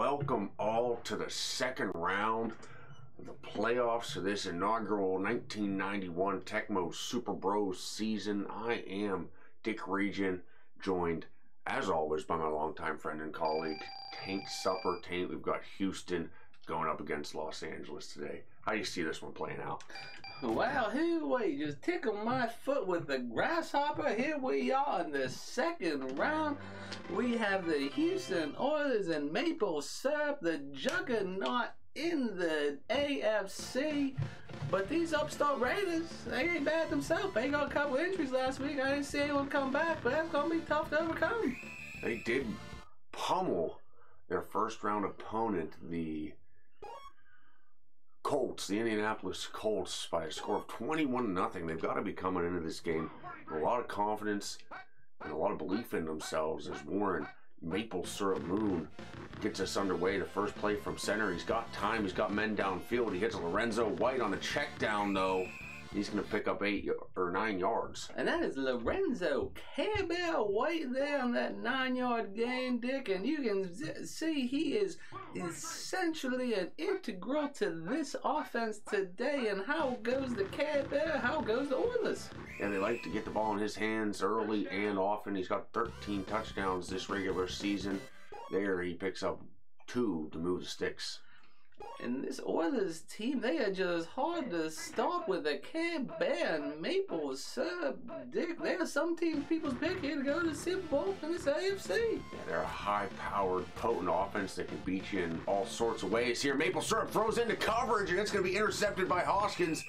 welcome all to the second round of the playoffs of this inaugural 1991 Tecmo Super Bros season. I am Dick Region, joined as always by my longtime friend and colleague Taint Supper. Taint, we've got Houston going up against Los Angeles today. How do you see this one playing out? Wow, wait, just tickle my foot with the grasshopper. Here we are in the second round. We have the Houston Oilers and maple syrup, the juggernaut in the AFC. But these upstart Raiders, they ain't bad themselves. They got a couple injuries last week. I didn't see anyone come back, but that's going to be tough to overcome. They did pummel their first round opponent, the Colts, the Indianapolis Colts, by a score of 21-0. They've got to be coming into this game with a lot of confidence and a lot of belief in themselves as Warren Maple Syrup Moon gets us underway. The first play from center. He's got time. He's got men downfield. He hits Lorenzo White on a check down, though. He's going to pick up 8 or 9 yards. And that is Lorenzo White there on that 9-yard gain, Dick. And you can see he is essentially an integral to this offense today. And how goes the Care Bear? How goes the Oilers? Yeah, they like to get the ball in his hands early and often. He's got 13 touchdowns this regular season. There he picks up 2 to move the sticks. And this Oilers team, they are just hard to stop with the Care Bear and maple syrup, Dick. They are some teams people's pick here to go to the Super Bowl in this AFC. Yeah, they're a high-powered, potent offense that can beat you in all sorts of ways. Here, Maple Syrup throws into coverage, and it's going to be intercepted by Hoskins.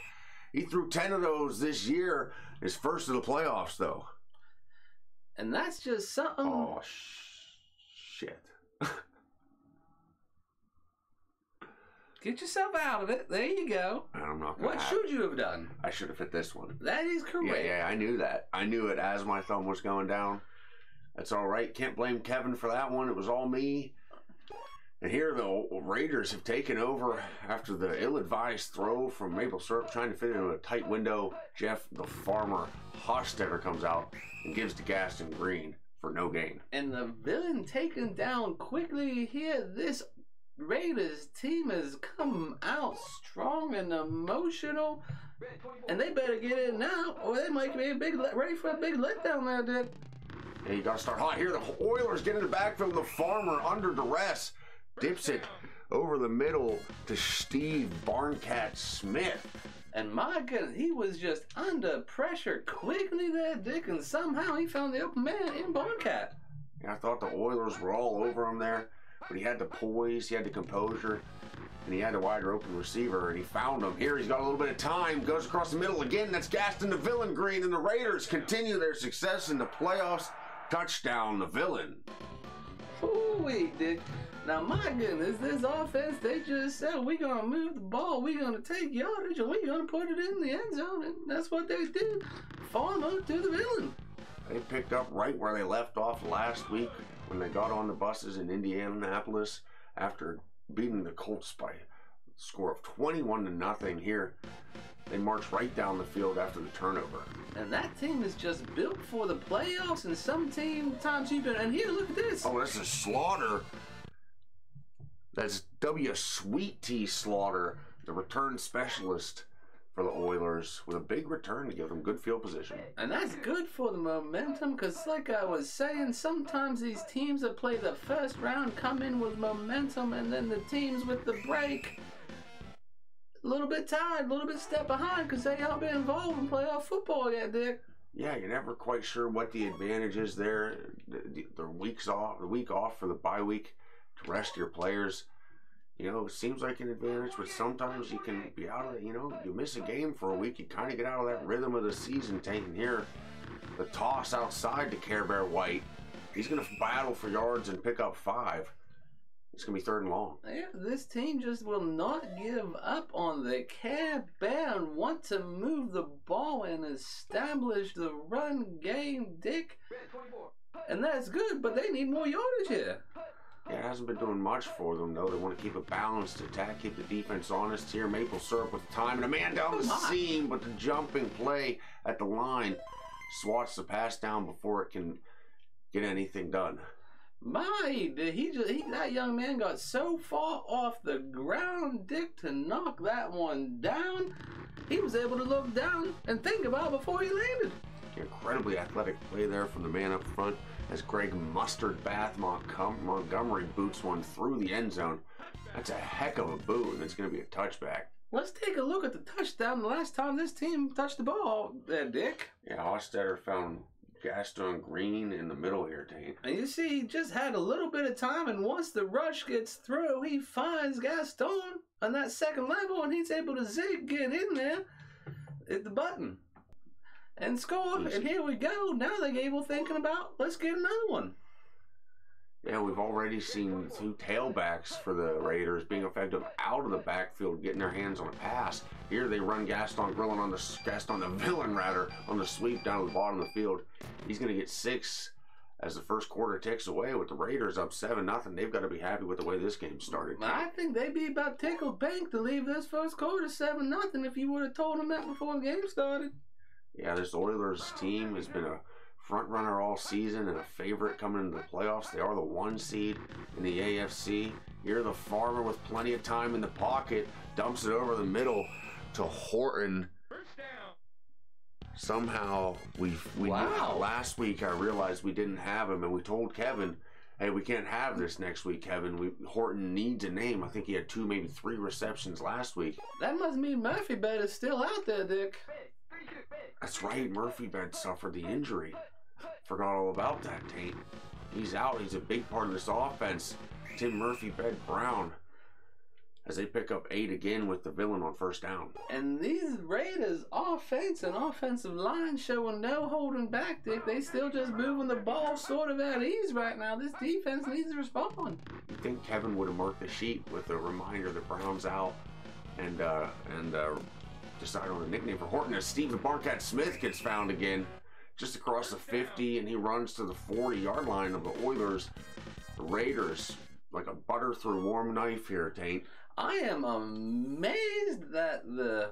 He threw 10 of those this year. His first of the playoffs, though. And that's just something. Oh, shit. Get yourself out of it. There you go. I'm not gonna. What should you have done? I should have hit this one. That is correct. Yeah, I knew that. I knew it as my thumb was going down. That's all right. Can't blame Kevin for that one. It was all me. And here the Raiders have taken over after the ill-advised throw from Maple Syrup, trying to fit into a tight window. Jeff, the farmer, Hostetter, comes out and gives to Gaston Green for no gain. And the villain taken down quickly here. This Raiders team has come out strong and emotional, and they better get in now, or they might be ready for a big letdown there, Dick. Yeah, you got to start hot here. The Oilers get in the backfield. The farmer, under duress, dips it over the middle to Steve Barncat Smith. And my goodness, he was just under pressure quickly there, Dick, and somehow he found the open man in Barncat. Yeah, I thought the Oilers were all over him there. But he had the poise, he had the composure, and he had a wider open receiver, and he found him. Here he's got a little bit of time, goes across the middle again. That's Gaston the Villain Green, and the Raiders continue their success in the playoffs. Touchdown, the Villain. Ooh-wee, Dick. Now, my goodness, this offense, they just said, we're going to move the ball, we're going to take yardage, and we're going to put it in the end zone, and that's what they did. Farmer to the Villain. They picked up right where they left off last week when they got on the buses in Indianapolis after beating the Colts by a score of 21-0 here. They marched right down the field after the turnover. And that team is just built for the playoffs, and some times you've been, and here, look at this. Oh, that's a Slaughter. That's W. Sweet Tea Slaughter, the return specialist for the Oilers, with a big return to give them good field position. And that's good for the momentum, because like I was saying, sometimes these teams that play the first round come in with momentum, and then the teams with the break, a little bit tired, a little bit step behind, because they haven't been involved in playoff football yet, Dick. Yeah, you're never quite sure what the advantage is there. The week off for the bye week to rest your players. You know, it seems like an advantage, but sometimes you can be out of it. You know, you miss a game for a week, you kind of get out of that rhythm of the season. Taking here the toss outside to Care Bear White. He's going to battle for yards and pick up 5. It's going to be 3rd and long. Yeah, this team just will not give up on the Care Bear and want to move the ball and establish the run game, Dick. And that's good, but they need more yardage here. Yeah, it hasn't been doing much for them, though. They want to keep a balanced attack, keep the defense honest here. Maple Syrup with time, and a man down the seam, but the jumping play at the line swats the pass down before it can get anything done. That young man got so far off the ground, Dick, to knock that one down. He was able to look down and think about it before he landed. Incredibly athletic play there from the man up front as Greg Mustard Bath Montgomery boots one through the end zone. That's a heck of a boot, and it's going to be a touchback. Let's take a look at the touchdown the last time this team touched the ball there, Dick. Yeah, Hostetter found Gaston Green in the middle here, Taint. And you see, he just had a little bit of time, and once the rush gets through, he finds Gaston on that second level, and he's able to get in there, hit the button, and score. Easy. And here we go. Now they're able thinking about, let's get another one. Yeah, we've already seen two tailbacks for the Raiders being effective out of the backfield, getting their hands on a pass. Here they run Gaston the Villain on the sweep down to the bottom of the field. He's going to get 6 as the first quarter ticks away with the Raiders up 7-0. They've got to be happy with the way this game started. I think they'd be about tickled pink to leave this first quarter 7-0 if you would have told them that before the game started. Yeah, this Oilers team has been a front runner all season and a favorite coming into the playoffs. They are the 1 seed in the AFC. Here the Farmer with plenty of time in the pocket dumps it over the middle to Horton. First down. Somehow last week I realized we didn't have him, and we told Kevin, hey, we can't have this next week, Kevin. Horton needs a name. I think he had 2, maybe 3 receptions last week. That must mean Murphy Bed is still out there, Dick. That's right, Murphy Bed suffered the injury. Forgot all about that, Taint. He's out. He's a big part of this offense. Tim Murphy Bed Brown as they pick up 8 again with the Villain on first down. And these Raiders offense and offensive line showing no holding back, Dick. They still just moving the ball sort of at ease right now. This defense needs to respond. You think Kevin would have marked the sheet with a reminder that Brown's out and decide on a nickname for Horton as Steve the Barncat Smith gets found again just across the 50, and he runs to the 40-yard line of the Oilers. The Raiders, like a butter through warm knife here, Taint. I am amazed that the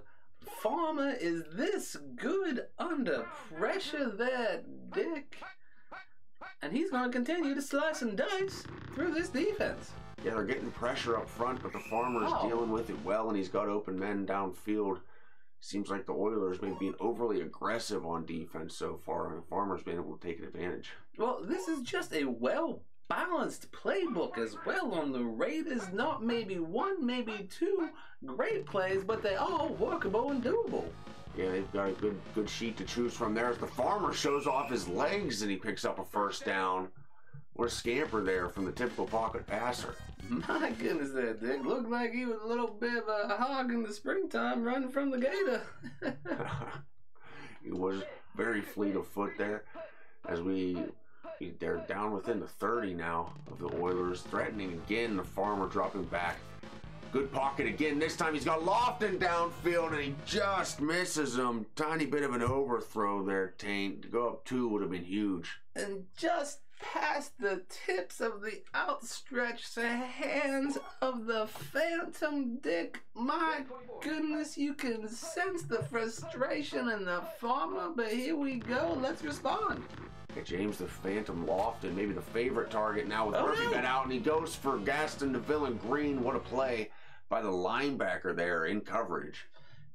Farmer is this good under pressure there, Dick. And he's going to continue to slice and dice through this defense. Yeah, they're getting pressure up front, but the Farmer's dealing with it well, and he's got open men downfield. Seems like the Oilers may be overly aggressive on defense so far, and the Farmer's been able to take advantage. Well, this is just a well-balanced playbook as well on the Raiders. Not maybe 1, maybe 2 great plays, but they all workable and doable. Yeah, they've got a good sheet to choose from there. As the Farmer shows off his legs and he picks up a first down. What a scamper there from the typical pocket passer. My goodness, that Dick looked like he was a little bit of a hog in the springtime running from the gator. He was very fleet of foot there as they're down within the 30 now of the Oilers, threatening again. The Farmer dropping back. Good pocket again. This time he's got Lofton downfield and he just misses him. Tiny bit of an overthrow there, Taint. To go up 2 would have been huge. And just past the tips of the outstretched hands of the Phantom, Dick. My goodness, you can sense the frustration in the Farmer, but here we go. Let's respond. Yeah, James the Phantom Lofton, maybe the favorite target now with Murphy Bed out, and he goes for Gaston the Villain Green. What a play by the linebacker there in coverage.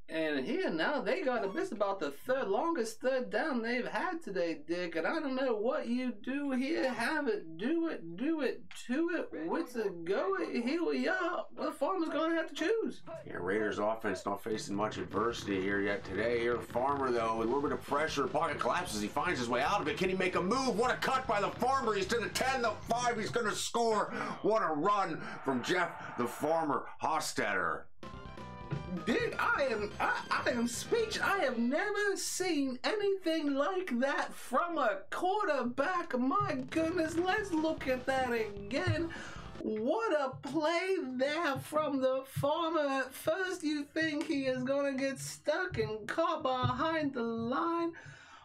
And here now they got this about the longest third down they've had today, Dick. And I don't know what you do here. Have it, do it, to it. With a go, here we are. The Farmer's going to have to choose. Yeah, Raiders offense not facing much adversity here yet today. Here the Farmer, though, with a little bit of pressure. Pocket collapses. He finds his way out of it. Can he make a move? What a cut by the Farmer. He's to the 10, the 5. He's going to score. What a run from Jeff the Farmer Hostetter. Dick, I am speechless. I have never seen anything like that from a quarterback. My goodness, let's look at that again. What a play there from the Farmer. At first you think he is going to get stuck and caught behind the line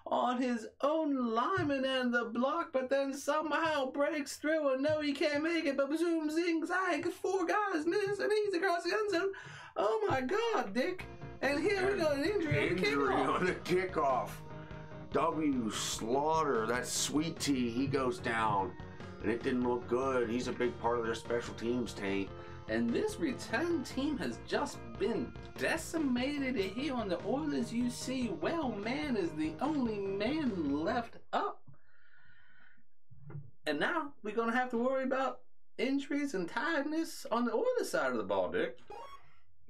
on his own lineman and the block, but then somehow breaks through and no, he can't make it, but zoom, zing, zag, 4 guys miss, and he's across the end zone. Oh my God, Dick. And here we got an injury on the kickoff. W. Slaughter, that sweet tea, he goes down. and it didn't look good. He's a big part of their special teams, Taint. And this return team has just been decimated here on the Oilers. You see, well, man is the only man left up. And now we're going to have to worry about injuries and tiredness on the Oilers side of the ball, Dick.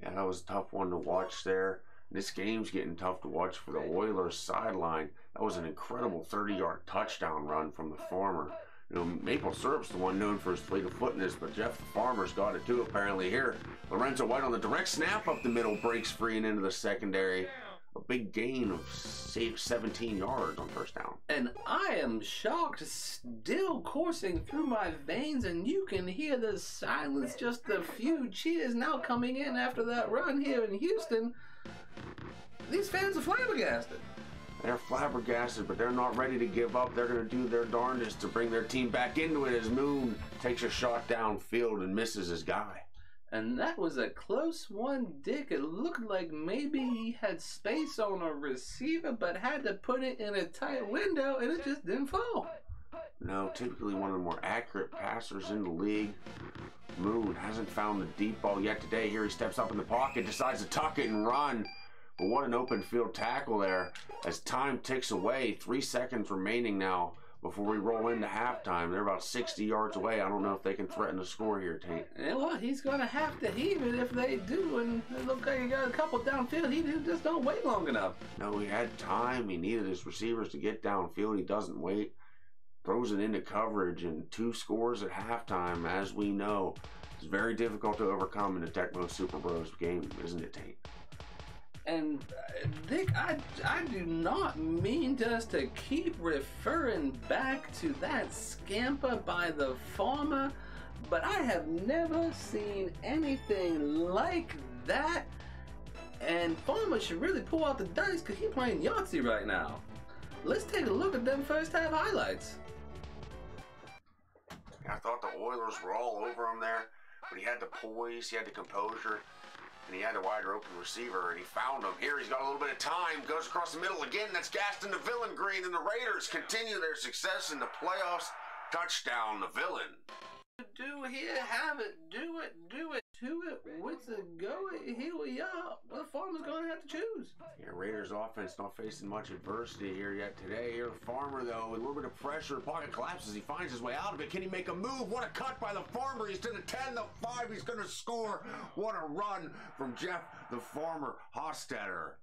Yeah, that was a tough one to watch there. This game's getting tough to watch for the Oilers sideline. That was an incredible 30-yard touchdown run from the Farmer. You know, Maple Syrup's the one known for his fleet of footness, but Jeff the Farmer's got it too, apparently. Here, Lorenzo White on the direct snap up the middle, breaks free and into the secondary. A big gain of 17 yards on first down. And I am shocked, still coursing through my veins, and you can hear the silence, just a few cheers now coming in after that run here in Houston. These fans are flabbergasted. They're flabbergasted, but they're not ready to give up. They're going to do their darndest to bring their team back into it as Moon takes a shot downfield and misses his guy. And that was a close one, Dick. It looked like maybe he had space on a receiver, but had to put it in a tight window, and it just didn't fall. No, typically one of the more accurate passers in the league. Moon hasn't found the deep ball yet today. Here he steps up in the pocket, decides to tuck it and run. But what an open field tackle there as time ticks away. 3 seconds remaining now before we roll into halftime. They're about 60 yards away. I don't know if they can threaten to score here, Taint. Yeah, well, he's going to have to heave it if they do. And it looks like he got a couple downfield. He just don't wait long enough. No, he had time. He needed his receivers to get downfield. He doesn't wait. Throws it into coverage and 2 scores at halftime, as we know. It's very difficult to overcome in the Tecmo Super Bros game, isn't it, Taint? And Dick, I do not mean just to keep referring back to that scamper by the Farmer, but I have never seen anything like that. And Farmer should really pull out the dice because he's playing Yahtzee right now. Let's take a look at them first half highlights. I thought the Oilers were all over him there, but he had the poise, he had the composure. And he had a wider open receiver, and he found him. Here he's got a little bit of time, goes across the middle again. That's Gaston the Villain Green, and the Raiders continue their success in the playoffs. Touchdown, the Villain. Do here, have it, do it, to it, with the go, here we are. Well, the Farmer's going to have to choose. Yeah, Raiders offense not facing much adversity here yet today. Here, Farmer, though, with a little bit of pressure. Pocket collapses. He finds his way out of it. Can he make a move? What a cut by the Farmer. He's to the 10, the 5. He's going to score. What a run from Jeff the Farmer Hostetter.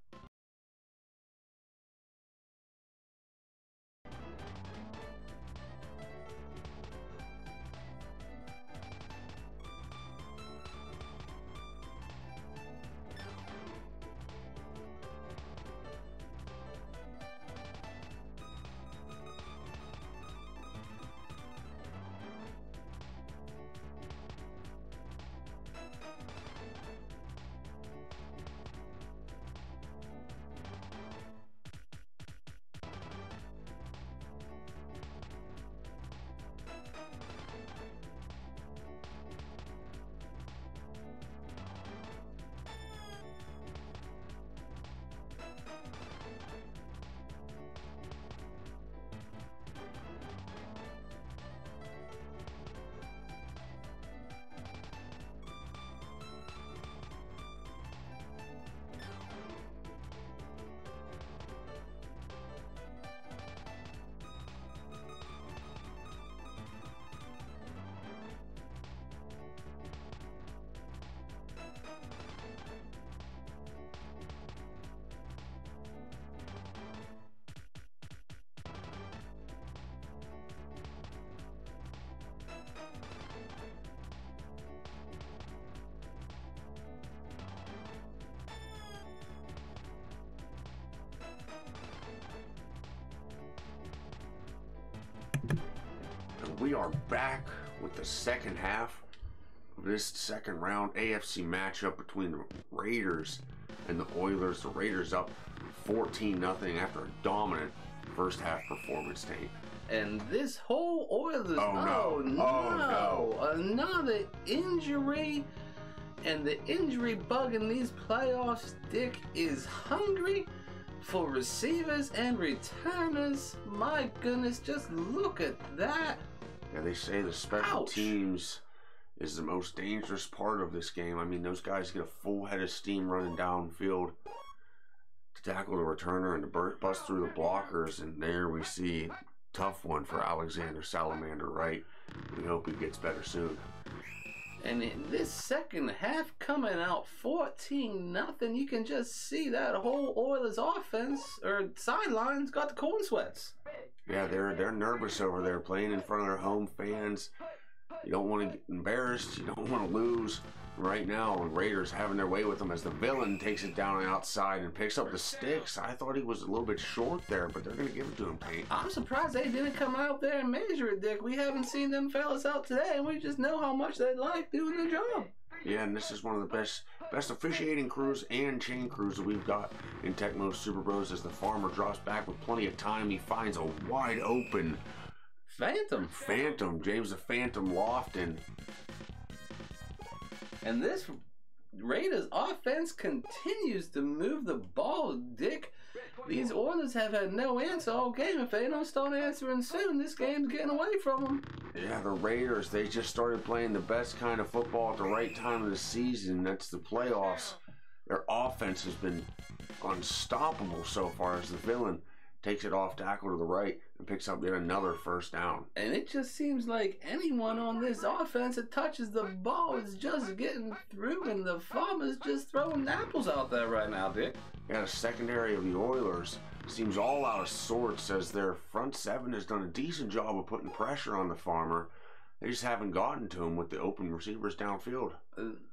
We are back with the second half of this second round AFC matchup between the Raiders and the Oilers. The Raiders up 14-0 after a dominant first half performance, Taint. And this whole Oilers, another injury, and the injury bug in these playoffs, Dick, is hungry for receivers and returners. My goodness, just look at that. Yeah, they say the special Ouch. teams is the most dangerous part of this game. I mean, those guys get a full head of steam running downfield to tackle the returner and to bust through the blockers. And there we see tough one for Alexander Salamander, right? We hope he gets better soon. And in this second half, coming out 14-0, you can just see that whole Oilers offense or sidelines got the corn sweats. Yeah, they're nervous over there playing in front of their home fans. You don't want to get embarrassed. You don't want to lose. Right now, the Raiders having their way with them as the villain takes it down outside and picks up the sticks. I thought he was a little bit short there, but they're going to give it to him, Taint. I'm surprised they didn't come out there and measure it, Dick. We haven't seen them fellas out today, and we just know how much they like doing the job. Yeah, and this is one of the best officiating crews and chain crews that we've got in Tecmo Super Bros. As the farmer drops back with plenty of time, he finds a wide open Phantom, James the Phantom Lofton. And this Raiders offense continues to move the ball, Dick. These Oilers have had no answer all game. If they don't start answering soon, this game's getting away from them. Yeah, the Raiders, they just started playing the best kind of football at the right time of the season. That's the playoffs. Their offense has been unstoppable so far as the villain takes it off tackle to the right and picks up yet another first down. And it just seems like anyone on this offense that touches the ball is just getting through, and the farmer's just throwing apples out there right now, Dick. Yeah, the secondary of the Oilers seems all out of sorts as their front seven has done a decent job of putting pressure on the farmer. They just haven't gotten to him with the open receivers downfield.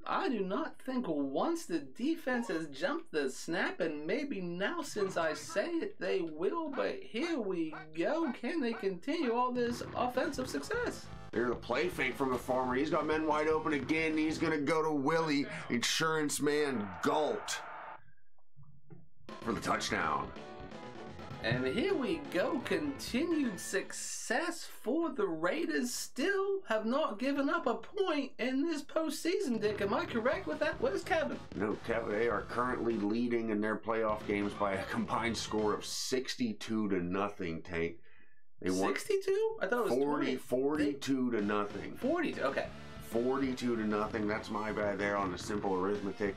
I do not think once the defense has jumped the snap, and maybe now since I say it they will, but here we go. Can they continue all this offensive success? There's a play fake from the farmer. He's got men wide open again. He's going to go to Willie. Insurance man Galt for the touchdown. And here we go, continued success for the Raiders. Still have not given up a point in this postseason, Dick. Am I correct with that? Where's Kevin? No, Kevin, they are currently leading in their playoff games by a combined score of 62-0, Taint. They won 62? I thought it was 42-0. 40, okay. 42-0. That's my bad there on the simple arithmetic.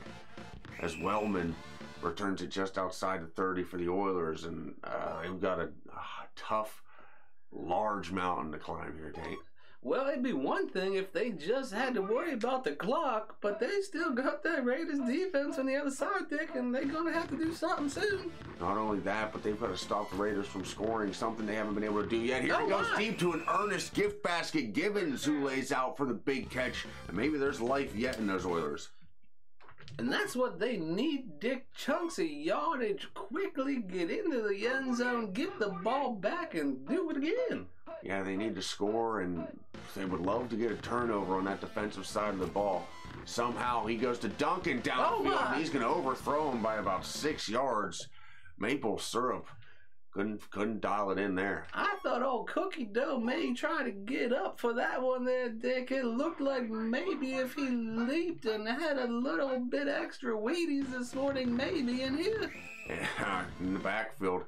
As Wellman returns it just outside the 30 for the Oilers, and they've got a tough, large mountain to climb here, Taint. Well, it'd be one thing if they just had to worry about the clock, but they still got that Raiders defense on the other side, Dick, and they're going to have to do something soon. Not only that, but they've got to stop the Raiders from scoring, something they haven't been able to do yet. Here he goes deep to an earnest gift basket. Givens who lays out for the big catch, and maybe there's life yet in those Oilers. And that's what they need, Dick. Chunks of yardage, quickly get into the end zone, get the ball back, and do it again. Yeah, they need to score, and they would love to get a turnover on that defensive side of the ball. Somehow he goes to Duncan downfield, and he's going to overthrow him by about 6 yards. Maple syrup couldn't dial it in there. I thought old Cookie Dough may try to get up for that one there, Dick. It looked like maybe if he leaped and had a little bit extra Wheaties this morning, maybe in here. Yeah, in the backfield,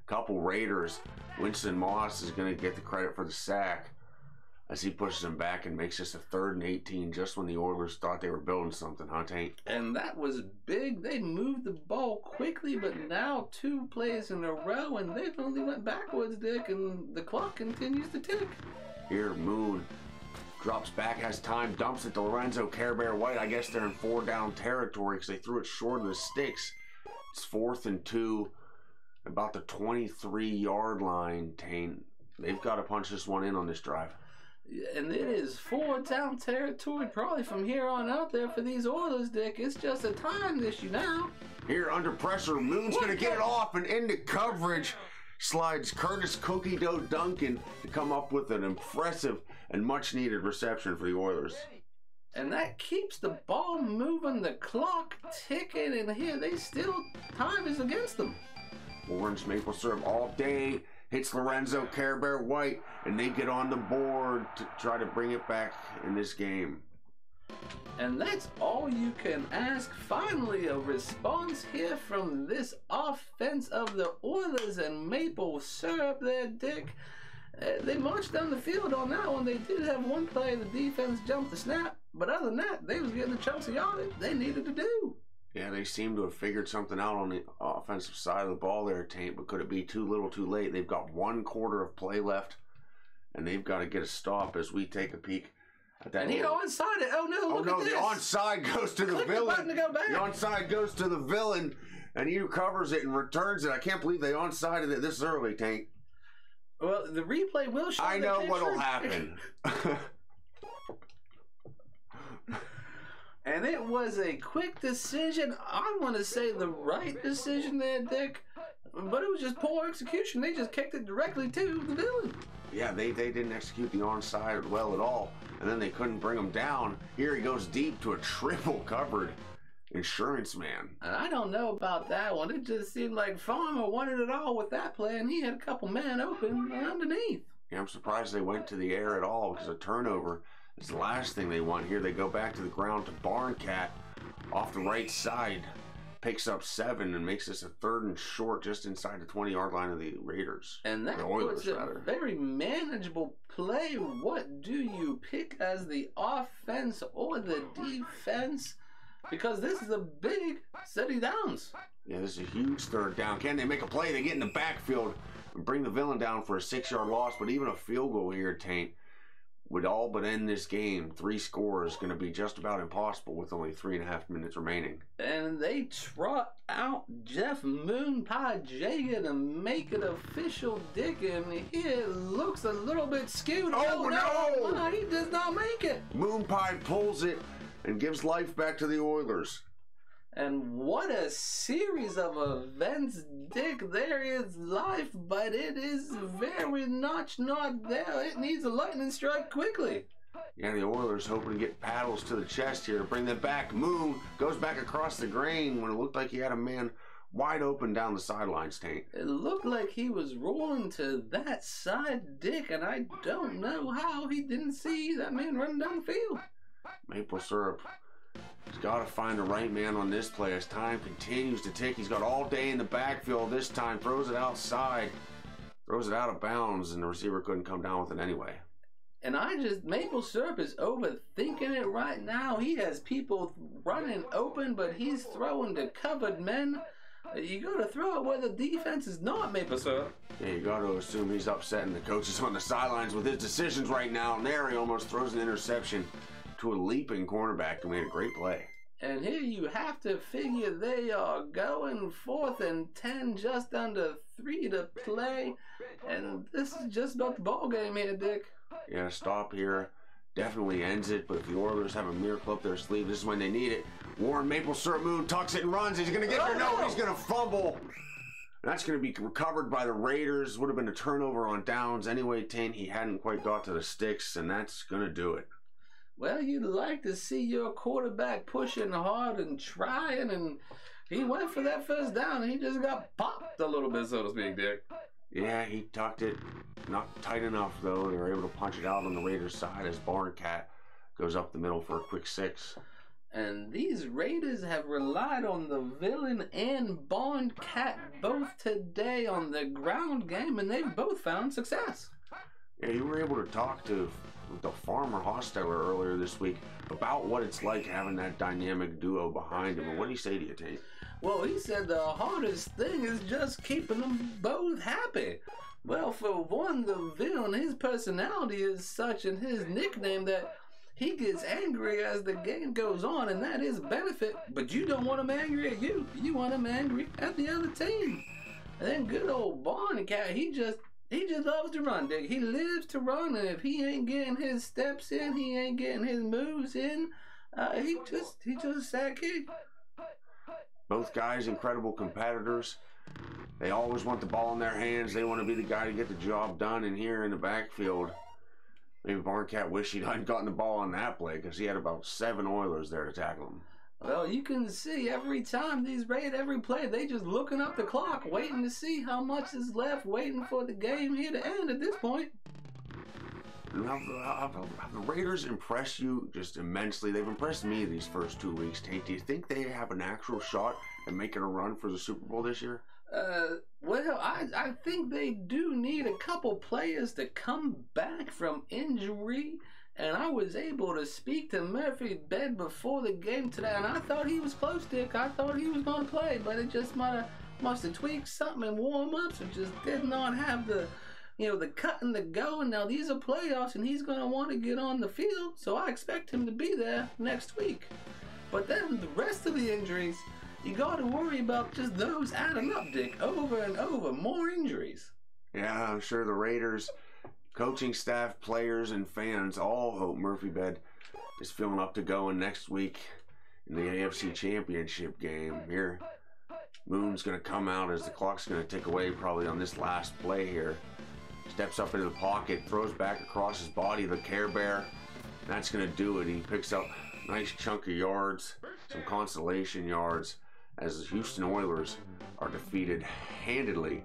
couple Raiders. Winston Moss is going to get the credit for the sack as he pushes him back and makes this a 3rd and 18 just when the Oilers thought they were building something, huh, Taint? And that was big. They moved the ball quickly, but now 2 plays in a row, and they've only went backwards, Dick, and the clock continues to tick. Here, Moon drops back, has time, dumps it to Lorenzo Care Bear White. I guess they're in 4-down territory because they threw it short of the sticks. It's 4th and 2, about the 23-yard line, Taint. They've got to punch this one in on this drive. And it is 4-down territory probably from here on out there for these Oilers, Dick. It's just a time issue now. Here under pressure, Moon's going to get it off and into coverage. Slides Curtis Cookie Dough Duncan to come up with an impressive and much needed reception for the Oilers. And that keeps the ball moving, the clock ticking, and here time is against them. Orange maple syrup all day. Hits Lorenzo Care Bear White, and they get on the board to try to bring it back in this game. And that's all you can ask. Finally, a response here from this offense of the Oilers and maple syrup there, Dick. They marched down the field on that one. They did have one play the defense jumped the snap, but other than that, they was getting the chunks of yardage they needed to do. Yeah, they seem to have figured something out on the offensive side of the ball there, Taint, but could it be too little too late? They've got 1 quarter of play left, and they've got to get a stop as we take a peek at that. And he onside it. Oh no, look at this. The onside goes to the villain. The, go back. The onside goes to the villain, and he recovers it and returns it. I can't believe they onsided it this early, Taint. Well, the replay will show. I know what'll happen. And it was a quick decision. I want to say the right decision there, Dick. But it was just poor execution. They just kicked it directly to the villain. Yeah, they didn't execute the onside well at all. And then they couldn't bring him down. Here he goes deep to a triple covered insurance man. And I don't know about that one. It just seemed like Farmer wanted it all with that play, and he had a couple men open underneath. Yeah, I'm surprised they went to the air at all because a turnover is the last thing they want here. They go back to the ground to Barncat off the right side. Picks up 7 and makes this a 3rd and short just inside the 20-yard line of the Raiders. And that was a very manageable play. What do you pick as the offense or the defense? Because this is a big city downs. Yeah, this is a huge 3rd down. Can they make a play? They get in the backfield and bring the villain down for a 6-yard loss. But even a field goal here, Taint, would all but end this game. 3 scores going to be just about impossible with only 3.5 minutes remaining. And they trot out Jeff Moonpie Jager to make it official, Dick, and it looks a little bit skewed. Oh, no! No, he does not make it. Moonpie pulls it and gives life back to the Oilers. And what a series of events, Dick. There is life, but it is very much not there. It needs a lightning strike quickly. Yeah, the Oilers hoping to get paddles to the chest here, bring them back. Moon goes back across the grain when it looked like he had a man wide open down the sidelines, Taint. It looked like he was rolling to that side, Dick, and I don't know how he didn't see that man running down the field. Maple syrup. He's got to find the right man on this play as time continues to tick. He's got all day in the backfield this time. Throws it outside. Throws it out of bounds, and the receiver couldn't come down with it anyway. And Maple Syrup is overthinking it right now. He has people running open, but he's throwing to covered men. You got to throw it where the defense is not Maple Syrup. Yeah, you got to assume he's upsetting the coaches on the sidelines with his decisions right now. And there he almost throws an interception to a leaping cornerback who made a great play. And here you have to figure they are going 4th and 10, just under 3 to play. And this is just about the ball game here, Dick. Yeah, stop here definitely ends it, but if the Oilers have a miracle up their sleeve, this is when they need it. Warren Maple Syrup Moon tucks it and runs. He's going to get there. No, he's going to fumble. That's going to be recovered by the Raiders. Would have been a turnover on downs. Anyway, Taint, he hadn't quite got to the sticks, and that's going to do it. Well, you'd like to see your quarterback pushing hard and trying, and he went for that first down, and he just got popped a little bit, so to speak, Dick. Yeah, he tucked it. Not tight enough, though. They were able to punch it out on the Raiders' side as Barncat goes up the middle for a quick 6. And these Raiders have relied on the villain and Barncat both today on the ground game, and they've both found success. Yeah, you were able to talk to the Farmer Hosteller earlier this week about what it's like having that dynamic duo behind him. And what did he say to you, Taint? Well, he said the hardest thing is just keeping them both happy. Well, for one, the villain, his personality is such and his nickname that he gets angry as the game goes on, and that is a benefit. But you don't want him angry at you. You want him angry at the other team. And then good old Barncat, he just loves to run, Dick. He lives to run, and if he ain't getting his steps in, he ain't getting his moves in, he just a sad kid. Both guys, incredible competitors. They always want the ball in their hands. They want to be the guy to get the job done. And here in the backfield, maybe Barncat wished he hadn't gotten the ball on that play because he had about 7 Oilers there to tackle him. Well, you can see every time every play, they just looking up the clock, waiting to see how much is left, waiting for the game here to end at this point. Have the Raiders impressed you just immensely? They've impressed me these first 2 weeks, Taint. Do you think they have an actual shot at making a run for the Super Bowl this year? Well, I think they do need a couple players to come back from injury. And I was able to speak to Murphy Bed before the game today, and I thought he was close, Dick. I thought he was going to play, but it just must have tweaked something in warm-ups. It just did not have the cut and the go. And now these are playoffs, and he's going to want to get on the field, so I expect him to be there next week. But then the rest of the injuries, you got to worry about just those adding up, Dick, over and over. More injuries. Yeah, I'm sure the Raiders, coaching staff, players, and fans all hope Murphy Bed is feeling up to going next week in the AFC Championship game. Here, Moon's going to come out as the clock's going to tick away probably on this last play here. Steps up into the pocket, throws back across his body, the Care Bear. That's going to do it. He picks up a nice chunk of yards, some consolation yards, as the Houston Oilers are defeated handedly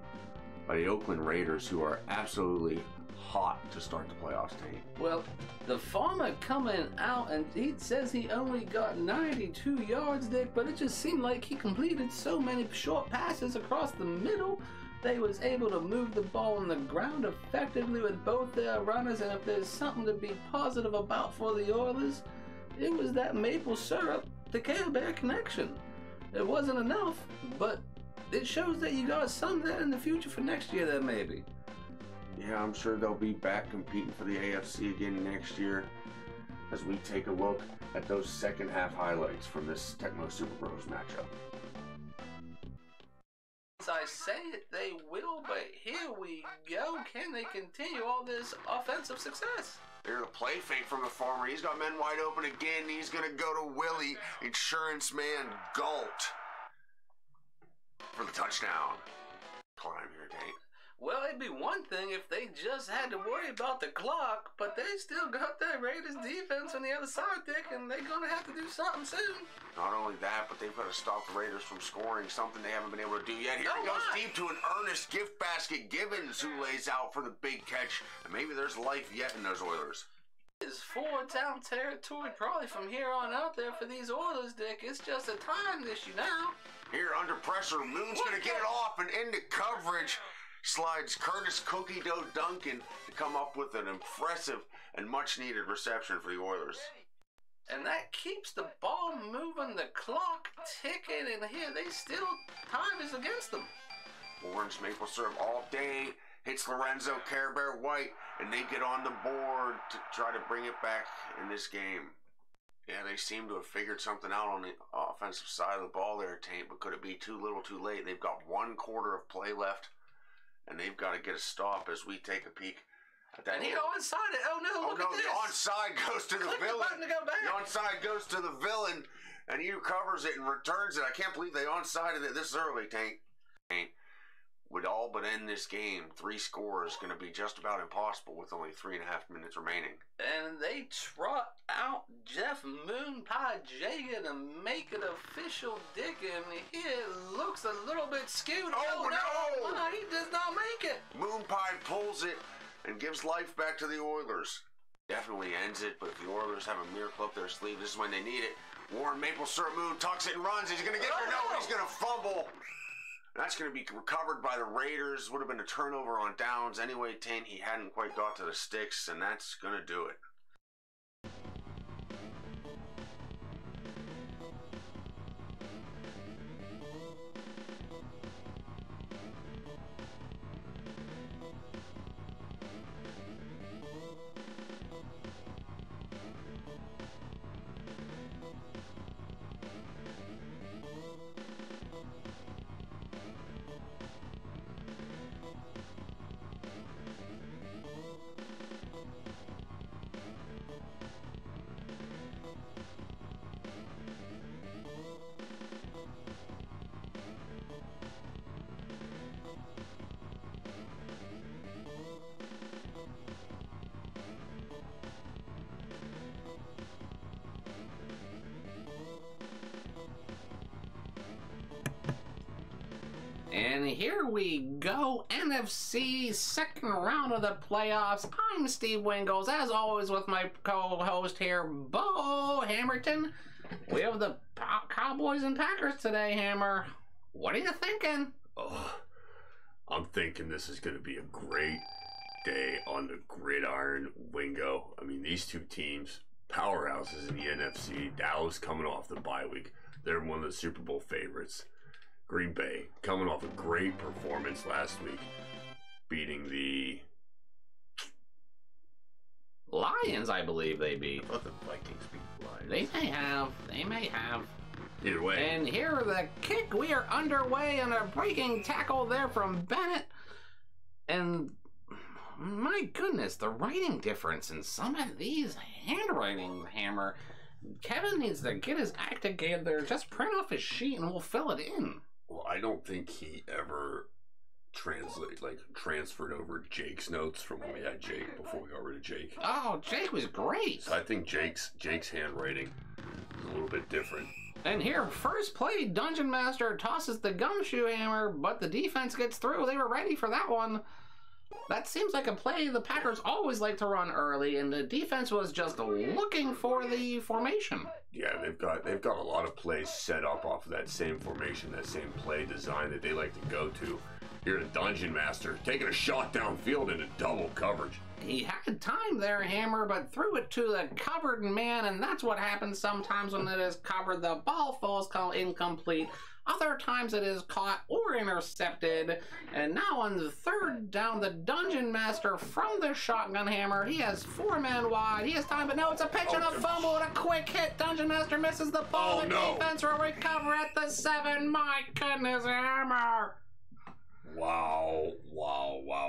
by the Oakland Raiders, who are absolutely hot to start the playoffs, Taint. Well, the farmer coming out, and he says he only got 92 yards, Dick, but it just seemed like he completed so many short passes across the middle. They was able to move the ball on the ground effectively with both their runners, and if there's something to be positive about for the Oilers, it was that maple syrup to Care Bear connection. It wasn't enough, but it shows that you got some there in the future for next year there, maybe. Yeah, I'm sure they'll be back competing for the AFC again next year as we take a look at those second half highlights from this Tecmo Super Bros matchup. As I say it, they will, but here we go. Can they continue all this offensive success? There's a play fake from the farmer. He's got men wide open again. He's going to go to Willie, insurance man Galt, for the touchdown. Climb here, Taint. Well, it'd be one thing if they just had to worry about the clock, but they still got that Raiders defense on the other side, Dick, and they're going to have to do something soon. Not only that, but they've got to stop the Raiders from scoring, something they haven't been able to do yet. Here he goes deep to an earnest gift basket. Givens, who lays out for the big catch, and maybe there's life yet in those Oilers. It's 4-down territory probably from here on out there for these Oilers, Dick. It's just a time issue now. Here under pressure, Moon's going to get it off and into coverage. Slides Curtis Cookie Dough Duncan to come up with an impressive and much-needed reception for the Oilers. And that keeps the ball moving, the clock ticking, and here time is against them. Orange maple syrup all day, hits Lorenzo Care Bear White, and they get on the board to try to bring it back in this game. Yeah, they seem to have figured something out on the offensive side of the ball there, Taint, but could it be too little too late? They've got 1 quarter of play left, and they've got to get a stop as we take a peek at that. And he onside it. Oh no, look at this. The onside goes to the villain. The button to go back. The onside goes to the villain, and he recovers it and returns it. I can't believe they onsided it this early, Taint. Would all but end this game. 3 scores going to be just about impossible with only 3.5 minutes remaining. And they trot out Jeff Moonpie Jagan to make it official, Dick, and it looks a little bit skewed. Oh no! Oh, he does not make it. Moonpie pulls it and gives life back to the Oilers. Definitely ends it, but if the Oilers have a miracle up their sleeve, this is when they need it. Warren Maple Syrup Moon tucks it and runs. He's going to get there. No, he's going to fumble. That's going to be recovered by the Raiders. Would have been a turnover on downs. Anyway, Taint, he hadn't quite got to the sticks, and that's going to do it. And here we go, NFC second round of the playoffs. I'm Steve Wingels, as always with my co-host here, Beau Hammerton. We have the Cowboys and Packers today, Hammer. What are you thinking? Oh, I'm thinking this is going to be a great day on the gridiron, Wingo. I mean, these two teams, powerhouses in the NFC. Dallas coming off the bye week. They're one of the Super Bowl favorites. Green Bay coming off a great performance last week, beating the Lions, I believe they beat. I thought the Vikings beat the Lions. They may have. Either way. And here the kick. We are underway on a breaking tackle there from Bennett. And my goodness, the writing difference in some of these handwriting, Hammer. Kevin needs to get his act together. Just print off his sheet and we'll fill it in. Well, I don't think he ever transferred over Jake's notes from when we had Jake before we got rid of Jake. Oh, Jake was great. So I think Jake's handwriting is a little bit different. And here, first play, Dungeon Master tosses the gumshoe hammer, but the defense gets through. They were ready for that one. That seems like a play the Packers always like to run early, and the defense was just looking for the formation. Yeah, they've got a lot of plays set up off of that same formation, that same play design that they like to go to. Here, the Dungeon Master taking a shot downfield into double coverage. He had time there, Hammer, but threw it to the covered man, and that's what happens sometimes when it is covered. The ball falls incomplete. Other times it is caught or intercepted. And now on the third down, the Dungeon Master from the shotgun hammer. He has 4 men wide. He has time, but no, it's a pitch and a fumble and a quick hit. Dungeon Master misses the ball. The defense will recover at the 7. My goodness, Hammer. Wow,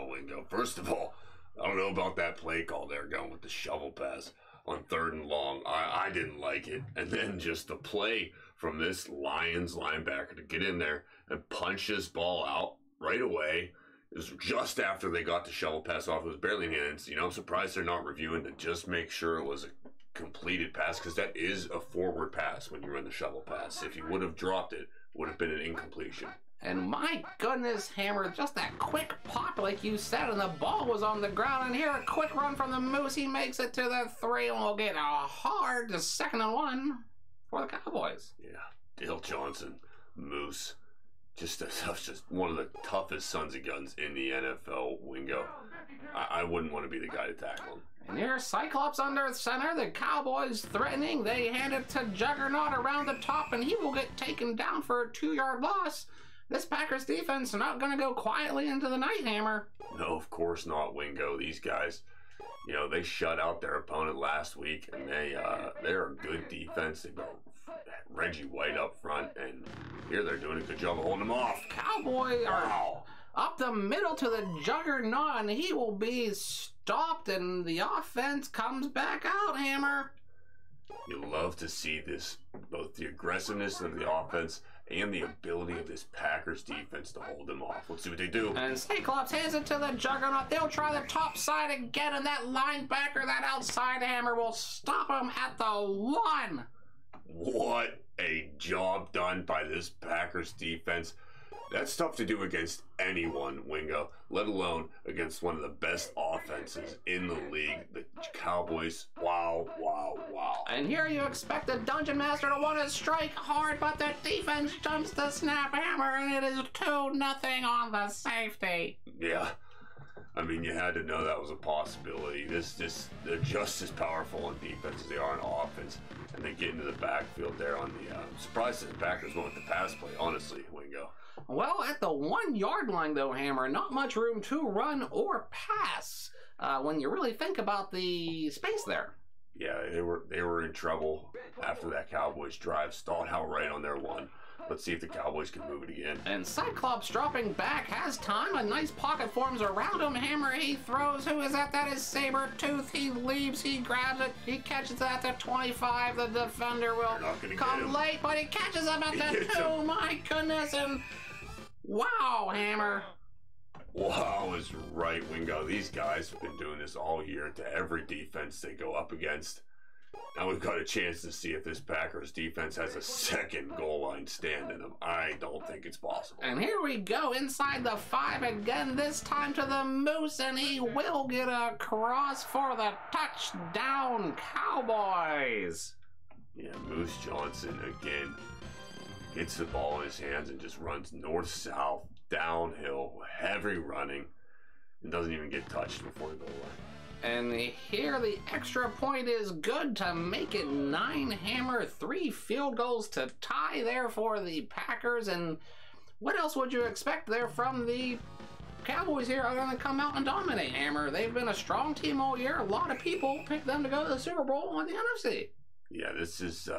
Wingo. First of all, I don't know about that play call there going with the shovel pass on 3rd and long. I didn't like it. And then just the play from this Lions linebacker to get in there and punch this ball out right away. It was just after they got the shovel pass off. It was barely in hands. I'm surprised they're not reviewing to just make sure it was a completed pass, because that is a forward pass when you run the shovel pass. If you would have dropped it, it would have been an incompletion. And my goodness, Hammer, just that quick pop like you said, and the ball was on the ground. And here, a quick run from the Moose. He makes it to the 3, and we'll get a hard 2nd and 1 for the Cowboys. Yeah, Dale Johnson, Moose, just one of the toughest sons of guns in the NFL, Wingo. I wouldn't want to be the guy to tackle him. And here's Cyclops under center. The Cowboys threatening. They hand it to Juggernaut around the top, and he will get taken down for a 2-yard loss. This Packers defense is not going to go quietly into the night, Hammer. No, of course not, Wingo. These guys, they shut out their opponent last week, and they're a good defense. They've got Reggie White up front, and here they're doing a good job of holding them off. Cowboys are up the middle to the Juggernaut, and he will be stopped, and the offense comes back out, Hammer. You love to see this, both the aggressiveness of the offense and the ability of this Packers defense to hold them off. Let's see what they do. And Cyclops hands it to the Juggernaut. They'll try the top side again, and that linebacker, that outside hammer, will stop him at the 1. What a job done by this Packers defense. That's tough to do against anyone, Wingo, let alone against one of the best offenses in the league, the Cowboys. Wow. And here you expect the Dungeon Master to want to strike hard, but the defense jumps the snap hammer, and it is 2-0 on the safety. Yeah. I mean, you had to know that was a possibility. They're just as powerful on defense as they are on offense. And they get into the backfield there on the... I'm surprised that the Packers went with the pass play, honestly, Wingo. Well, at the 1-yard line, though, Hammer, not much room to run or pass when you really think about the space there. Yeah, they were in trouble after that Cowboys drive. Stalled out right on their 1. Let's see if the Cowboys can move it again. And Cyclops dropping back, has time. A nice pocket forms around him. Hammer, he throws. Who is that? That is Sabretooth. He leaps. He grabs it. He catches it at the 25. The defender will come late, but he catches him at the 2. My goodness. And wow, Hammer. Wow is right, Wingo. These guys have been doing this all year to every defense they go up against. Now we've got a chance to see if this Packers defense has a second goal line stand in them. I don't think it's possible. And here we go inside the 5 again, this time to the Moose, and he will get across for the touchdown, Cowboys. Yeah, Moose Johnson again gets the ball in his hands and just runs north-south downhill, heavy running, and doesn't even get touched before the goal line. And here the extra point is good to make it 9. Hammer, 3 field goals to tie there for the Packers. And what else would you expect there from the Cowboys here are going to come out and dominate, Hammer? They've been a strong team all year. A lot of people picked them to go to the Super Bowl on the NFC. Yeah, this is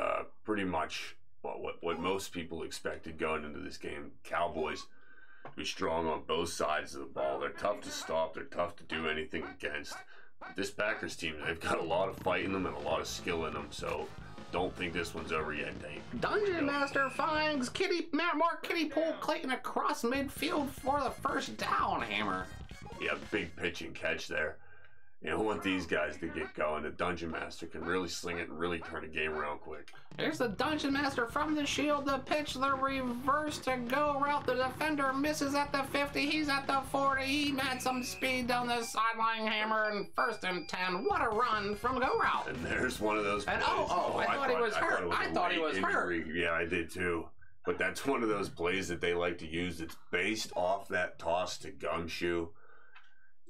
pretty much what most people expected going into this game. Cowboys be strong on both sides of the ball. They're tough to stop. They're tough to do anything against. This Packers team, they've got a lot of fight in them and a lot of skill in them, so don't think this one's over yet, Taint. Dungeon Master finds more kiddie pool Clayton across midfield for the first down, Hammer. Yeah, big pitch and catch there. You don't want these guys to get going. The Dungeon Master can really sling it and really turn a game around quick. Here's the Dungeon Master from the shield. The pitch, the reverse to go route. The defender misses at the 50. He's at the 40. He had some speed down the sideline, Hammer, and 1st and 10. What a run from go route. And there's one of those plays. And I thought he was hurt. I thought he was hurt. Yeah, I did too. But that's one of those plays that they like to use. It's based off that toss to gumshoe.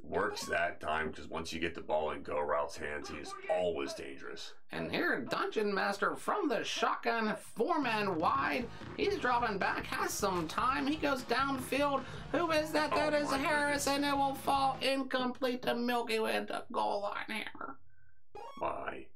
Works that time because once you get the ball in go route's hands, he is always dangerous. And here, Dungeon Master from the shotgun, 4-man wide. He's dropping back, has some time. He goes downfield. Who is that? That is Harris, and it will fall incomplete to Milky Way at the goal line, Hammer. My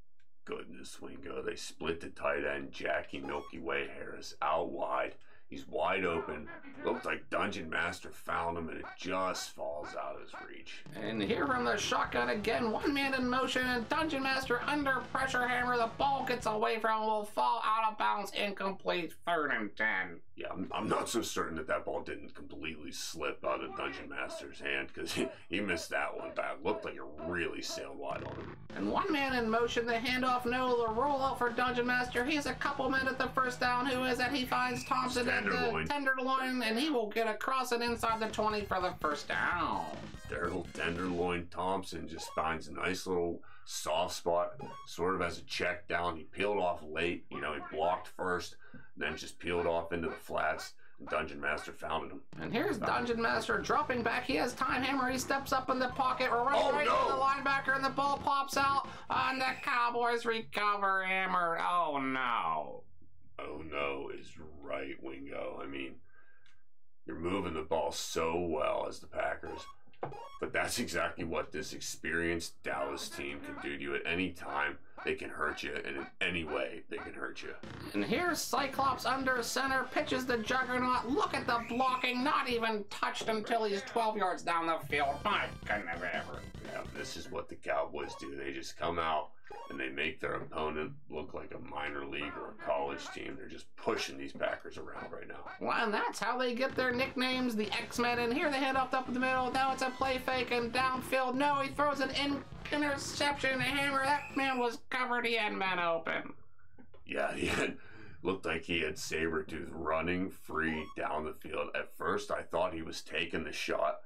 goodness, Wingo. They split the tight end, Jackie Milky Way Harris out wide. He's wide open. Looked like Dungeon Master found him, and it just falls out of his reach. And here from the shotgun again, 1 man in motion, and Dungeon Master under pressure, Hammer. The ball gets away from him, will fall out of bounds, incomplete, 3rd and 10. Yeah, I'm not so certain that ball didn't completely slip out of Dungeon Master's hand because he missed that one back. Looked like it really sailed wide on him. And 1 man in motion, the handoff, no, the rollout for Dungeon Master. He's a couple men at the first down. Who is that? He finds Thompson at the tenderloin, and he will get across and inside the 20 for the first down. Daryl Tenderloin Thompson just finds a nice little soft spot, sort of as a check down. He peeled off late, he blocked first, then just peeled off into the flats. Dungeon Master founded him. And here's Dungeon Master dropping back. He has time, Hammer. He steps up in the pocket, runs to the linebacker, and the ball pops out. On the Cowboys recover, Hammer. Oh no. Oh no is right, Wingo. I mean, you're moving the ball so well as the Packers. But that's exactly what this experienced Dallas team can do to you at any time. They can hurt you, and in any way, they can hurt you. And here's Cyclops under center, pitches the Juggernaut. Look at the blocking, not even touched until he's 12 yards down the field. My goodness, ever. Yeah, this is what the Cowboys do. They just come out, and they make their opponent look like a minor league or a college team. They're just pushing these Packers around right now. Well, and that's how they get their nicknames, the X-Men. And here they head up in the middle. Now it's a play fake and downfield. No, he throws an interception. Hammer, that man was covered. He had men open. Yeah, looked like he had Sabretooth running free down the field. At first, I thought he was taking the shot.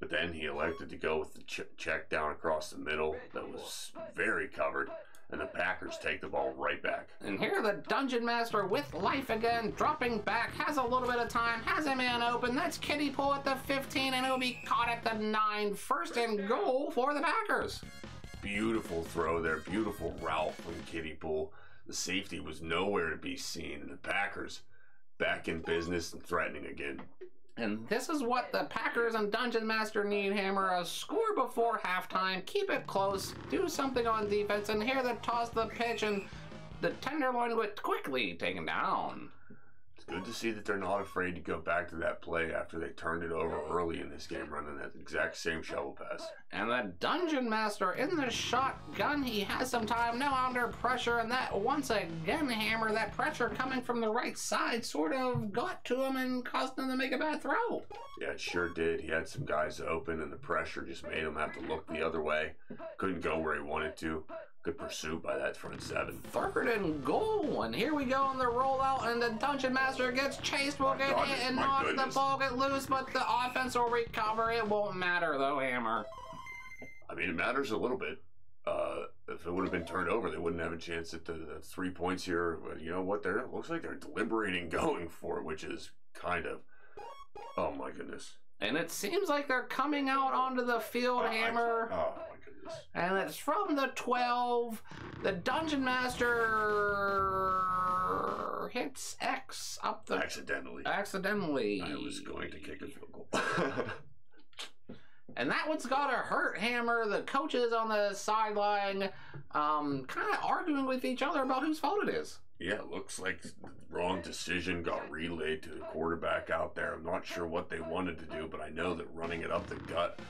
But then he elected to go with the check down across the middle that was very covered, and the Packers take the ball right back. And here the Dungeon Master with life again, dropping back, has a little bit of time, has a man open. That's Kiddie Pool at the 15, and it'll be caught at the 9. 1st and goal for the Packers. Beautiful throw there, beautiful route from Kiddie Pool. The safety was nowhere to be seen, and the Packers back in business and threatening again. And this is what the Packers and Dungeon Master need, Hammer. A score before halftime. Keep it close. Do something on defense. And here they toss the pitch, and the tenderloin was quickly taken down. It's good to see that they're not afraid to go back to that play after they turned it over early in this game, running that exact same shovel pass. And the Dungeon Master in the shotgun. He has some time now under pressure, and that once again, Hammer, that pressure coming from the right side sort of got to him and caused him to make a bad throw. Yeah, it sure did. He had some guys open, and the pressure just made him have to look the other way. Couldn't go where he wanted to. Good pursuit by that front 7. 3rd and goal, and here we go on the rollout, and the Dungeon Master gets chased, will get hit, and not the ball get loose, but the offense will recover. It won't matter, though, Hammer. I mean, it matters a little bit. If it would have been turned over, they wouldn't have a chance at the 3 points here. But you know what? It looks like they're deliberating going for it, which is kind of Oh my goodness. And it seems like they're coming out onto the field, Hammer. Oh my goodness. And it's from the 12. The Dungeon Master hits X up the... Accidentally. Accidentally. I was going to kick a field goal. And that one's gotta hurt, Hammer. The coaches on the sideline kind of arguing with each other about whose fault it is. Yeah, it looks like the wrong decision got relayed to the quarterback out there. I'm not sure what they wanted to do, but I know that running it up the gut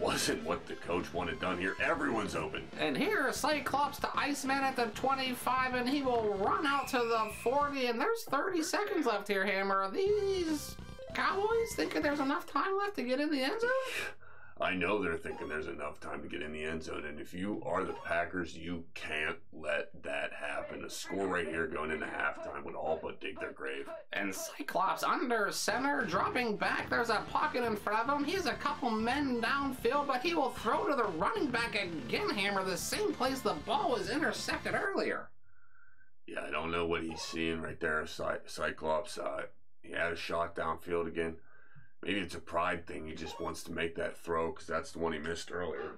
wasn't what the coach wanted done here. Everyone's open. And here, Cyclops to Iceman at the 25, and he will run out to the 40, and there's 30 seconds left here, Hammer. Are these Cowboys thinking there's enough time left to get in the end zone? I know they're thinking there's enough time to get in the end zone, and if you are the Packers, you can't let that happen. A score right here going into halftime would all but dig their grave. And Cyclops under center, dropping back. There's a pocket in front of him. He has a couple men downfield, but he will throw to the running back again, Hammer, the same place the ball was intercepted earlier. Yeah, I don't know what he's seeing right there, Cyclops. He had a shot downfield again. Maybe it's a pride thing. He just wants to make that throw because that's the one he missed earlier.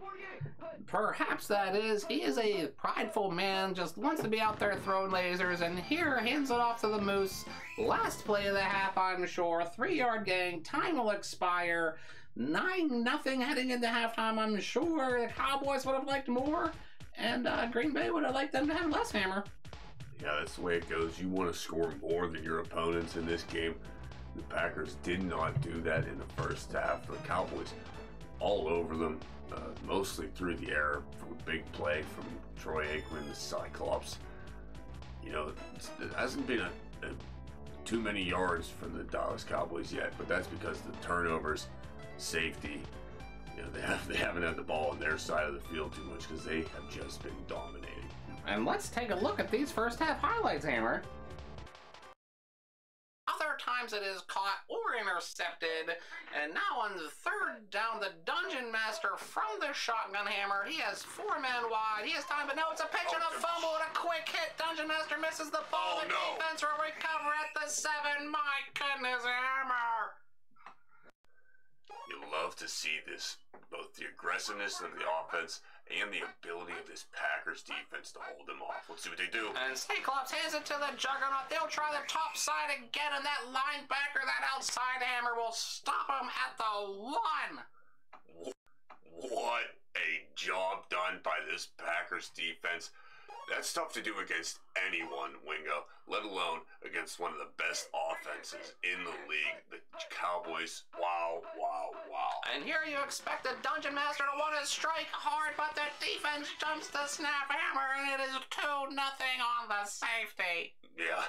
Perhaps that is. He is a prideful man, just wants to be out there throwing lasers, and here hands it off to the Moose. Last play of the half, I'm sure. 3-yard gain. Time will expire. 9-0 heading into halftime. I'm sure the Cowboys would have liked more, and Green Bay would have liked them to have less, Hammer. Yeah, that's the way it goes. You want to score more than your opponents in this game. The Packers did not do that in the first half. The Cowboys all over them, mostly through the air from a big play from Troy Aikman, the Cyclops. You know, it hasn't been too many yards for the Dallas Cowboys yet, but that's because the turnovers, safety, you know, they haven't had the ball on their side of the field too much because they have just been dominating. And let's take a look at these first half highlights, Hammer. Other times it is caught or intercepted, and now on the 3rd down, the Dungeon Master from the shotgun, Hammer. He has 4 men wide. He has time, but no, it's a pitch and a fumble and a quick hit. Dungeon Master misses the ball. The defense will recover at the 7. My goodness, Hammer. You love to see this, both the aggressiveness of the offense and the ability of this Packers defense to hold them off. Let's see what they do. And Cyclops hands it to the Juggernaut. They'll try the top side again, and that linebacker, that outside Hammer, will stop him at the 1. What a job done by this Packers defense. That's tough to do against anyone, Wingo, let alone against one of the best offenses in the league. The Cowboys, wow, wow, wow. And here you expect the Dungeon Master to want to strike hard, but the defense jumps the snap, Hammer, and it is 2-0 on the safety. Yeah.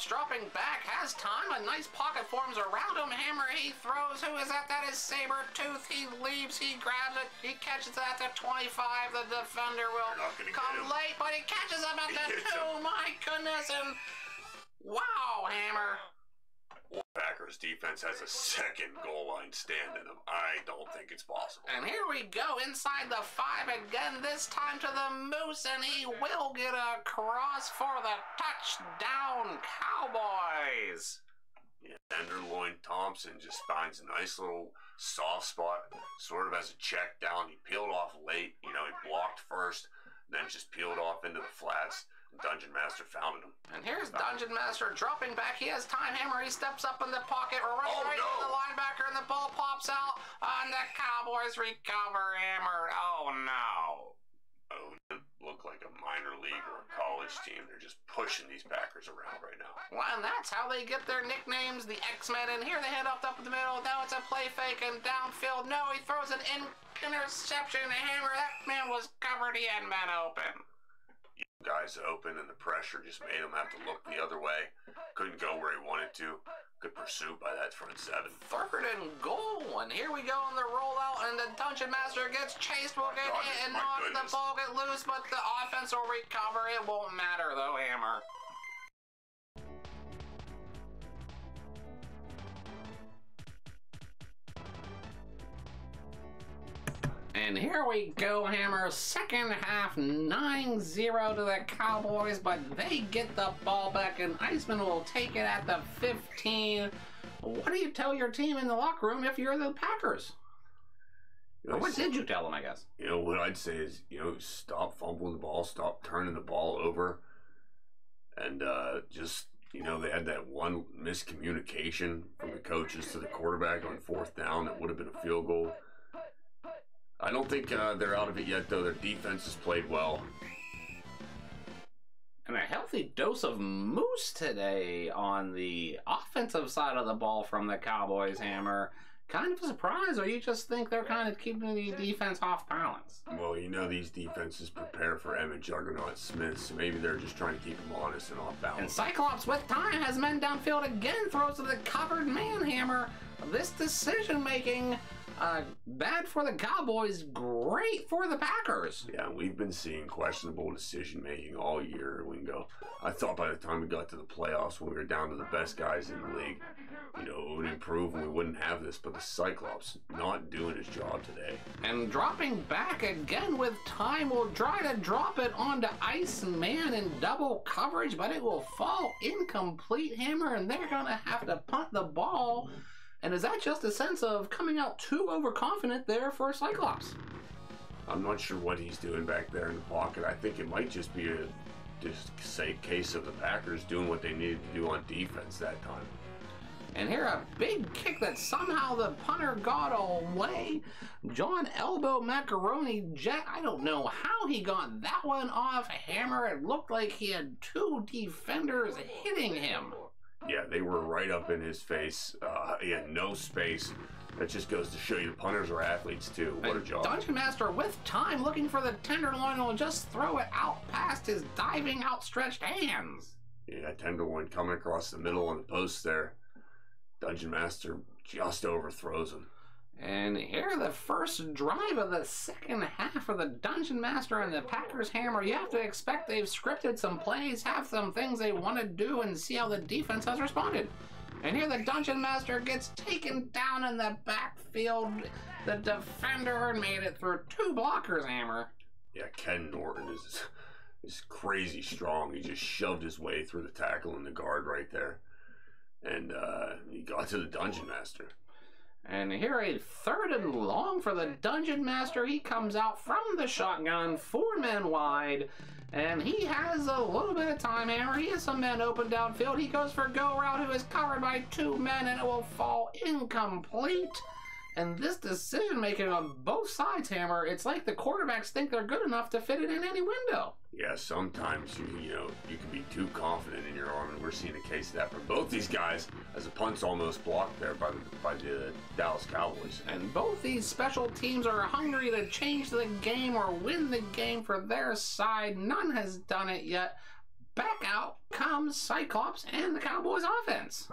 Dropping back, has time, a nice pocket forms around him. Hammer, he throws. Who is that? That is Sabertooth. He leaps, he grabs it, he catches it at the 25. The defender will come late, but he catches him at the 2. My goodness, and wow, Hammer. Packers defense has a second goal line stand in them. I don't think it's possible. And here we go inside the 5 again, this time to the Moose, and he will get across for the touchdown, Cowboys. Yeah, Tenderloin Thompson just finds a nice little soft spot, sort of as a check down. He peeled off late, you know, he blocked first, then just peeled off into the flats. Dungeon Master found him. And here's Dungeon Master dropping back. He has time, Hammer. He steps up in the pocket, right to the linebacker, and the ball pops out. And the Cowboys recover, Hammer. Oh, no. Oh, it looked like a minor league or a college team. They're just pushing these Packers around right now. Well, and that's how they get their nicknames, the X-Men. And here they head up in the middle. Now it's a play fake and downfield. No, he throws an interception. Hammer, that man was covered. He had men open. Guys open, and the pressure just made him have to look the other way. Couldn't go where he wanted to. Good pursuit by that front 7. 3rd and goal, and here we go on the rollout, and the Dungeon Master gets chased, will get hit, and knock the ball get loose, but the offense will recover. It won't matter though, Hammer. And here we go, Hammer. Second half, 9-0 to the Cowboys, but they get the ball back, and Iceman will take it at the 15. what do you tell your team in the locker room if you're the Packers? Or what did you tell them, I guess? You know, what I'd say is, stop fumbling the ball, stop turning the ball over, and just, they had that one miscommunication from the coaches to the quarterback on 4th down that would have been a field goal. I don't think they're out of it yet, though. Their defense has played well. And a healthy dose of moose today on the offensive side of the ball from the Cowboys, Hammer. Kind of a surprise, or you just think they're kind of keeping the defense off balance? Well, these defenses prepare for Emmett Juggernaut Smith, so maybe they're just trying to keep them honest and off balance. And Cyclops with time has men downfield again, throws to the covered man, Hammer. This decision-making, bad for the Cowboys, great for the Packers. Yeah, we've been seeing questionable decision-making all year, Wingo. I thought by the time we got to the playoffs, when we were down to the best guys in the league, it would improve and we wouldn't have this, but the Cyclops not doing his job today. And dropping back again with time, will try to drop it onto Iceman in double coverage, but it will fall incomplete, Hammer, and they're going to have to punt the ball. And is that just a sense of coming out too overconfident there for Cyclops? I'm not sure what he's doing back there in the pocket. I think it might just be a case of the Packers doing what they needed to do on defense that time. And here a big kick that somehow the punter got away. John Elbow Macaroni Jet, I don't know how he got that one off, Hammer. It looked like he had 2 defenders hitting him. Yeah, they were right up in his face. He had no space. That just goes to show you the punters are athletes too. What a job. Dungeon Master with time looking for the tenderloin will just throw it out past his diving outstretched hands. Yeah, tenderloin coming across the middle on the post there. Dungeon Master just overthrows him. And here the first drive of the second half for the Dungeon Master and the Packers, Hammer. You have to expect they've scripted some plays, have some things they want to do, and see how the defense has responded. And here the Dungeon Master gets taken down in the backfield. The defender made it through 2 blockers, Hammer. Yeah, Ken Norton is crazy strong. He just shoved his way through the tackle and the guard right there. And he got to the Dungeon Master. And here a 3rd and long for the Dungeon Master. He comes out from the shotgun, 4 men wide, and he has a little bit of time, Hammer. He has some men open downfield. He goes for go route, who is covered by 2 men, and it will fall incomplete. And this decision-making on both sides, Hammer, it's like the quarterbacks think they're good enough to fit it in any window. Yeah, sometimes you can be too confident in your arm, and we're seeing a case of that from both these guys as the punt's almost blocked there by the Dallas Cowboys. And both these special teams are hungry to change the game or win the game for their side. None has done it yet. Back out comes Cyclops and the Cowboys offense.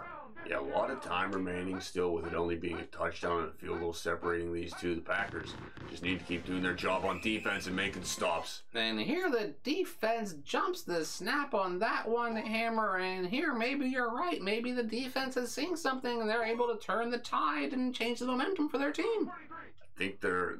Yeah, a lot of time remaining still with it only being a touchdown and a field goal separating these two. The Packers just need to keep doing their job on defense and making stops. And here the defense jumps the snap on that one, Hammer, and here maybe you're right. Maybe the defense is seeing something and they're able to turn the tide and change the momentum for their team. I think their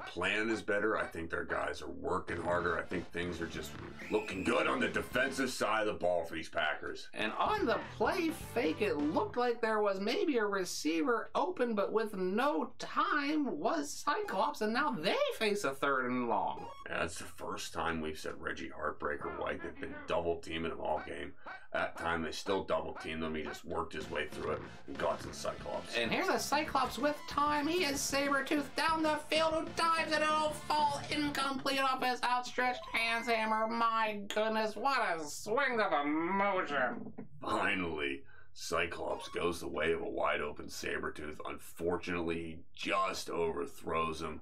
plan is better. I think their guys are working harder. I think things are just looking good on the defensive side of the ball for these Packers. And on the play fake, it looked like there was maybe a receiver open, but with no time was Cyclops, and now they face a 3rd and long. Yeah, that's the first time we've said Reggie Heartbreaker White. They've been double teaming him all game. That time they still double teamed him. He just worked his way through it and got to the Cyclops. And here the Cyclops with time. He is Sabretooth down the field, who dives and it'll fall incomplete off his outstretched hands, Hammer. My goodness, what a swing of emotion. Finally, Cyclops goes the way of a wide open Sabretooth. Unfortunately, he just overthrows him,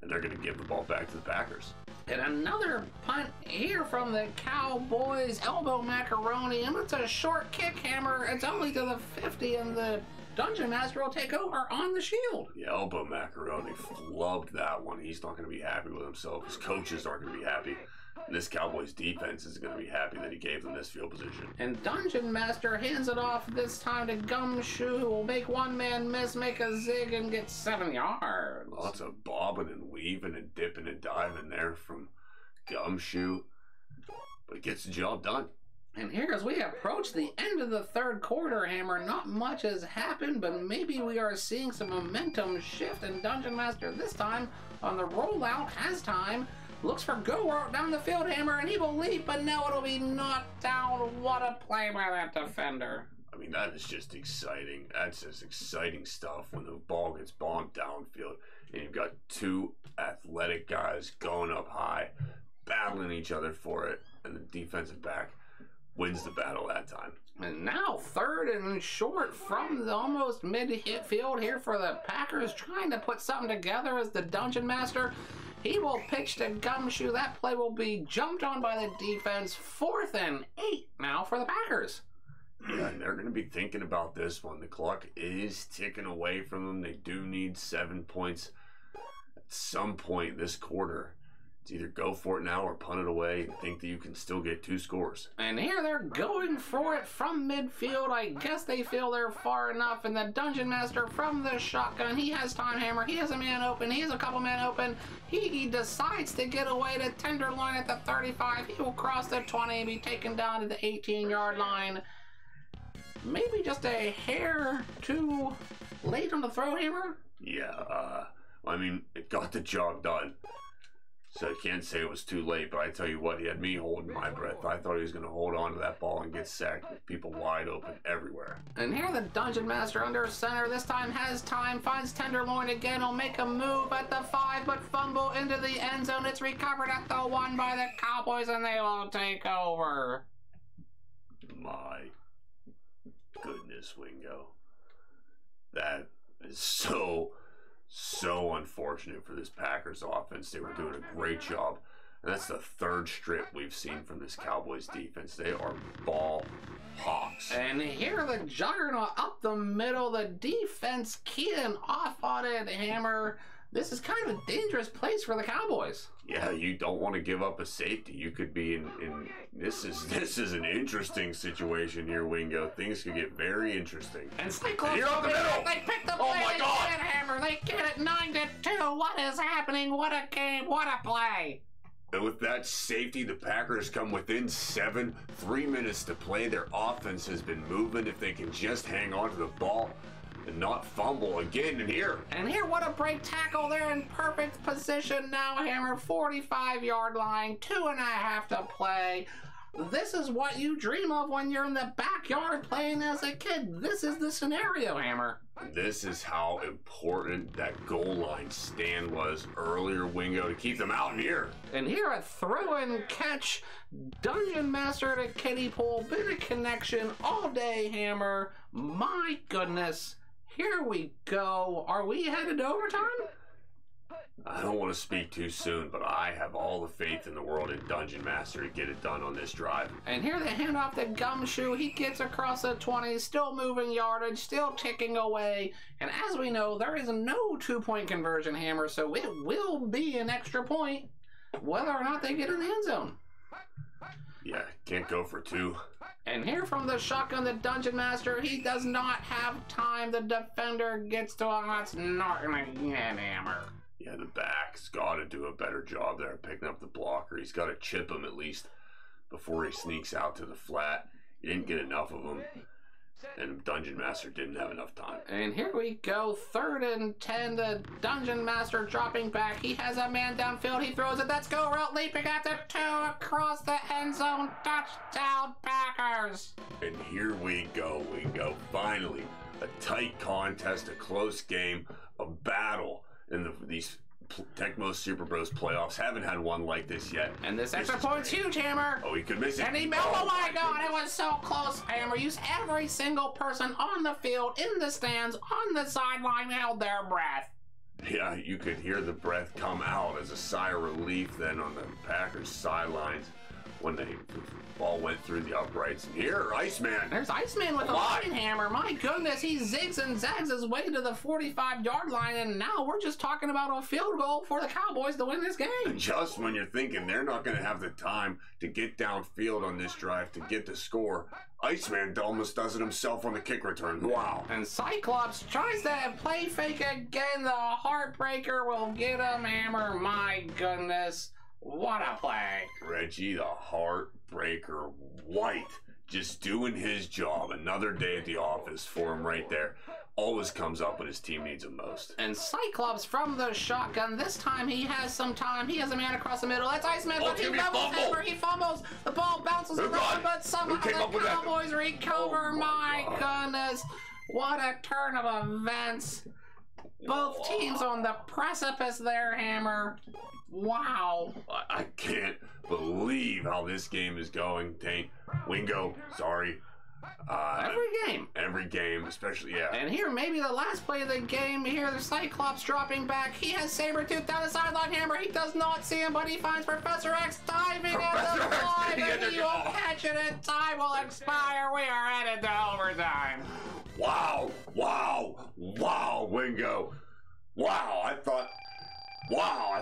and they're going to give the ball back to the Packers. And another punt here from the Cowboys. Elbow Macaroni, and it's a short kick, Hammer. It's only to the 50, and the Dungeon Master will take over on the shield. Yeah, Elbow Macaroni flubbed that one. He's not going to be happy with himself. His coaches aren't going to be happy. And this Cowboys defense is going to be happy that he gave them this field position. And Dungeon Master hands it off this time to Gumshoe, who will make one man miss, make a zig, and get 7 yards. Lots of bobbing and weaving and dipping and diving there from Gumshoe. But it gets the job done. And here as we approach the end of the third quarter, Hammer, not much has happened, but maybe we are seeing some momentum shift, and Dungeon Master this time on the rollout has time. Looks for go down the field, Hammer, and he will leap, but now it'll be knocked down. What a play by that defender. I mean, that is just exciting. That's just exciting stuff when the ball gets bombed downfield and you've got two athletic guys going up high, battling each other for it, and the defensive back wins the battle that time. And now third and short from the almost mid-hit field here for the Packers, trying to put something together as the Dungeon Master. He will pitch to Gumshoe. That play will be jumped on by the defense. 4th and 8 now for the Packers. Yeah, and they're going to be thinking about this one. The clock is ticking away from them. They do need 7 points at some point this quarter. It's either go for it now or punt it away and think that you can still get 2 scores. And here they're going for it from midfield. I guess they feel they're far enough. And the Dungeon Master from the shotgun, he has time, Hammer. He has a man open. He has a couple men open. He decides to get away to Tenderloin at the 35. He will cross the 20 and be taken down to the 18-yard line. Maybe just a hair too late on the throw, Hammer? Yeah, I mean, it got the job done. So I can't say it was too late, but I tell you what, he had me holding my breath. I thought he was going to hold on to that ball and get sacked with people wide open everywhere. And here the Dungeon Master under center this time has time, finds Tenderloin again, will make a move at the 5, but fumble into the end zone. It's recovered at the 1 by the Cowboys, and they will take over. My goodness, Wingo. That is so unfortunate for this Packers offense. They were doing a great job. And that's the 3rd strip we've seen from this Cowboys defense. They are ball hawks. And here the juggernaut up the middle. The defense keying off on it, Hammer. This is kind of a dangerous place for the Cowboys. Yeah, you don't want to give up a safety. You could be in this is an interesting situation here, Wingo. Things could get very interesting. And Cyclones, you're up the middle. They picked the play. Oh my God! Hammer. They get it 9-2. What is happening? What a game! What a play! And with that safety, the Packers come within 7. 3 minutes to play. Their offense has been moving. If they can just hang on to the ball and not fumble again. And here, what a break tackle. They're in perfect position now, Hammer. 45-yard line, 2.5 to play. This is what you dream of when you're in the backyard playing as a kid. This is the scenario, Hammer. this is how important that goal line stand was earlier, Wingo, to keep them out in here. And here a throw and catch, Dungeon Master to kiddie pool, been a connection all day, Hammer. My goodness, here we go. Are we headed to overtime? I don't want to speak too soon, but I have all the faith in the world in Dungeon Master to get it done on this drive. And here they hand off to Gumshoe. He gets across the 20, still moving yardage, still ticking away. And as we know, there is no two-point conversion, Hammer, so it will be an extra point whether or not they get in the end zone. Yeah, can't go for two. And here from the shotgun, the Dungeon Master, he does not have time. The defender gets to him. That's not going to get Hammer. Yeah, the back's got to do a better job there picking up the blocker. He's got to chip him at least before he sneaks out to the flat. He didn't get enough of him, and Dungeon Master didn't have enough time. And here we go, 3rd and 10. The Dungeon Master dropping back. He has a man downfield. He throws it. Let's go route leaping at the 2 across the end zone. Touchdown, Packers. And here we go, Wingo. Finally, a tight contest, a close game, a battle. In these Tecmo Super Bros playoffs, haven't had one like this yet. And this extra point's huge, Hammer. Oh, he could miss it. And he, oh my God, it was so close, Hammer. Use every single person on the field, in the stands, on the sideline, held their breath. Yeah, you could hear the breath come out as a sigh of relief then on the Packers sidelines when the ball went through the uprights. And here, Iceman. There's Iceman with a line hammer. My goodness, he zigs and zags his way to the 45-yard line, and now we're just talking about a field goal for the Cowboys to win this game. And just when you're thinking they're not going to have the time to get downfield on this drive to get the score, Iceman almost does it himself on the kick return. Wow. And Cyclops tries to play fake again. The Heartbreaker will get him, Hammer. My goodness. What a play. Reggie, the heartbreaker, White, just doing his job. Another day at the office for him right there. Always comes up when his team needs him most. And Cyclops from the shotgun. This time he has some time. He has a man across the middle. That's Iceman, but he doubles Hammer. He fumbles. The ball bounces around, but somehow the Cowboys recover. My goodness. What a turn of events. Both teams on the precipice there, Hammer. Wow. I can't believe how this game is going, Taint. Wingo, sorry. Every game, especially, yeah. And here, maybe the last play of the game, here the Cyclops dropping back. He has Sabretooth down the sideline. Hammer, he does not see him, but he finds Professor X diving at the line, and he will catch it, and time will expire. We are headed to overtime. Wow, Wingo. Wow, I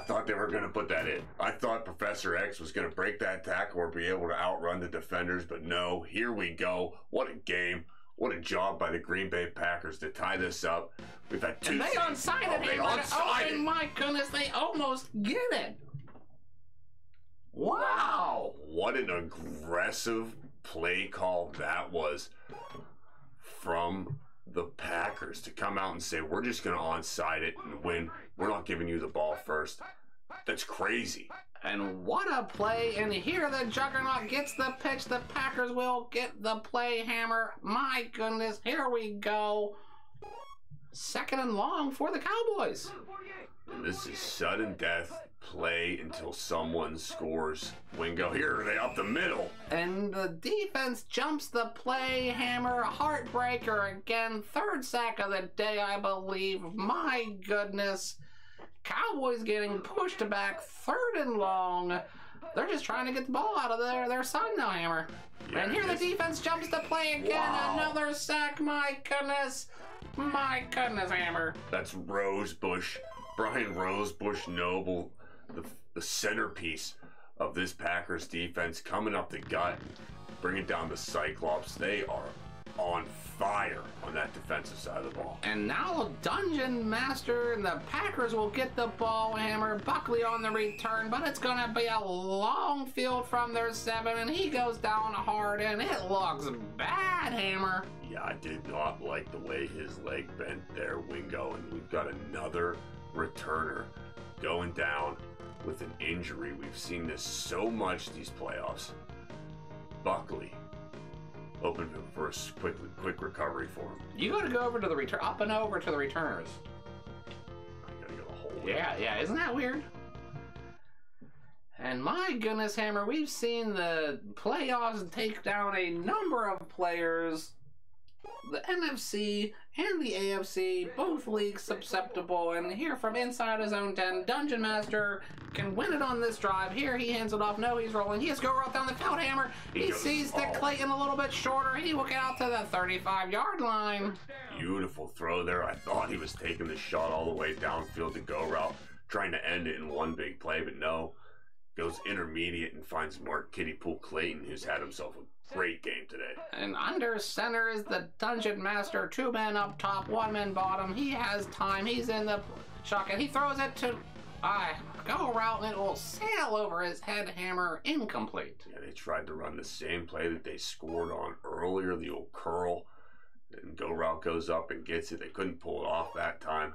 thought they were going to put that in. I thought Professor X was going to break that tackle or be able to outrun the defenders, but no, here we go. What a game. What a job by the Green Bay Packers to tie this up. We've had two. And they onside it. Oh, my goodness, they almost get it. Wow. What an aggressive play call that was from the Packers to come out and say, we're just going to onside it and win. We're not giving you the ball first. That's crazy. And what a play. And here the Juggernaut gets the pitch. The Packers will get the play, Hammer. My goodness, here we go. 2nd and long for the Cowboys. And this is sudden death. Play until someone scores. Wingo, here they up the middle. And the defense jumps the play, Hammer. Heartbreaker again. 3rd sack of the day, I believe. My goodness. Cowboys getting pushed back. 3rd and long. They're just trying to get the ball out of their side now, Hammer. Yeah, and here the defense jumps the play again. Wow. Another sack. My goodness. My goodness, Hammer. That's Rosebush. Brian Rosebush Noble. The centerpiece of this Packers defense, coming up the gut, bringing down the Cyclops. They are on fire on that defensive side of the ball. And now Dungeon Master and the Packers will get the ball, Hammer. Buckley on the return, but it's going to be a long field from their 7, and he goes down hard, and it looks bad, Hammer. Yeah, I did not like the way his leg bent there, Wingo, and we've got another returner going down with an injury. We've seen this so much these playoffs. Buckley, open for a quick recovery for him. You got to go over to the up and over to the returners. I gotta go the whole way. Yeah, isn't that weird? And my goodness, Hammer, we've seen the playoffs take down a number of players. The NFC and the AFC, both leagues susceptible, and here from inside his own 10, Dungeon Master can win it on this drive. Here he hands it off. No, he's rolling. He has to go right down the field, Hammer. He sees the Clayton a little bit shorter. He will get out to the 35-yard line. Beautiful throw there. I thought he was taking the shot all the way downfield to go route, trying to end it in one big play, but no. Goes intermediate and finds Mark Kittypool Clayton, who's had himself a great game today. And under center is the Dungeon Master. 2 men up top, 1 man bottom. He has time. He's in the shotgun. He throws it to go route, and it will sail over his head, Hammer. Incomplete. Yeah, they tried to run the same play that they scored on earlier, the old curl. And go route goes up and gets it. They couldn't pull it off that time.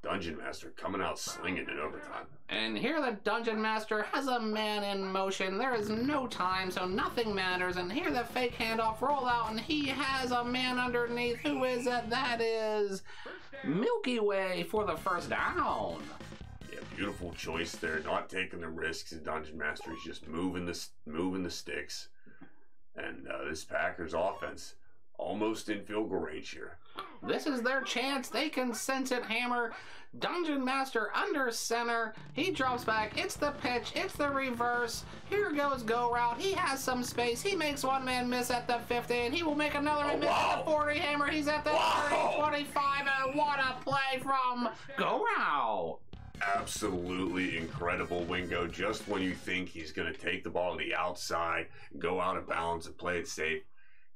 Dungeon Master coming out slinging in overtime. And here the Dungeon Master has a man in motion. There is no time, so nothing matters. And here the fake handoff roll out, and he has a man underneath. Who is it? That is Milky Way for the first down. Yeah, beautiful choice there. Not taking the risks. The Dungeon Master is just moving the sticks. And this Packers offense almost in field goal range here. This is their chance. They can sense it, Hammer. Dungeon Master under center. He drops back. It's the pitch. It's the reverse. Here goes go route. He has some space. He makes 1 man miss at the 50, and he will make another miss at the 40. Hammer, he's at the 30, 25, and what a play from go route. Absolutely incredible, Wingo. Just when you think he's going to take the ball to the outside, go out of bounds and play it safe,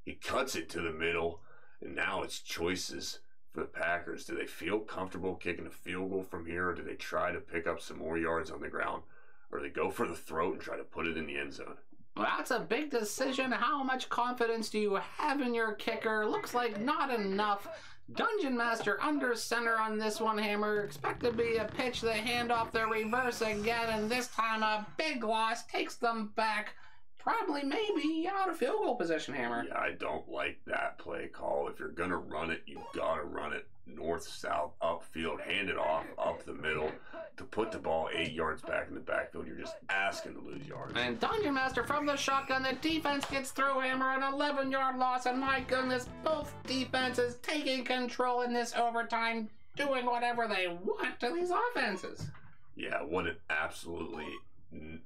he cuts it to the middle, and now it's choices for the Packers. Do they feel comfortable kicking a field goal from here, or do they try to pick up some more yards on the ground, or do they go for the throat and try to put it in the end zone? Well, that's a big decision. How much confidence do you have in your kicker? Looks like not enough. Dungeon Master under center on this one, Hammer. Expect to be a pitch, the handoff, the reverse again, and this time a big loss takes them back. Probably maybe out of field goal position, Hammer. Yeah, I don't like that play call. If you're going to run it, you got to run it north, south, upfield, hand it off, up the middle. To put the ball 8 yards back in the backfield, you're just asking to lose yards. And Dungeon Master from the shotgun, the defense gets through, Hammer, an 11-yard loss, and my goodness, both defenses taking control in this overtime, doing whatever they want to these offenses. Yeah, what an absolutely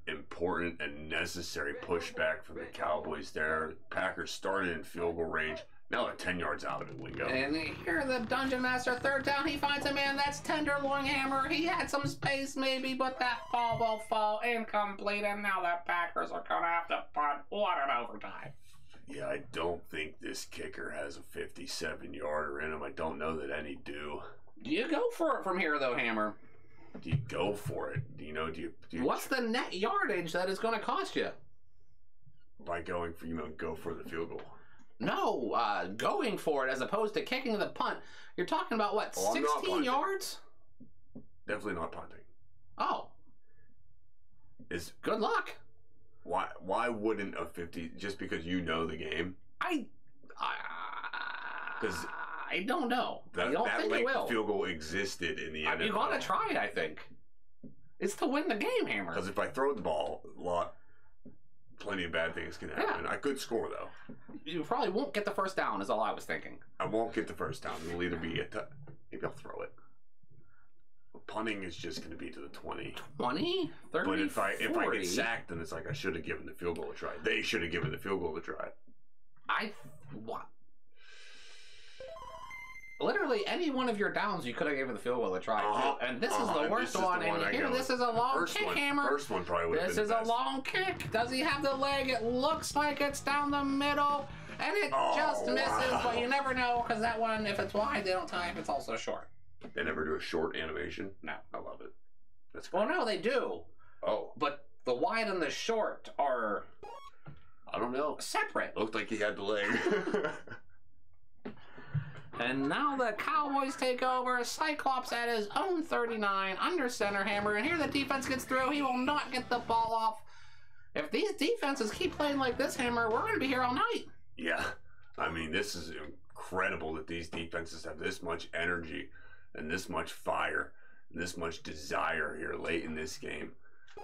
important and necessary pushback from the Cowboys there. Packers started in field goal range. Now they're 10 yards out of it, Wingo. And here the Dungeon Master, third down, he finds a man that's tenderloin, Hammer. He had some space maybe, but that ball will fall incomplete, and now the Packers are going to have to punt. What an overtime. Yeah, I don't think this kicker has a 57-yarder in him. I don't know that any do. Do you go for it from here, though, Hammer? Do you go for it? Do you What's the net yardage that is going to cost you? By going for, go for the field goal. No, going for it as opposed to kicking the punt. You're talking about, what, 16 yards? Definitely not punting. Oh. Good luck. Why wouldn't a 50, just because you know the game? Because I don't know. I don't think it will. Field goal existed in the NFL. You gotta try it, I think. It's to win the game, Hammer. Because if I throw the ball a lot, plenty of bad things can happen. Yeah. I could score, though. You probably won't get the first down, is all I was thinking. I won't get the first down. It'll either be maybe I'll throw it. But punting is just going to be to the 20. 20? 30, but if I 40. get sacked, then it's like I should have given the field goal a try. They should have given the field goal a try. What? Literally, any one of your downs, you could have given the field goal a try. And this is the worst one. And here, this is a long kick, Hammer. First one probably would have been This is a long kick. Does he have the leg? It looks like it's down the middle. And it just misses. But you never know, because that one, if it's wide, they don't tell you if it's also short. They never do a short animation? No. I love it. That's great. Well, no, they do. Oh. But the wide and the short are... I don't know. Separate. Looked like he had the leg. And now the Cowboys take over. Cyclops at his own 39, under center, Hammer. And here the defense gets through. He will not get the ball off. If these defenses keep playing like this, Hammer, we're going to be here all night. Yeah. I mean, this is incredible that these defenses have this much energy and this much fire and this much desire here late in this game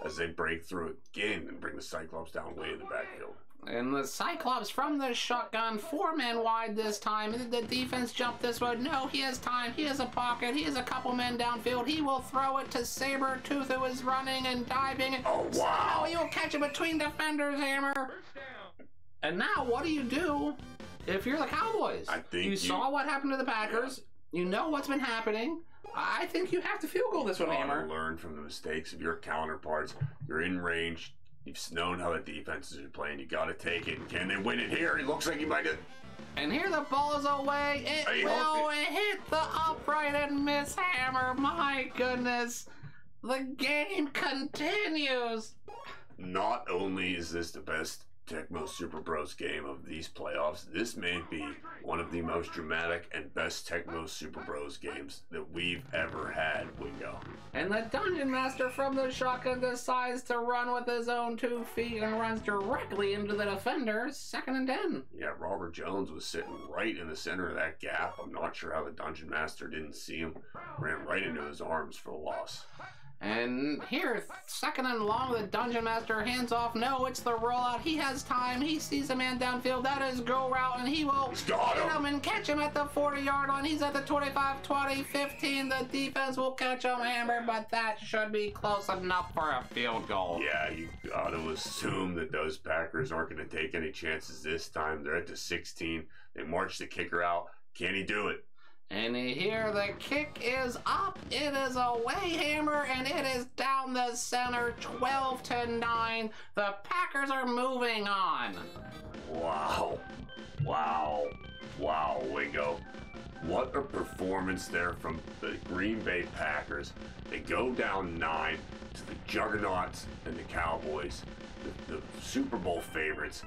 as they break through again and bring the Cyclops down way in the backfield. And the Cyclops from the shotgun, 4 men wide this time. Did the defense jump this way? No, he has time. He has a pocket. He has a couple men downfield. He will throw it to Sabretooth, who is running and diving. Oh, wow. So you'll catch it between defenders, Hammer. And now, what do you do if you're the Cowboys? I think you saw what happened to the Packers. Yeah. You know what's been happening. I think you have to field goal this one, Hammer. Learn from the mistakes of your counterparts. You're in range. You've known how the defenses are playing. You got to take it. Can they win it here? It looks like he might have. And here the ball is away. It will hit the upright and miss, Hammer. My goodness. The game continues. Not only is this the best Tecmo Super Bros game of these playoffs, this may be one of the most dramatic and best Tecmo Super Bros games that we've ever had, Wingo. And the Dungeon Master from the shotgun decides to run with his own 2 feet and runs directly into the defender, 2nd and 10. Yeah, Robert Jones was sitting right in the center of that gap. I'm not sure how the Dungeon Master didn't see him. Ran right into his arms for the loss. And here, 2nd and long, the Dungeon Master hands off. No, it's the rollout. He has time. He sees a man downfield. That is go route, and he will hit him and catch him at the 40-yard line. He's at the 25, 20, 15. The defense will catch him, Hammer, but that should be close enough for a field goal. Yeah, you got to assume that those Packers aren't going to take any chances this time. They're at the 16. They march the kicker out. Can he do it? And here the kick is up. It is away, Hammer, and it is down the center, 12-9. The Packers are moving on. Wow. Wow. Wow, Wingo. What a performance there from the Green Bay Packers. They go down 9 to the juggernauts and the Cowboys, the Super Bowl favorites,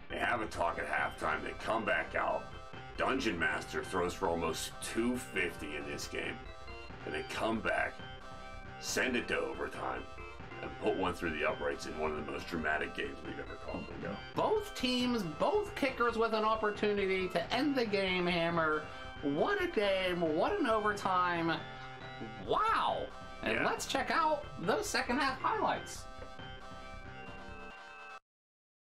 they have a talk at halftime. They come back out. Dungeon Master throws for almost 250 in this game. And they come back, send it to overtime, and put one through the uprights in one of the most dramatic games we've ever called, Wingo. Both teams, both kickers with an opportunity to end the game, Hammer. What a game, what an overtime. Wow. And Yeah. let's check out those second half highlights.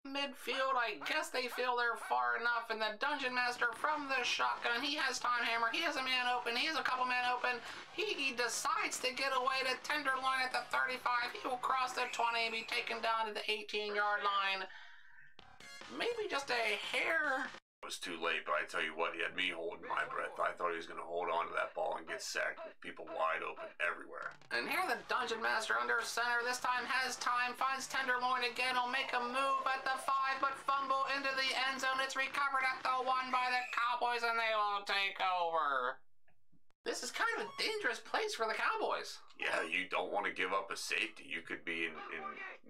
Midfield, I guess they feel they're far enough, and the Dungeon Master from the shotgun, he has time, Hammer, he has a man open, he has a couple men open, he decides to get away to tenderloin at the 35, he will cross the 20 and be taken down to the 18-yard line. Maybe just a hair. It was too late, but I tell you what, he had me holding my breath. I thought he was going to hold on to that ball and get sacked with people wide open everywhere. And here the Dungeon Master under center, this time has time, finds Tenderloin again, will make a move at the 5, but fumble into the end zone. It's recovered at the 1 by the Cowboys, and they will take over. This is kind of a dangerous place for the Cowboys. Yeah, you don't want to give up a safety. You could be in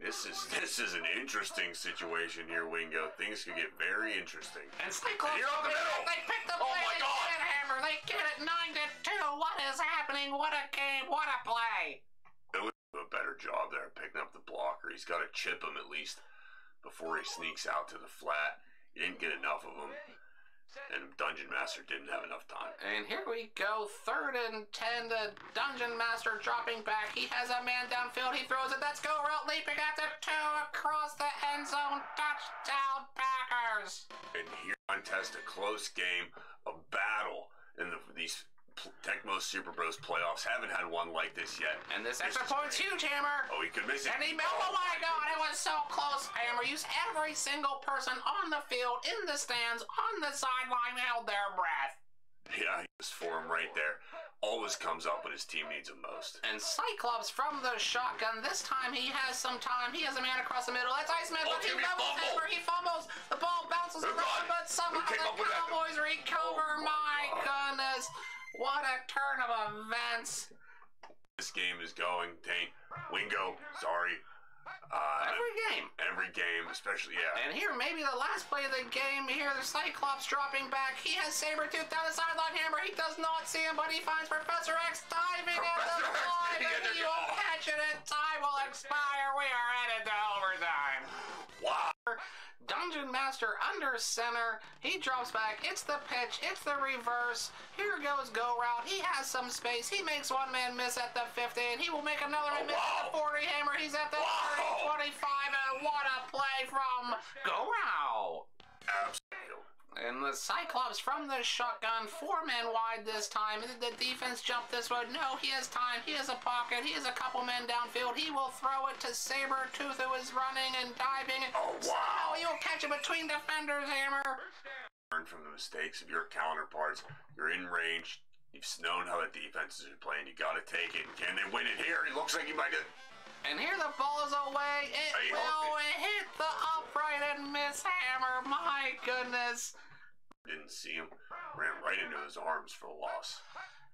this is an interesting situation here, Wingo. Things could get very interesting. And Cyclones, You're up the middle. they pick the Oh play, my they God. get it, Hammer, they get it 9-2. What is happening? What a game, what a play. Bill would do a better job there picking up the blocker. He's got to chip him at least before he sneaks out to the flat. He didn't get enough of him. And Dungeon Master didn't have enough time. And here we go, 3rd and 10, the Dungeon Master dropping back. He has a man downfield, he throws it, that's go route, leaping at the 2, across the end zone, touchdown Packers. And here contest, a close game, a battle in these Tecmo Super Bros playoffs. Haven't had one like this yet. And this This extra is point's great. huge, Hammer. Oh, he could miss it. And oh my God, it was so close, Hammer. Use every single person on the field, in the stands, on the sideline, held their breath. Yeah, he was for him right there. Always comes up when his team needs him most. And Cyclops from the shotgun, this time he has some time. He has a man across the middle. That's Iceman, but he Jimmy doubles fumble. Hammer. He fumbles. The ball bounces Who around, got it? but somehow Who came the up with that? Cowboys recover. Oh My God. goodness. What a turn of events. This game is going, Taint. Wingo, sorry. Every game. Especially, yeah. And here, maybe the last play of the game, here the Cyclops dropping back. He has Sabretooth down the sideline, Hammer. He does not see him, but he finds Professor X diving at the Professor X, 5, he and had to he go. will catch it, and time will expire. We are headed to overtime. Wow. Dungeon Master under center. He drops back. It's the pitch. It's the reverse. Here goes go route. He has some space. He makes one man miss at the 50, and he will make another man miss at the 40. Hammer. He's at the 30, 25, and what a play from go route. Absolutely. And the Cyclops from the shotgun, 4 men wide this time. The defense jumped this way. No, he has time. He has a pocket. He has a couple men downfield. He will throw it to Sabretooth, who is running and diving. Oh, wow. Oh, you'll catch it between defenders, Hammer. Learn from the mistakes of your counterparts. You're in range. You've known how the defenses are playing. You got to take it. Can they win it here? It looks like you might have. And here the ball is away. It Hey, will hit the upright and miss, Hammer. My goodness. Didn't see him. Ran right into his arms for the loss.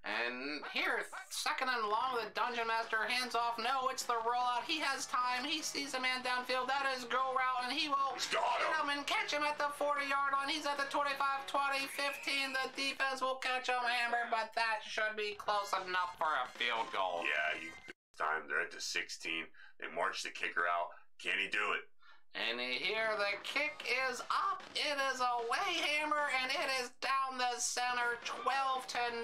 And here, 2nd and long, the Dungeon Master hands off. No, it's the rollout. He has time. He sees a man downfield. That is go route, and he will He's got hit him. him and catch him at the 40-yard line. He's at the 25, 20, 15. The defense will catch him, Hammer, but that should be close enough for a field goal. Yeah, time they're at the 16. They march the kicker out. Can he do it? And here the kick is up. It is away, Hammer, and it is down the center, 12-9.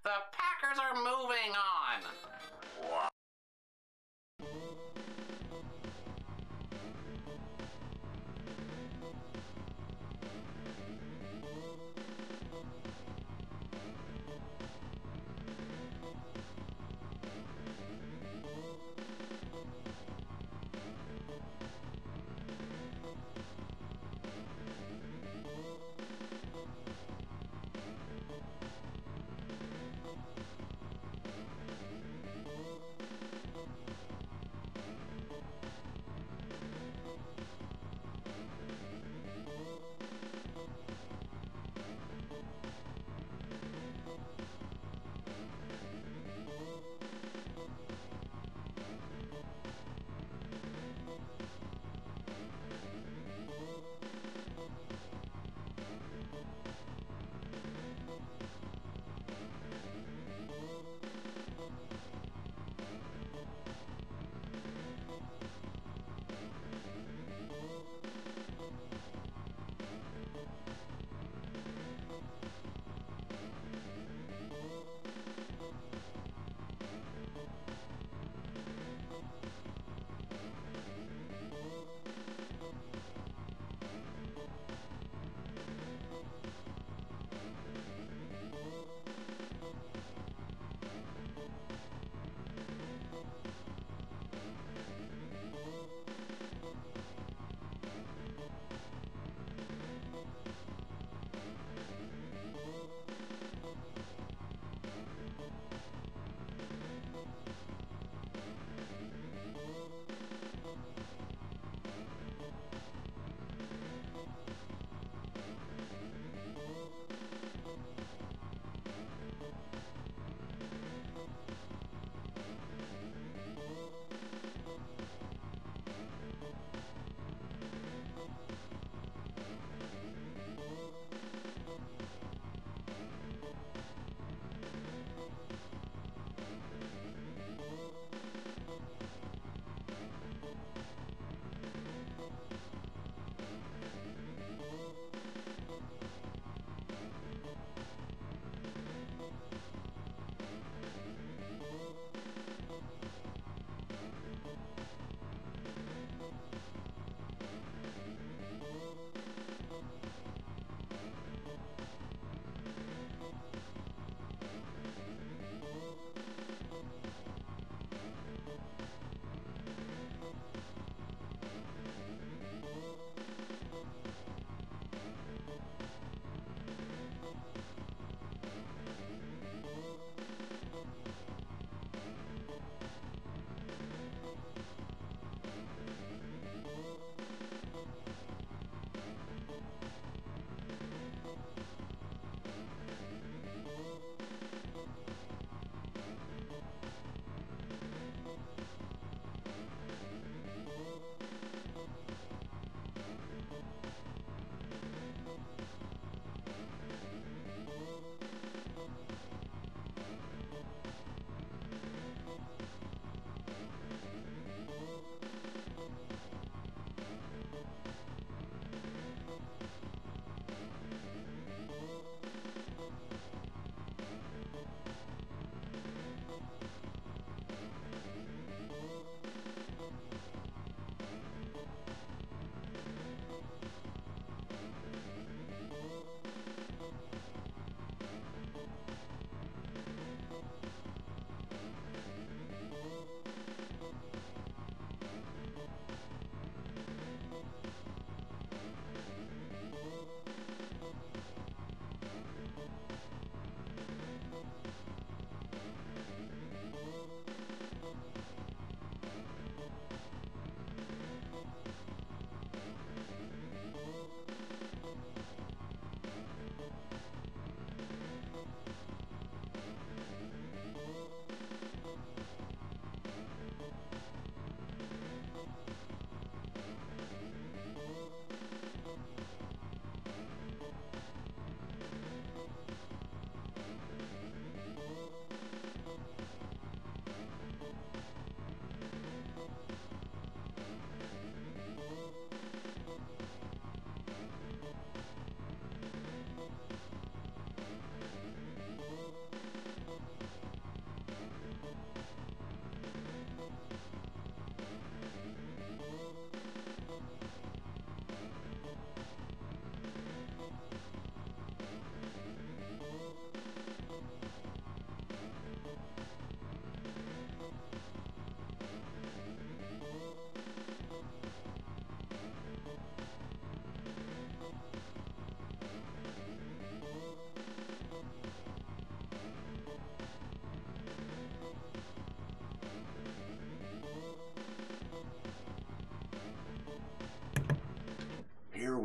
The Packers are moving on. Wow.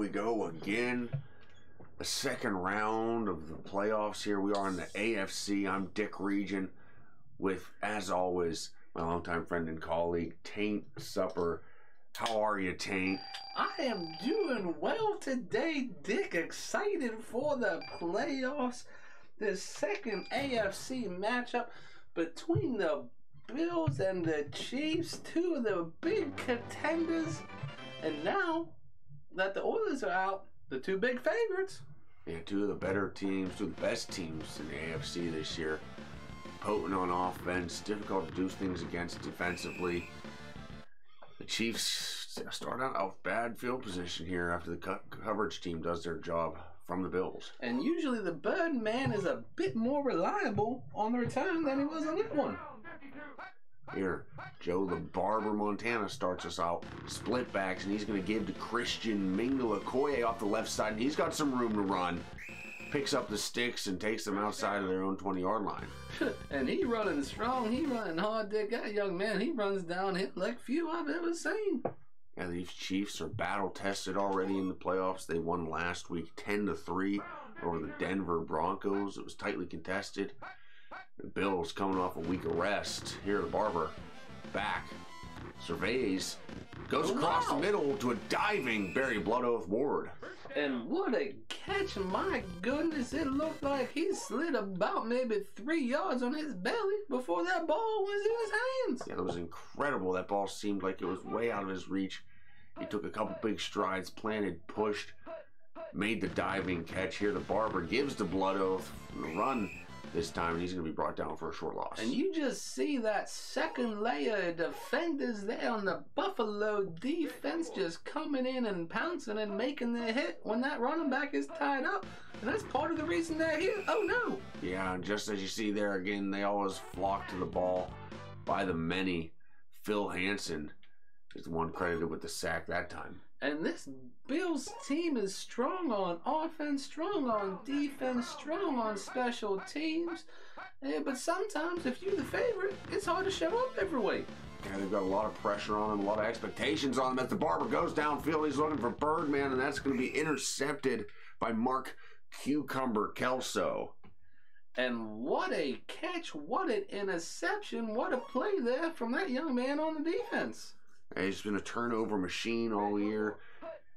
we go again. The second round of the playoffs here. We are in the AFC. I'm Dick Region with, as always, my longtime friend and colleague, Taint Supper. How are you, Taint? I am doing well today, Dick. Excited for the playoffs. The second AFC matchup between the Bills and the Chiefs, two of the big contenders. And now that the Oilers are out, the two big favorites. Yeah, two of the better teams, two of the best teams in the AFC this year. Potent on offense, difficult to do things against defensively. The Chiefs start out with bad field position here after the coverage team does their job from the Bills. And usually the Birdman is a bit more reliable on the return than he was on that one. Here, Joe the Barber Montana starts us out. Split backs, and he's going to give to Christian Mingle-Okoye off the left side, and he's got some room to run. Picks up the sticks and takes them outside of their own 20-yard line. And he running strong, he running hard. That young man, he runs downhill like few I've ever seen. Yeah, these Chiefs are battle-tested already in the playoffs. They won last week 10-3 over the Denver Broncos. It was tightly contested. The Bills coming off a week of rest. Here, the Barber back, surveys, goes across the middle to a diving Barry Bloodoath Ward. And what a catch, my goodness. It looked like he slid about maybe 3 yards on his belly before that ball was in his hands. Yeah, that was incredible. That ball seemed like it was way out of his reach. He took a couple big strides, planted, pushed, made the diving catch. Here, the Barber gives to Bloodoath the run this time, and he's going to be brought down for a short loss. And you just see that second layer of defenders there on the Buffalo defense just coming in and pouncing and making their hit when that running back is tied up. And that's part of the reason they're here. Oh, no. Yeah, and just as you see there again, they always flock to the ball by the many. Phil Hansen is the one credited with the sack that time. And this Bills team is strong on offense, strong on defense, strong on special teams. Yeah, but sometimes, if you're the favorite, it's hard to show up every week. Yeah, they've got a lot of pressure on them, a lot of expectations on them. As the Barber goes downfield, he's looking for Birdman, and that's going to be intercepted by Mark Cucumber Kelso. And what a catch, what an interception, what a play there from that young man on the defense. He's been a turnover machine all year.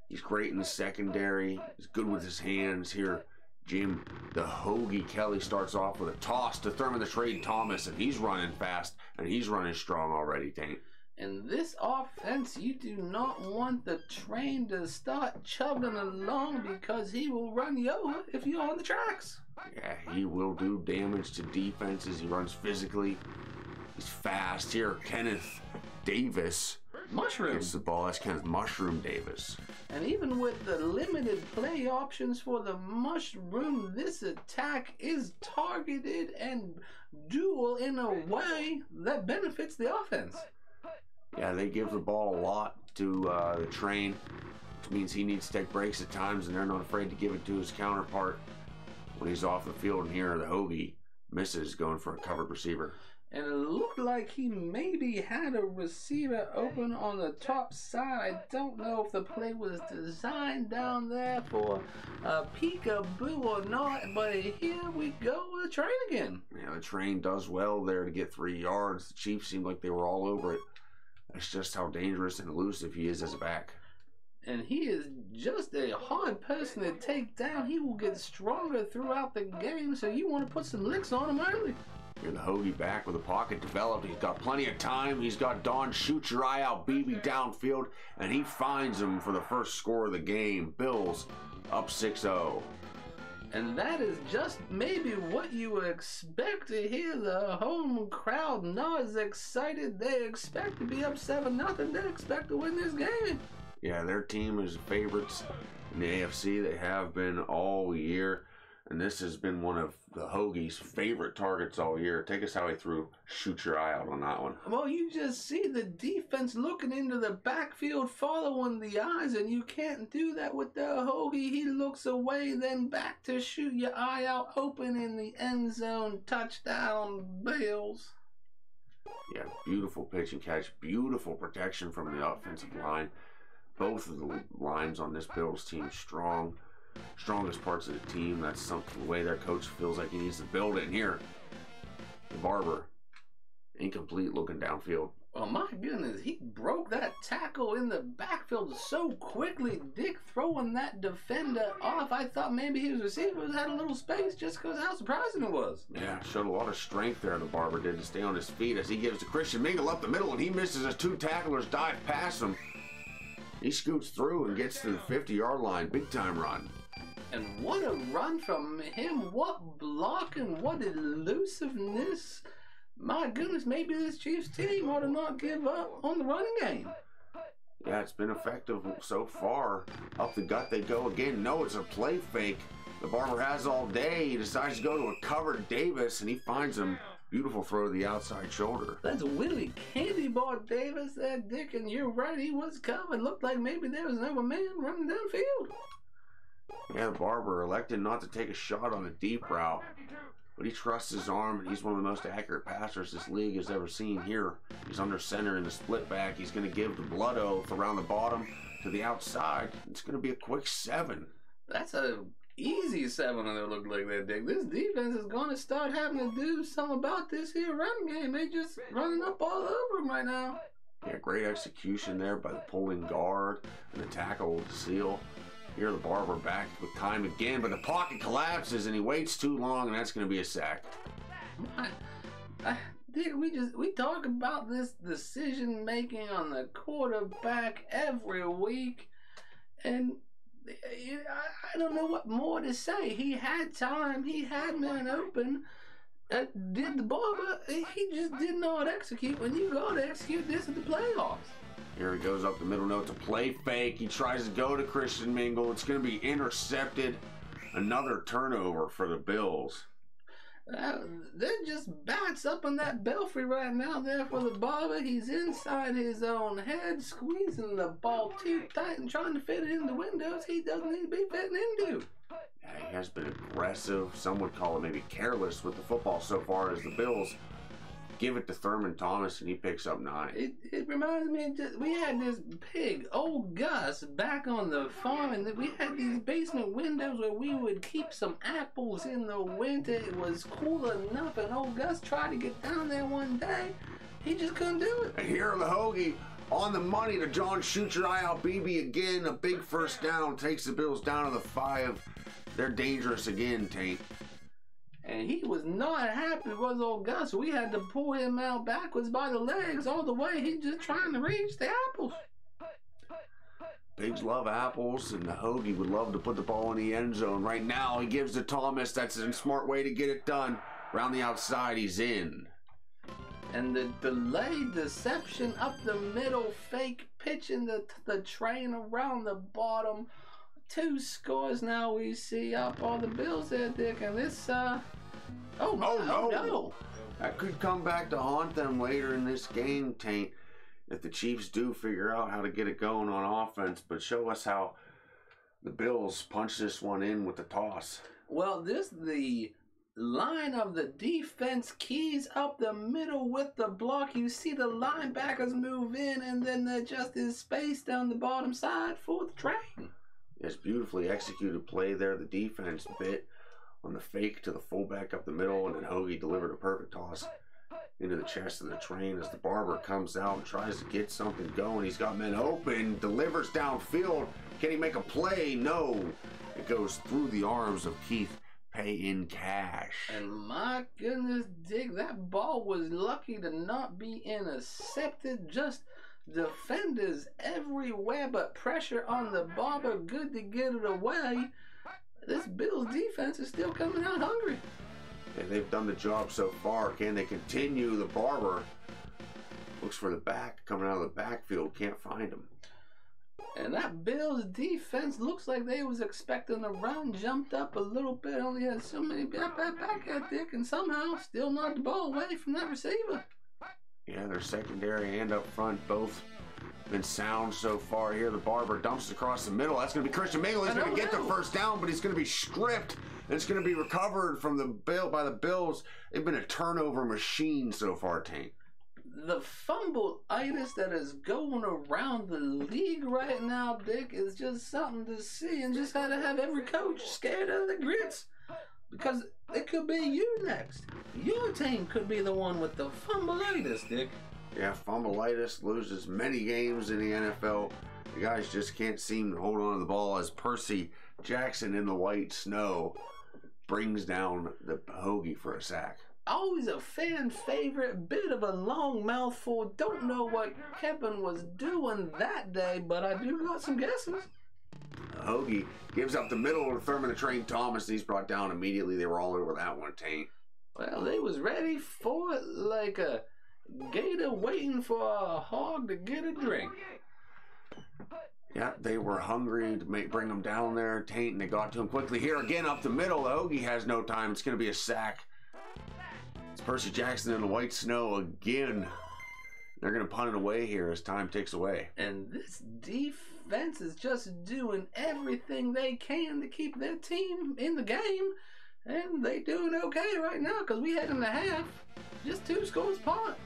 He's great in the secondary. He's good with his hands. Here, Jim, the Hoagie Kelly starts off with a toss to Thurman the Trade Thomas, and he's running fast, and he's running strong already, Taint. In this offense, you do not want the train to start chugging along because he will run you over if you're on the tracks. Yeah, he will do damage to defenses. He runs physically. He's fast. Here, Kenneth Davis. Mushroom. Gets the ball. That's Kenneth Mushroom Davis. And even with the limited play options for the Mushroom, this attack is targeted and dual in a way that benefits the offense. Yeah, they give the ball a lot to the train, which means he needs to take breaks at times, and they're not afraid to give it to his counterpart when he's off the field. And here, the Hoagie misses, going for a covered receiver. And it looked like he maybe had a receiver open on the top side. I don't know if the play was designed down there for a peekaboo or not, but here we go with the train again. Yeah, the train does well there to get 3 yards. The Chiefs seemed like they were all over it. That's just how dangerous and elusive he is as a back. And he is just a hard person to take down. He will get stronger throughout the game, so you want to put some licks on him early. Here, the Hoagie back with the pocket developed. He's got plenty of time. He's got Don Shoot Your Eye Out BB downfield, and he finds him for the first score of the game. Bills up 6-0. And that is just maybe what you would expect to hear. The home crowd not as excited. They expect to be up 7-0. They expect to win this game. Yeah, their team is favorites in the AFC. They have been all year. And this has been one of the Hoagie's favorite targets all year. Take us how he threw Shoot Your Eye Out on that one. Well, you just see the defense looking into the backfield, following the eyes, and you can't do that with the Hoagie. He looks away, then back to shoot your eye out, open in the end zone. Touchdown, Bills. Yeah, beautiful pitch and catch. Beautiful protection from the offensive line. both of the lines on this Bills team strong. Strongest parts of the team. That's something the way their coach feels like he needs to build it. And here, the Barber, incomplete looking downfield. Oh my goodness, he broke that tackle in the backfield so quickly. Dick throwing that defender off. I thought maybe his receivers had a little space just because how surprising it was. Yeah, showed a lot of strength there, the Barber did, to stay on his feet as he gives to Christian Mingle up the middle, and he misses as two tacklers dive past him. He scoots through and gets to the 50-yard line. Big time run. And what a run from him. What blocking, what elusiveness. My goodness, maybe this Chiefs team ought to not give up on the running game. Yeah, it's been effective so far. Up the gut they go again. No, it's a play fake. The Barber has all day. He decides to go to a covered Davis, and he finds him. Beautiful throw to the outside shoulder. That's Willie Candy Bar Davis there, Dick, and you're right, he was covered. Looked like maybe there was another man running downfield. Yeah, the Barber elected not to take a shot on a deep route, but he trusts his arm, and he's one of the most accurate passers this league has ever seen here. He's under center in the split back. He's going to give the blood oath around the bottom to the outside. It's going to be a quick 7. That's a easy 7 on it look like that, Dick. This defense is going to start having to do something about this here running game. They just running up all over him right now. Yeah, great execution there by the pulling guard and the tackle with the seal. Here the Barber back with time again, but the pocket collapses and he waits too long, and that's going to be a sack. Dick, we talk about this decision making on the quarterback every week, and I don't know what more to say. He had time, he had man open. Did the Barber? He just did not execute. When you got to execute this in the playoffs. Here he goes up the middle. No, it's a play fake. He tries to go to Christian Mingle. It's going to be intercepted. Another turnover for the Bills. They're just bats up in that belfry right now there for the Barber. He's inside his own head, squeezing the ball too tight and trying to fit it into windows he doesn't need to be fitting into. Yeah, he has been aggressive. Some would call it maybe careless with the football so far as the Bills give it to Thurman Thomas, and he picks up 9. It reminds me, we had this pig, old Gus, back on the farm, and we had these basement windows where we would keep some apples in the winter. It was cool enough, and old Gus tried to get down there one day. He just couldn't do it. And here the Hoagie on the money to John Shoot Your Eye Out BB again. A big first down takes the Bills down to the 5. They're dangerous again, Taint. And he was not happy with old Gus. We had to pull him out backwards by the legs all the way. He's just trying to reach the apples. Pigs love apples, and the Hoagie would love to put the ball in the end zone. Right now, he gives to Thomas. That's a smart way to get it done. Around the outside, he's in. And the delayed deception up the middle, fake pitching the train around the bottom. 2 scores now we see up all the Bills there, Dick, and this, oh no. That could come back to haunt them later in this game, Taint, if the Chiefs do figure out how to get it going on offense, but show us how the Bills punch this one in with the toss. Well, the line of the defense keys up the middle with the block. You see the linebackers move in, and then there just is space down the bottom side for the train. It's beautifully executed play there. The defense bit on the fake to the fullback up the middle, and then Hoagie delivered a perfect toss into the chest of the train as the Barber comes out and tries to get something going. He's got men open, delivers downfield. Can he make a play? No. It goes through the arms of Keith Pay in cash. And my goodness, Dick, that ball was lucky to not be intercepted. Just defenders everywhere, but pressure on the Barber, good to get it away. This Bills defense is still coming out hungry. And they've done the job so far. Can they continue? The Barber looks for the back, coming out of the backfield, can't find him. And that Bills defense looks like they was expecting the run, jumped up a little bit, only had so many back at Dick, and somehow still knocked the ball away from that receiver. Yeah, their secondary and up front both been sound so far here. The Barber dumps across the middle. That's going to be Christian Mingle. He's going to get the first down, but he's going to be stripped. And it's going to be recovered from by the Bills. They've been a turnover machine so far, Taint. the fumble-itis that is going around the league right now, Dick, is just something to see, and just gotta have every coach scared of the grits. Because it could be you next. Your team could be the one with the fumble-itis, Dick. Yeah, fumble-itis loses many games in the NFL. The guys just can't seem to hold on to the ball as Percy Jackson in the white snow brings down the hoagie for a sack. Always a fan favorite, bit of a long mouthful. Don't know what Kevin was doing that day, but I do got some guesses. Hoagie gives up the middle to Thurman the Train Thomas. He's brought down immediately. They were all over that one, Taint. Well, they was ready for it like a gator waiting for a hog to get a drink. Yeah, they were hungry to bring him down there, Taint, and they got to him quickly. Here again, up the middle. The Hoagie has no time. It's going to be a sack. It's Percy Jackson in the white snow again. They're going to punt it away here as time ticks away. And this defense is just doing everything they can to keep their team in the game. And they doing okay right now because we head in the half. Just 2 scores apart.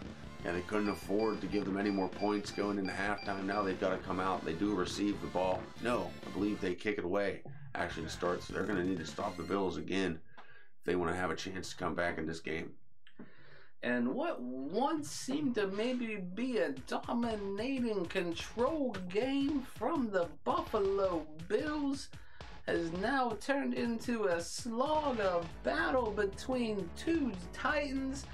Yeah, they couldn't afford to give them any more points going into halftime. Now they've got to come out. They do receive the ball. No, I believe they kick it away. Actually, it starts. They're going to need to stop the Bills again if they want to have a chance to come back in this game. And what once seemed to maybe be a dominating control game from the Buffalo Bills has now turned into a slog of battle between 2 Titans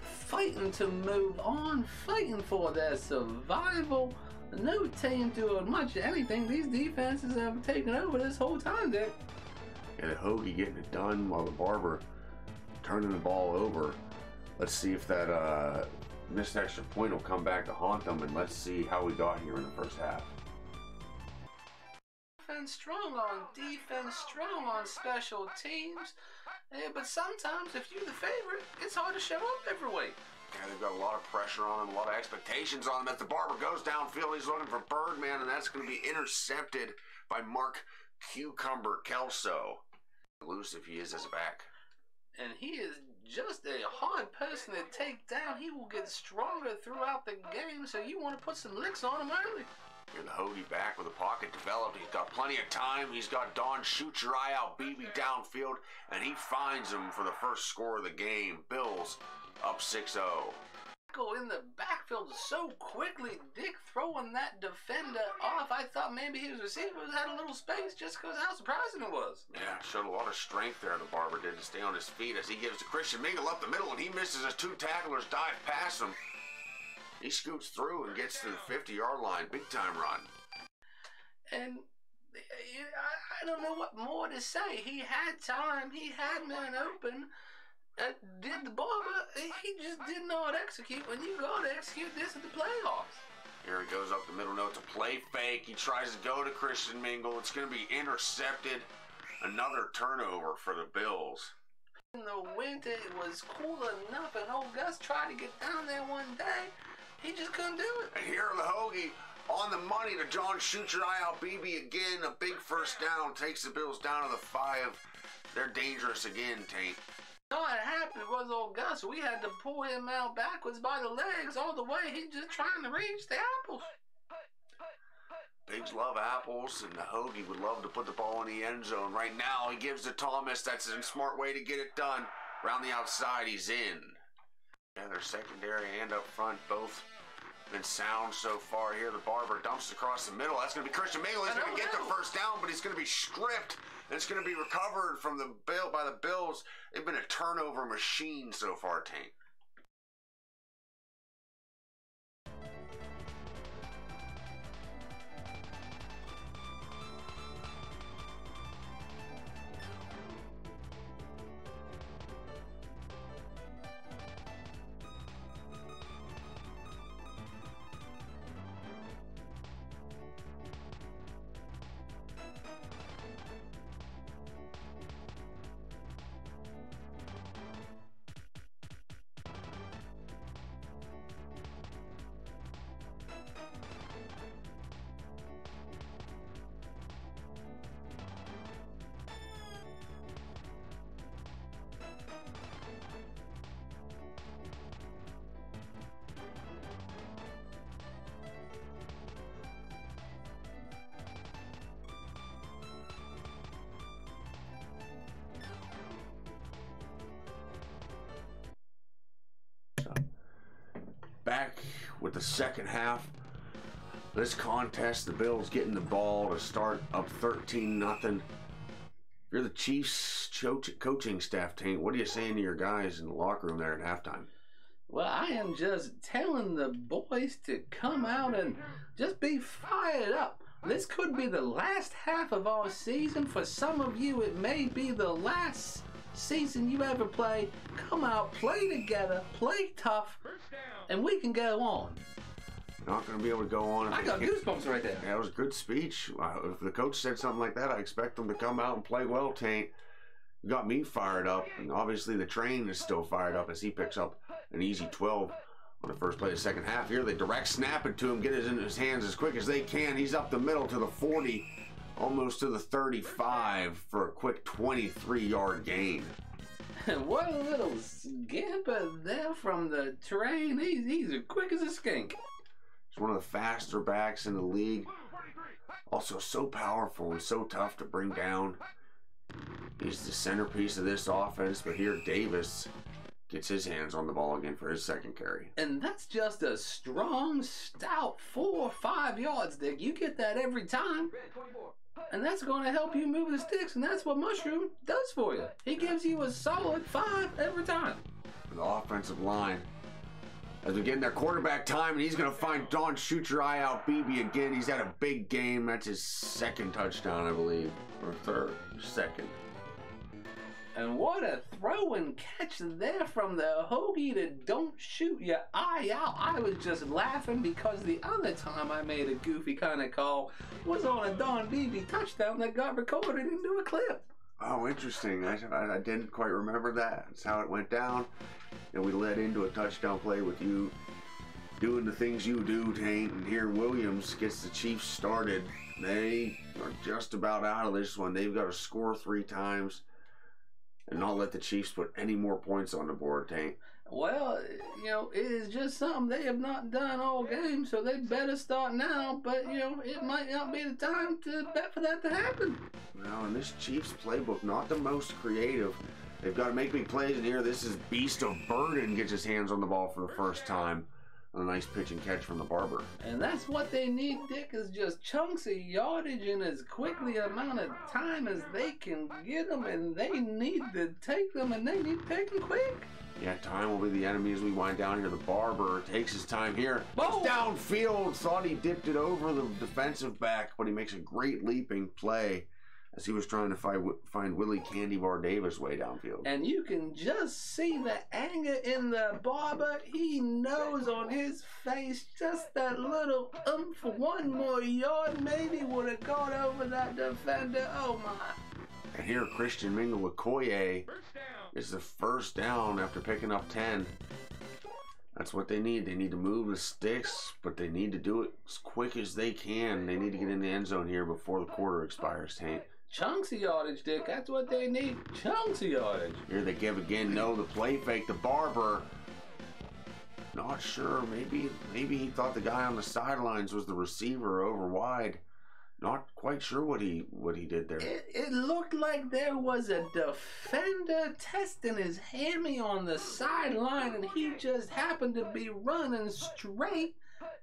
fighting to move on, fighting for their survival. No team doing much of anything. These defenses have taken over this whole time, Dick. Yeah, the Hoagie getting it done while the Barber turning the ball over. Let's see if that missed extra point will come back to haunt them, and let's see how we got here in the first half. Defense strong on defense, strong on special teams. Yeah, but sometimes if you're the favorite, it's hard to show up every week. Yeah, they've got a lot of pressure on them, a lot of expectations on them. As the Barber goes downfield, he's looking for Birdman, and that's going to be intercepted by Mark Cucumber Kelso. Loose if he is as a back. And he is just a hard person to take down. He will get stronger throughout the game, so you want to put some licks on him early. Here the Hoagie back with the pocket developed. He's got plenty of time. He's got Don Shoot Your Eye Out BB downfield, and he finds him for the first score of the game. Bills up 6-0. Go in the backfield so quickly. Dick throwing that defender off. I thought maybe his receivers had a little space just because how surprising it was. Yeah, showed a lot of strength there, the Barber did, to stay on his feet as he gives to Christian Mingle up the middle, and he misses as 2 tacklers dive past him. He scoots through and gets to the 50-yard line. Big time run. And I don't know what more to say. He had time. He had men open. Did the Barber, he just did not execute when you got to execute this at the playoffs. Here he goes up the middle. No, it's a play fake. He tries to go to Christian Mingle. It's going to be intercepted. Another turnover for the Bills. In the winter, it was cool enough, and old Gus tried to get down there one day. He just couldn't do it. And here the Hoagie on the money to John Shoot Your Eye Out BB again. A big first down takes the Bills down to the 5. They're dangerous again, Taint. Not happy was old Gus. We had to pull him out backwards by the legs all the way. He's just trying to reach the apples. Pigs love apples, and the Hoagie would love to put the ball in the end zone. Right now, he gives to Thomas. That's a smart way to get it done. Around the outside, he's in. Yeah, their secondary and up front both been sound so far here. The Barber dumps across the middle. That's going to be Christian Mingle. He's going to get the first down, but he's going to be stripped. And it's going to be recovered from the by the Bills. They've been a turnover machine so far, Taint. back with the second half. This contest, the Bills getting the ball to start up 13-0. If you're the Chiefs coaching staff, Taint, what are you saying to your guys in the locker room there at halftime? Well, I am just telling the boys to come out and just be fired up. This could be the last half of our season. For some of you, it may be the last season you ever play. Come out, play together, play tough, and we can go on. Not going to be able to go on. I got goosebumps right there. Yeah, it was a good speech. If the coach said something like that, I expect them to come out and play well, Taint. You got me fired up, and obviously the train is still fired up as he picks up an easy 12 on the first play of the second half. Here they direct snap it to him, get it in his hands as quick as they can. He's up the middle to the 40, almost to the 35 for a quick 23-yard gain. What a little scamper there from the train. He's as quick as a skink. He's one of the faster backs in the league. Also so powerful and so tough to bring down. He's the centerpiece of this offense, but here Davis gets his hands on the ball again for his second carry. And that's just a strong, stout 4 or 5 yards, Dick. You get that every time. And that's going to help you move the sticks, and that's what Mushroom does for you. He gives you a solid 5 every time. The offensive line, as we get in their quarterback time, and he's going to find Don Shoot Your Eye Out BB again. He's had a big game. That's his second touchdown, I believe, or second. And what a throw and catch there from the Hoagie to Don't Shoot Your Eye Out. I was just laughing because the other time I made a goofy kind of call was on a Don BB touchdown that got recorded into a clip. Oh, interesting. I didn't quite remember that. That's how it went down. And we led into a touchdown play with you doing the things you do, Taint. And here Williams gets the Chiefs started. They are just about out of this one. They've got to score 3 times and not let the Chiefs put any more points on the board, Taint. Well, you know, it is just something they have not done all game, so they better start now. But, you know, it might not be the time to bet for that to happen. Well, in this Chiefs playbook, not the most creative. They've got to make big plays in here. This is Beast of Burden gets his hands on the ball for the first time. A nice pitch and catch from the Barber. And that's what they need, Dick, is just chunks of yardage in as quickly amount of time as they can get them. And they need to take them, and they need to take them quick. Yeah, time will be the enemy as we wind down here. The Barber takes his time here. Beau! Downfield, thought he dipped it over the defensive back, but he makes a great leaping play as he was trying to find Willie Candy Bar Davis way downfield. And you can just see the anger in the Barber. He knows on his face just that little for 1 more yard maybe would have gone over that defender. Oh, my. And here Christian Mingle Okoye is the first down after picking up 10. That's what they need. They need to move the sticks, but they need to do it as quick as they can. They need to get in the end zone here before the quarter expires, Taint. Chunks of yardage, Dick. That's what they need. Chunks of yardage. Here they give again. No, the play fake. The Barber. Not sure. Maybe he thought the guy on the sidelines was the receiver over wide. Not quite sure what he did there. It looked like there was a defender testing his hammy on the sideline, and he just happened to be running straight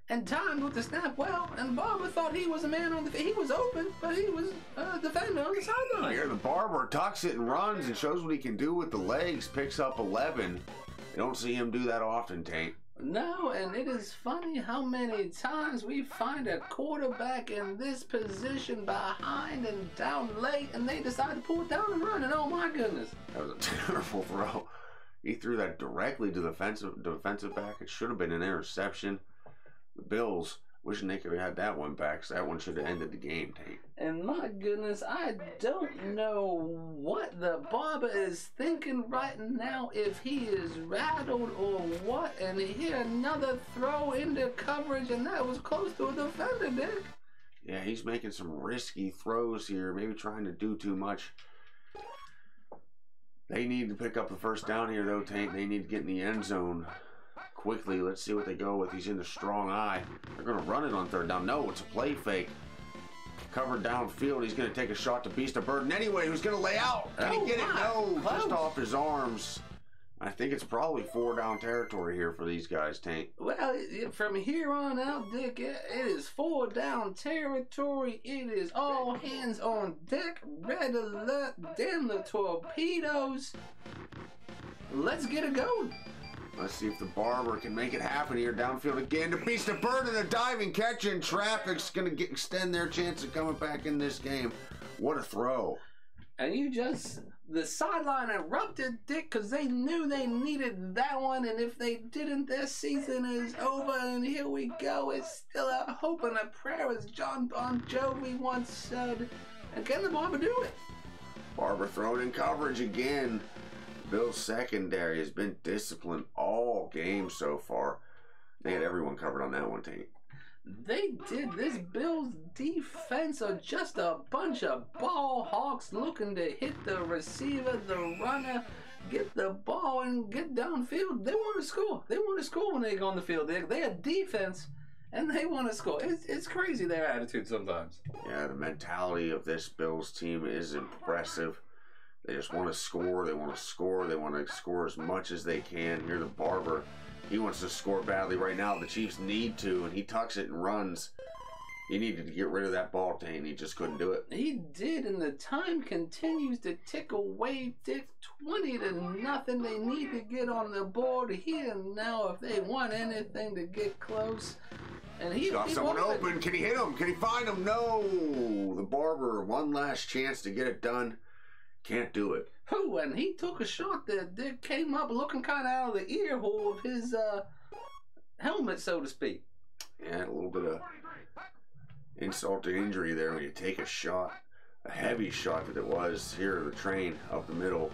and timed with the snap well, and Barber thought he was a man on the field. He was open, but he was a defender on the sideline. Here the Barber tucks it and runs and shows what he can do with the legs. Picks up 11. You don't see him do that often, Taint. No, and it is funny how many times we find a quarterback in this position behind and down late, and they decide to pull it down and run, and oh my goodness. That was a terrible throw. He threw that directly to the defensive back. It should have been an interception. The Bills, wishing they could have had that one back, so that one should have ended the game, Taint. And my goodness, I don't know what the Barber is thinking right now, if he is rattled or what. And here another throw into coverage, and that was close to a defender, Dick. Yeah, he's making some risky throws here, maybe trying to do too much. They need to pick up the first down here, though, Taint. They need to get in the end zone quickly. Let's see what they go with. He's in the strong eye. They're going to run it on third down. No, it's a play fake. Covered downfield. He's going to take a shot to Beast of Burden anyway. Who's going to lay out? Can he get it? No, just off his arms. I think it's probably 4 down territory here for these guys, Taint. Well, from here on out, Dick, it is 4 down territory. It is all hands on deck, red alert, damn the torpedoes. Let's get it going. Let's see if the Barber can make it happen here. Downfield again to beats the bird and a diving catch, and traffic's going to extend their chance of coming back in this game. What a throw. And the sideline erupted, Dick, because they knew they needed that one, and if they didn't, their season is over, and here we go. It's still a hope and a prayer, as John Bon Jovi once said. And can the Barber do it? Barber thrown in coverage again. Bill's secondary has been disciplined all game so far. They had everyone covered on that one, Taint. They did. This Bills defense are just a bunch of ball hawks looking to hit the receiver, the runner, get the ball and get downfield. They want to score. They want to score when they go on the field. They have defense and they want to score. It's crazy, their attitude sometimes. Yeah, the mentality of this Bills team is impressive. They just want to score. They want to score. They want to score as much as they can. Here, the Barber, he wants to score badly right now. The Chiefs need to, and he tucks it and runs. He needed to get rid of that ball, Taint. He just couldn't do it. He did, and the time continues to tick away. Dick, 20-0. They need to get on the board here and now if they want anything to get close. And He's got someone open. Can he hit him? Can he find him? No. The Barber, one last chance to get it done. Can't do it. Who? And he took a shot that came up looking kind of out of the ear hole of his helmet, so to speak. Yeah, a little bit of insult to injury there when you take a shot, a heavy shot that it was. Here, the train up the middle.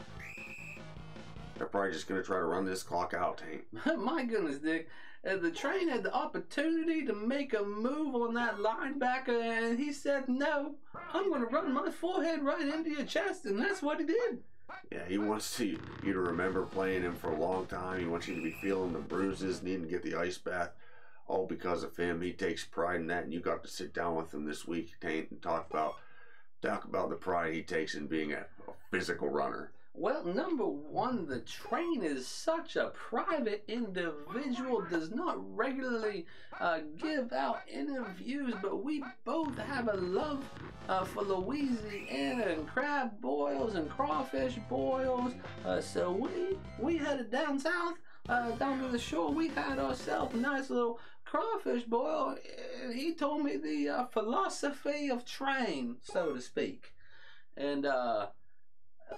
They're probably just going to try to run this clock out, Taint. My goodness, Dick. The train had the opportunity to make a move on that linebacker, and he said, no, I'm going to run my forehead right into your chest, and that's what he did. Yeah, he wants you to remember playing him for a long time. He wants you to be feeling the bruises, needing to get the ice bath, all because of him. He takes pride in that, and you got to sit down with him this week, Taint, and talk about the pride he takes in being a physical runner. Well, number one, the train is such a private individual, does not regularly give out interviews, but we both have a love for Louisiana and crab boils and crawfish boils. So we headed down south, down to the shore. We had ourselves a nice little crawfish boil. He told me the philosophy of train, so to speak. And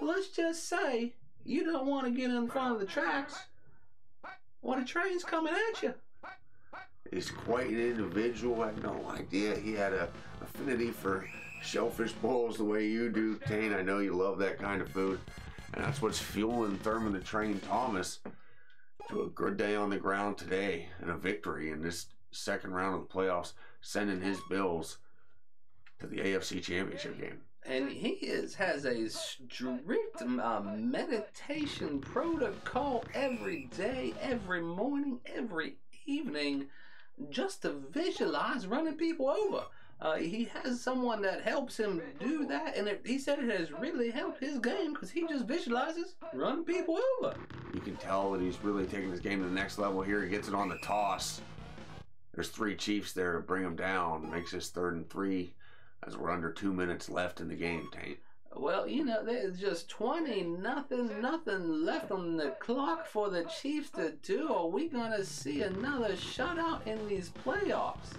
let's just say you don't want to get in front of the tracks when a train's coming at you. He's quite an individual. I had no idea he had an affinity for shellfish bowls the way you do, Taint. I know you love that kind of food. And that's what's fueling Thurman the Train Thomas to a good day on the ground today and a victory in this second round of the playoffs, sending his Bills to the AFC Championship game. And he has a strict meditation protocol every day, every morning, every evening, just to visualize running people over. He has someone that helps him do that, and he said it has really helped his game because he just visualizes running people over. You can tell that he's really taking his game to the next level here. He gets it on the toss. There's 3 Chiefs there to bring him down. Makes this 3rd and 3. As we're under 2 minutes left in the game, Taint. Well, you know, there's just 20-0 left on the clock for the Chiefs to do. Are we going to see another shutout in these playoffs?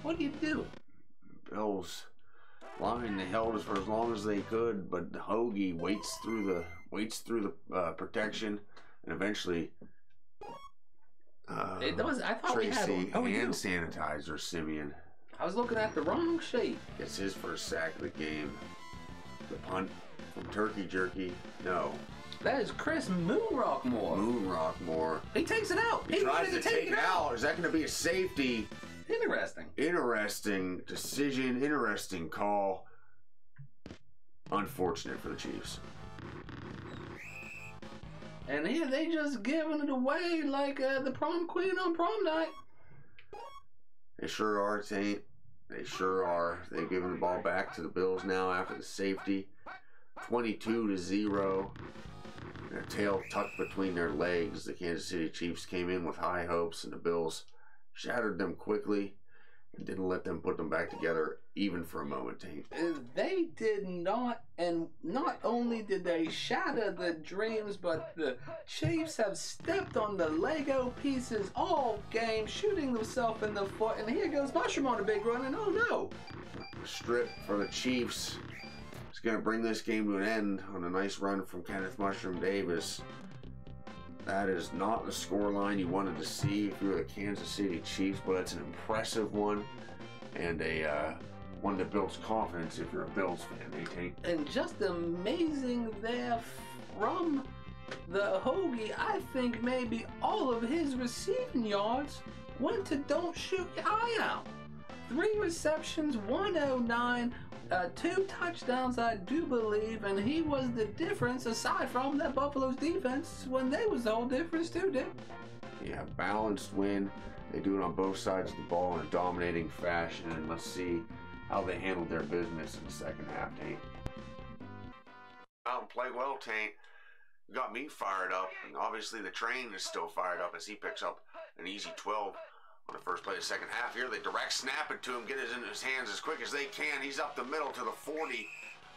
What do you do? Bills line they held us for as long as they could, but Hoagie waits through the protection, and eventually it does. I thought Tracy we had hand sanitizer Simeon. I was looking at the wrong sheet. Gets his first sack of the game. The punt from Turkey Jerky. No. That is Chris Moonrockmore. He takes it out. He tries to take it out. Is that going to be a safety? Interesting. Interesting decision. Interesting call. Unfortunate for the Chiefs. And here they just giving it away like the prom queen on prom night. They sure are, Taint. They sure are. They've given the ball back to the Bills now after the safety. 22-0. Their tail tucked between their legs, the Kansas City Chiefs came in with high hopes, and the Bills shattered them quickly and didn't let them put them back together even for a moment, Taint. They did not, and not only did they shatter the dreams, but the Chiefs have stepped on the Lego pieces all game, shooting themselves in the foot, and here goes Mushroom on a big run, and oh no! The strip for the Chiefs is going to bring this game to an end on a nice run from Kenneth Mushroom Davis. That is not the scoreline you wanted to see if you were the Kansas City Chiefs, but it's an impressive one and a one that builds confidence if you're a Bills fan, eh, Taint? And just amazing there from the Hoagie. I think maybe all of his receiving yards went to don't shoot your eye out. 3 receptions, 109, 2 touchdowns, I do believe, and he was the difference aside from that Buffalo's defense when they was the whole difference too, Dick. Yeah, balanced win. They do it on both sides of the ball in a dominating fashion, and let's see how they handled their business in the second half, Taint. Out and play well, Taint. You got me fired up, and obviously the train is still fired up as he picks up an easy 12 on the first play of the second half. Here they direct snap it to him, get it in his hands as quick as they can. He's up the middle to the 40,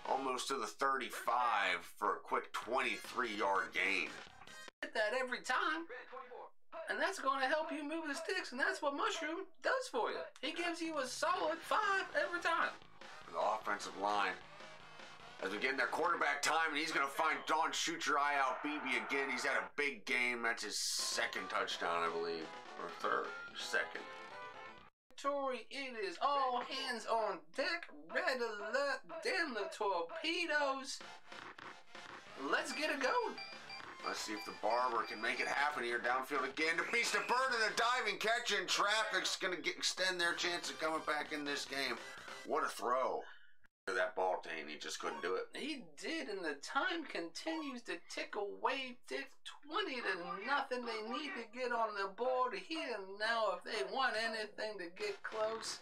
almost to the 35 for a quick 23-yard gain. Get that every time. And that's going to help you move the sticks, and that's what Mushroom does for you. He gives you a solid 5 every time. The offensive line, as we get in their quarterback time, and he's going to find Don Shoot Your Eye Out BB again. He's had a big game. That's his second touchdown, I believe, or third, second. Victory, it is all hands on deck. Red alert, damn the torpedoes. Let's get it going. Let's see if the Barber can make it happen here downfield again. The Beast of Bird and a diving catch in traffic's going to extend their chance of coming back in this game. What a throw. That ball, Taint, he just couldn't do it. He did, and the time continues to tick away. It's 20-0. They need to get on the board here and now if they want anything to get close.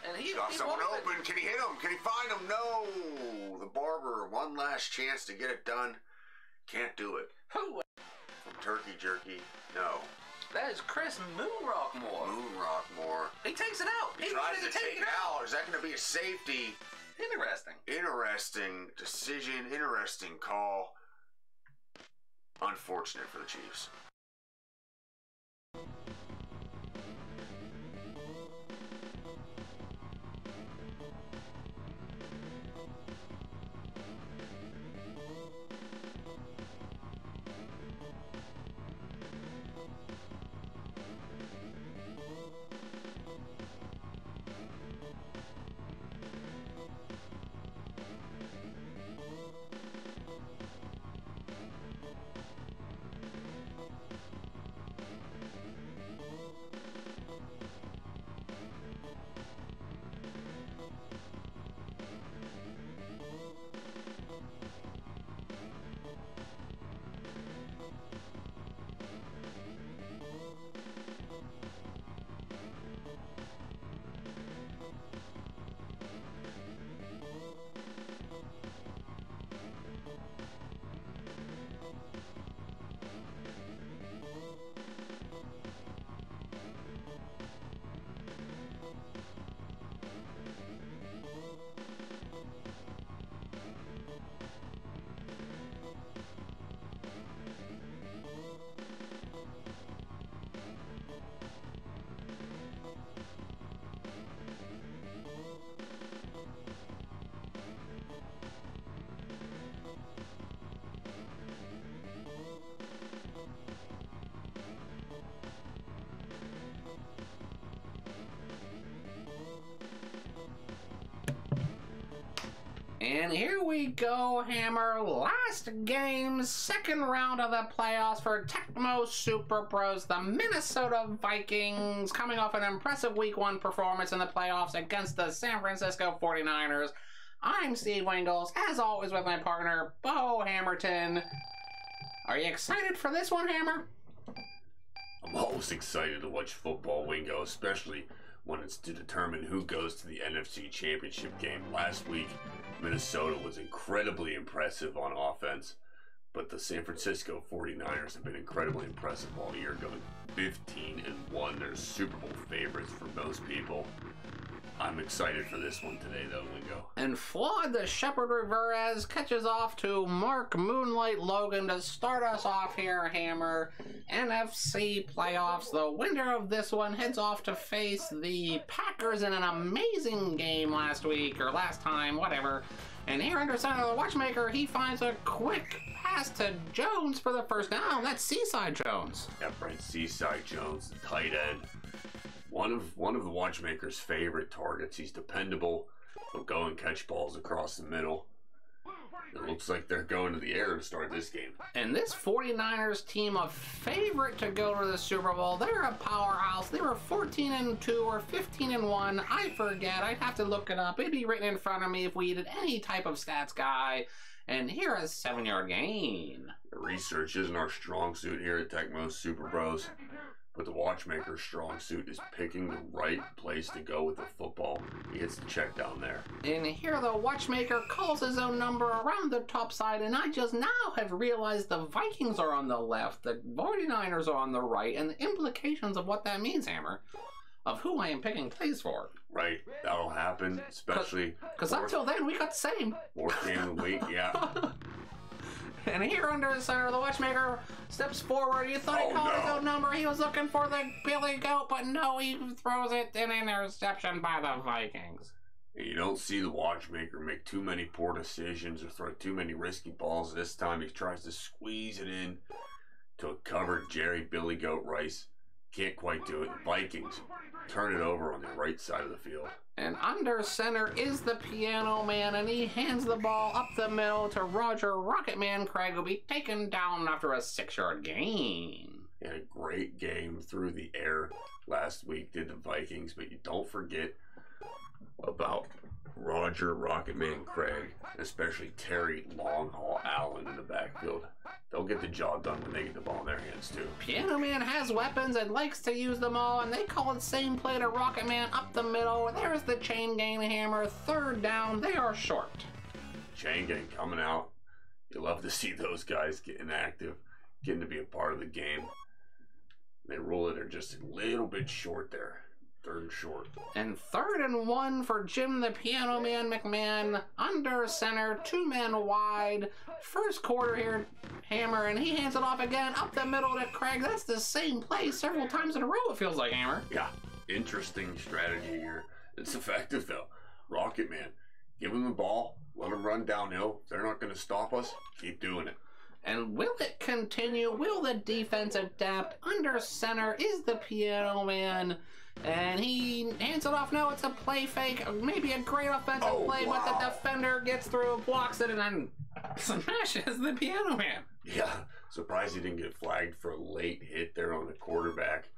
And he's got someone open. Can he hit him? Can he find him? No. The Barber, one last chance to get it done. Can't do it. Who? From Turkey Jerky, no. That is Chris Moonrockmore. Moonrockmore. He takes it out. He tries to take it out. Is that going to be a safety? Interesting. Interesting decision. Interesting call. Unfortunate for the Chiefs. And here we go, Hammer. Last game, second round of the playoffs for Tecmo Super Pros. The Minnesota Vikings coming off an impressive Week 1 performance in the playoffs against the San Francisco 49ers. I'm Steve Wingels, as always with my partner, Beau Hammerton. Are you excited for this one, Hammer? I'm always excited to watch football, Wingo, especially when it's to determine who goes to the NFC Championship game. Last week, Minnesota was incredibly impressive on offense, But the San Francisco 49ers have been incredibly impressive all year, going 15-1. They're Super Bowl favorites for most people. I'm excited for this one today, though, Wingo. And Floyd the Shepherd Rivera catches off to Mark Moonlight Logan to start us off here, Hammer. NFC playoffs. The winner of this one heads off to face the Packers in an amazing game last week, or last time, whatever. And here under center of the watchmaker, he finds a quick pass to Jones for the first down. That's Seaside Jones. Yeah, right. Seaside Jones, the tight end. One of the watchmaker's favorite targets. He's dependable. He'll go and catch balls across the middle. It looks like they're going to the air to start this game. And this 49ers team, a favorite to go to the Super Bowl. They're a powerhouse. They were 14-2 or 15-1. I forget. I'd have to look it up. It'd be written in front of me if we did any type of stats guy. And here is a 7-yard gain. The research isn't our strong suit here at Tecmo Super Bros. But the watchmaker's strong suit is picking the right place to go with the football. He hits the check down there. And here the watchmaker calls his own number around the top side, and I just now have realized the Vikings are on the left, the 49ers are on the right, and the implications of what that means, Hammer, of who I am picking plays for. Right, that'll happen, especially... Because up till then, we got the same. Fourth game of the week, yeah. And here under the center, the watchmaker steps forward. You thought he called his own number. He was looking for the Billy Goat, but no, he throws it in an interception by the Vikings. You don't see the watchmaker make too many poor decisions or throw too many risky balls. This time he tries to squeeze it in to a covered Jerry Billy Goat Rice. Can't quite do it. The Vikings turn it over on the right side of the field. And under center is the Piano Man, and he hands the ball up the middle to Roger Rocketman Craig, who'll be taken down after a 6-yard gain. Had a great game through the air last week, did the Vikings, but you don't forget about Roger Rocketman Craig, especially Terry Longhaul Allen in the backfield. They'll get the job done when they get the ball in their hands, too. Piano Man has weapons and likes to use them all, and they call it same play to Rocket Man up the middle. There's the chain gang Hammer. Third down. They are short. Chain gang coming out. You love to see those guys getting active, getting to be a part of the game. They rule it. They're just a little bit short there. Third and short. And 3rd and 1 for Jim the Piano Man McMahon. Under center, 2 men wide. First quarter here, Hammer, and he hands it off again up the middle to Craig. That's the same play several times in a row, it feels like, Hammer. Yeah, interesting strategy here. It's effective, though. Rocket Man, give him the ball, let him run downhill. If they're not going to stop us, keep doing it. And will it continue? Will the defense adapt? Under center is the Piano Man. And he hands it off. No, it's a play fake. Maybe a great offensive play, wow. but the defender gets through, blocks it, and then smashes the Piano Man. Yeah, surprised he didn't get flagged for a late hit there on the quarterback.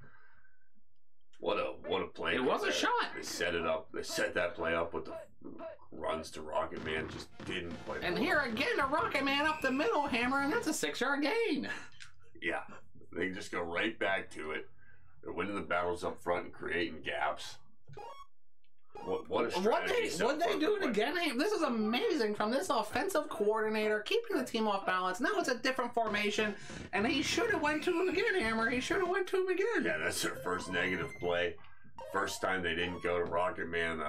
What a play. It was a shot. They set it up. They set that play up with the runs to Rocket Man. Just didn't quite. And here again, a Rocket Man up the middle, Hammer, and that's a 6-yard gain. Yeah, they just go right back to it. They're winning the battles up front and creating gaps. What a strategy. What they do it again? This is amazing from this offensive coordinator, keeping the team off balance. Now it's a different formation, and he should have went to him again, Hammer. He should have went to him again. Yeah, that's their first negative play. First time they didn't go to Rocket Man.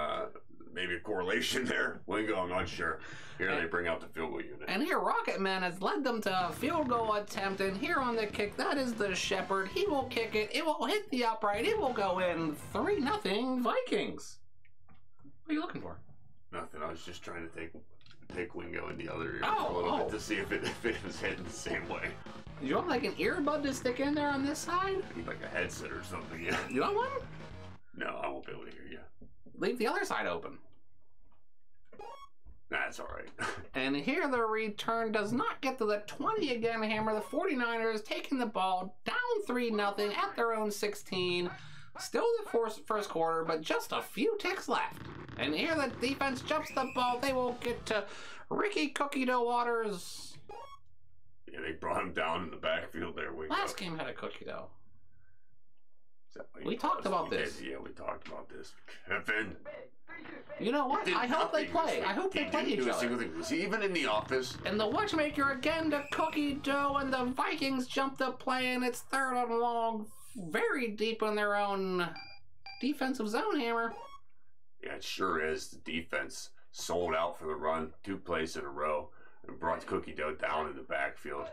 Maybe a correlation there. Wingo, I'm not sure. Here they bring out the field goal unit. And here Rocket Man has led them to a field goal attempt, and here on the kick, that is the Shepherd. He will kick it. It will hit the upright. It will go in. 3-0 Vikings. What are you looking for? Nothing. I was just trying to take Wingo in the other ear a little bit to see if it was heading the same way. You want like an earbud to stick in there on this side? I need like a headset or something, yeah. You want one? No, I won't be able to hear you. Leave the other side open. That's all right. And here the return does not get to the 20 again, Hammer. The 49ers taking the ball down 3-0 at their own 16. Still the first quarter, but just a few ticks left. And here the defense jumps the ball. They will get to Ricky Cookie Dough Waters. Yeah, they brought him down in the backfield there. Last game had a cookie dough. We talked about this. Yeah, we talked about this. Kevin. You know what? I hope they play. I hope they play each other. Was he even in the office? And the watchmaker again to cookie dough, and the Vikings jump to play, and it's third and long, very deep in their own defensive zone, Hammer. Yeah, it sure is. The defense sold out for the run 2 plays in a row and brought cookie dough down in the backfield.